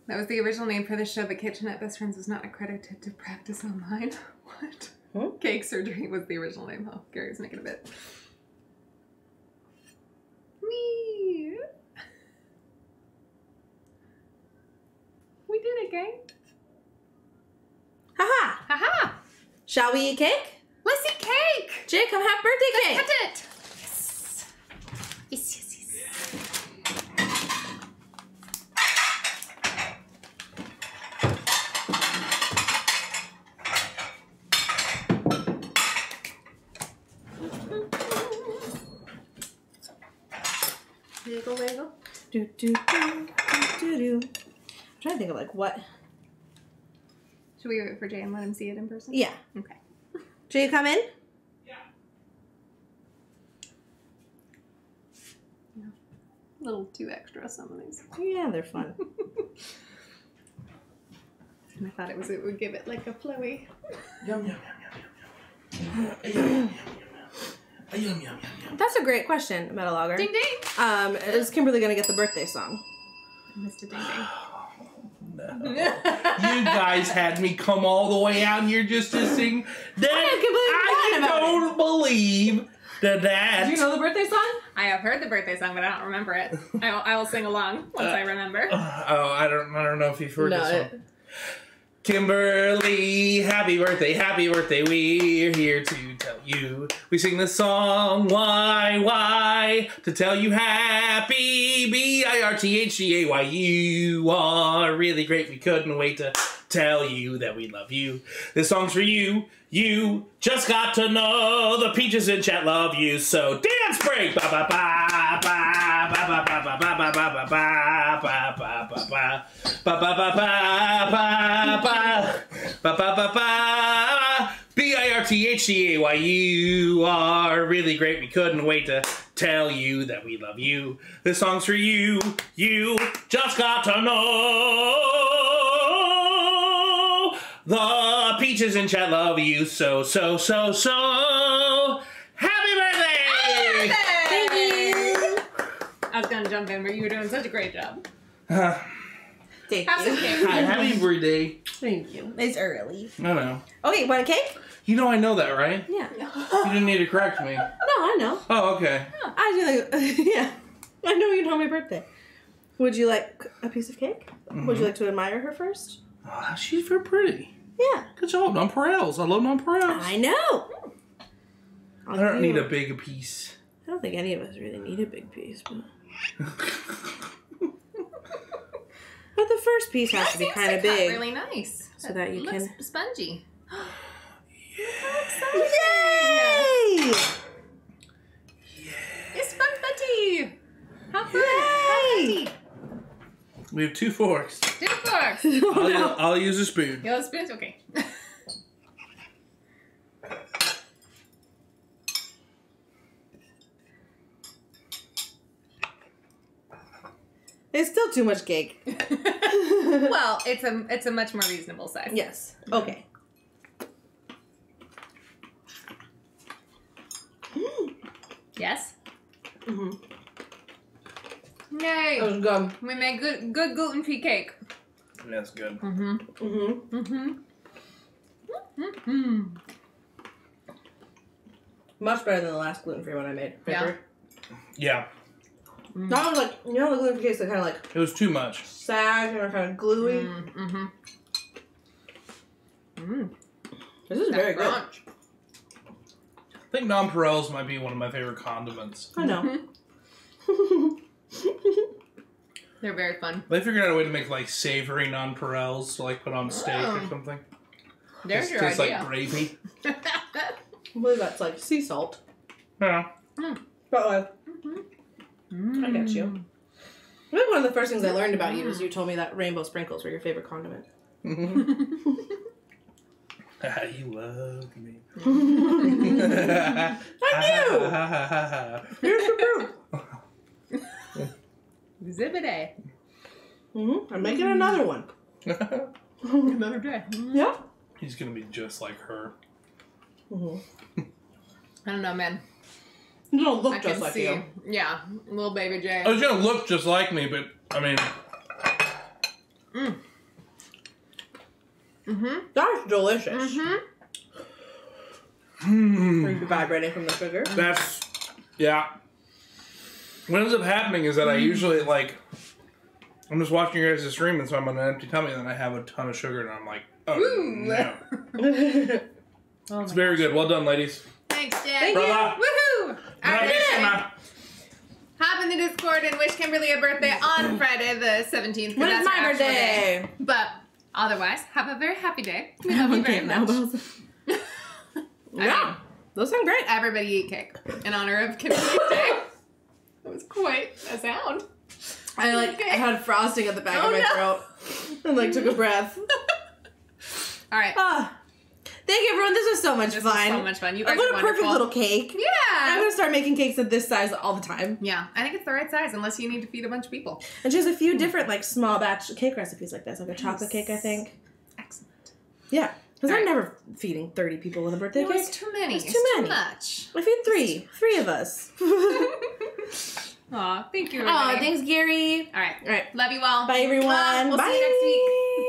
That was the original name for the show, but Kitchenette Best Friends was not accredited to practice online. What? Hmm? Cake Surgery was the original name. Oh, Gary's making a bit. Me. We did it, gang. Ha-ha! Haha! Shall we eat cake? Let's eat cake! Jay, come have birthday cake. Cut it! Yes. Yes, yes, yes. Wiggle, wiggle. Do, do, do, do, do. I'm trying to think of like what. Should we wait for Jay and let him see it in person? Yeah. Okay. Jay, come in. Yeah. Yeah. A little too extra, some of these. Yeah, they're fun. And I thought it would give it like a flowy. Yum, yum, yum, yum, yum, yum. That's a great question, Metalogger. Ding ding. Is Kimberly gonna get the birthday song? Mr. Ding ding. No. You guys had me come all the way out here just to sing that. I don't believe that. Do you know the birthday song? I have heard the birthday song, but I don't remember it. I will sing along once I remember. I don't know if you've heard this song. Kimberly, happy birthday, we're here to tell you. We sing the song, why, to tell you happy, B-I-R-T-H-D-A-Y, you are really great, we couldn't wait to tell you that we love you. This song's for you, you just got to know the peaches in chat love you, so dance break, ba-ba-ba, ba-ba-ba-ba-ba-ba-ba-ba-ba-ba, ba-ba-ba-ba, ba-ba-ba-ba, B-I-R-T-H-D-A-Y, you are really great, we couldn't wait to tell you that we love you. This song's for you, you just got to know the peaches in chat love you so. Happy birthday! Thank you! I was gonna jump in, but you were doing such a great job. Thank Have some you. cake. Hi, happy birthday. Thank you. It's early. I know. Okay, want a cake? You know I know that, right? Yeah. You didn't need to correct me. No, I know. Oh, okay. I do like, yeah. I know you know my birthday. Would you like a piece of cake? Mm-hmm. Would you like to admire her first? Oh, she's very pretty. Yeah. Good job, nonpareils. I love nonpareils. I know. I don't need a big piece. I don't think any of us really need a big piece, but... But the first piece has to be kind of big. Really nice. So that you looks can... spongy. Yay! It's Funfetti! How fun! Yay! Funfetti! We have 2 forks. 2 forks! I'll use a spoon. Yellow spoons? Okay. It's still too much cake. Well, it's a much more reasonable size. Yes. Okay. Yes? Mm-hmm. Yay! That was good. We made good gluten-free cake. That's good. Mm-hmm. Mm-hmm. Mm-hmm. Mm-hmm. Much better than the last gluten-free one I made. Yeah. Yeah. That was like, you know the gluten-free cakes that kind of like It was too much. sag and are kind of gluey? Mm-hmm. Mm. This is very good. Crunch. I think nonpareils might be one of my favorite condiments. I know. They're very fun. They figured out a way to make like savory nonpareils to like put on steak or something. There's your tastes idea. like gravy. I believe that's like sea salt. Yeah. But like, I get you. I think one of the first things I learned about you was you told me that rainbow sprinkles were your favorite condiment. You love me. I knew! Here's the proof. Zibbity. I'm making another one. Another day. Yeah. He's gonna be just like her. I don't know, man. You don't look I just can like see. you. Yeah, little baby Jay. I was gonna look just like me, but I mean, That's delicious. Are you vibrating from the sugar? that's yeah. What ends up happening is that I usually like, I'm just watching your guys' stream, and so I'm on an empty tummy, and then I have a ton of sugar, and I'm like, oh no. It's very good. Well done, ladies. Thanks, Jay. Thank you. Bravo. Woohoo! Bravissima. Hop in the Discord and wish Kimberly a birthday on Friday the 17th. When is my birthday? But otherwise, have a very happy day. We love you very much. Yeah. Those sound great. Everybody eat cake in honor of Kimberly's day. That was quite a sound. I I had frosting at the back of my throat and took a breath. All right. Thank you, everyone. This was so much This fun. was so much fun. You guys What are a perfect wonderful. little cake. I'm Yeah. going to start making cakes of this size all the time. Yeah. I think it's the right size unless you need to feed a bunch of people. And she has a few different small batch cake recipes like this, like a chocolate cake, I think. Excellent. Yeah. Because All I'm right. never feeding 30 people with a birthday It cake. was too many. It's It's too too many. much. I feed three. 3 of us. Aw, thank you, Oh, everybody. thanks, Gary. All right. All right. Love you all. Bye, everyone. We'll Bye. see you next week.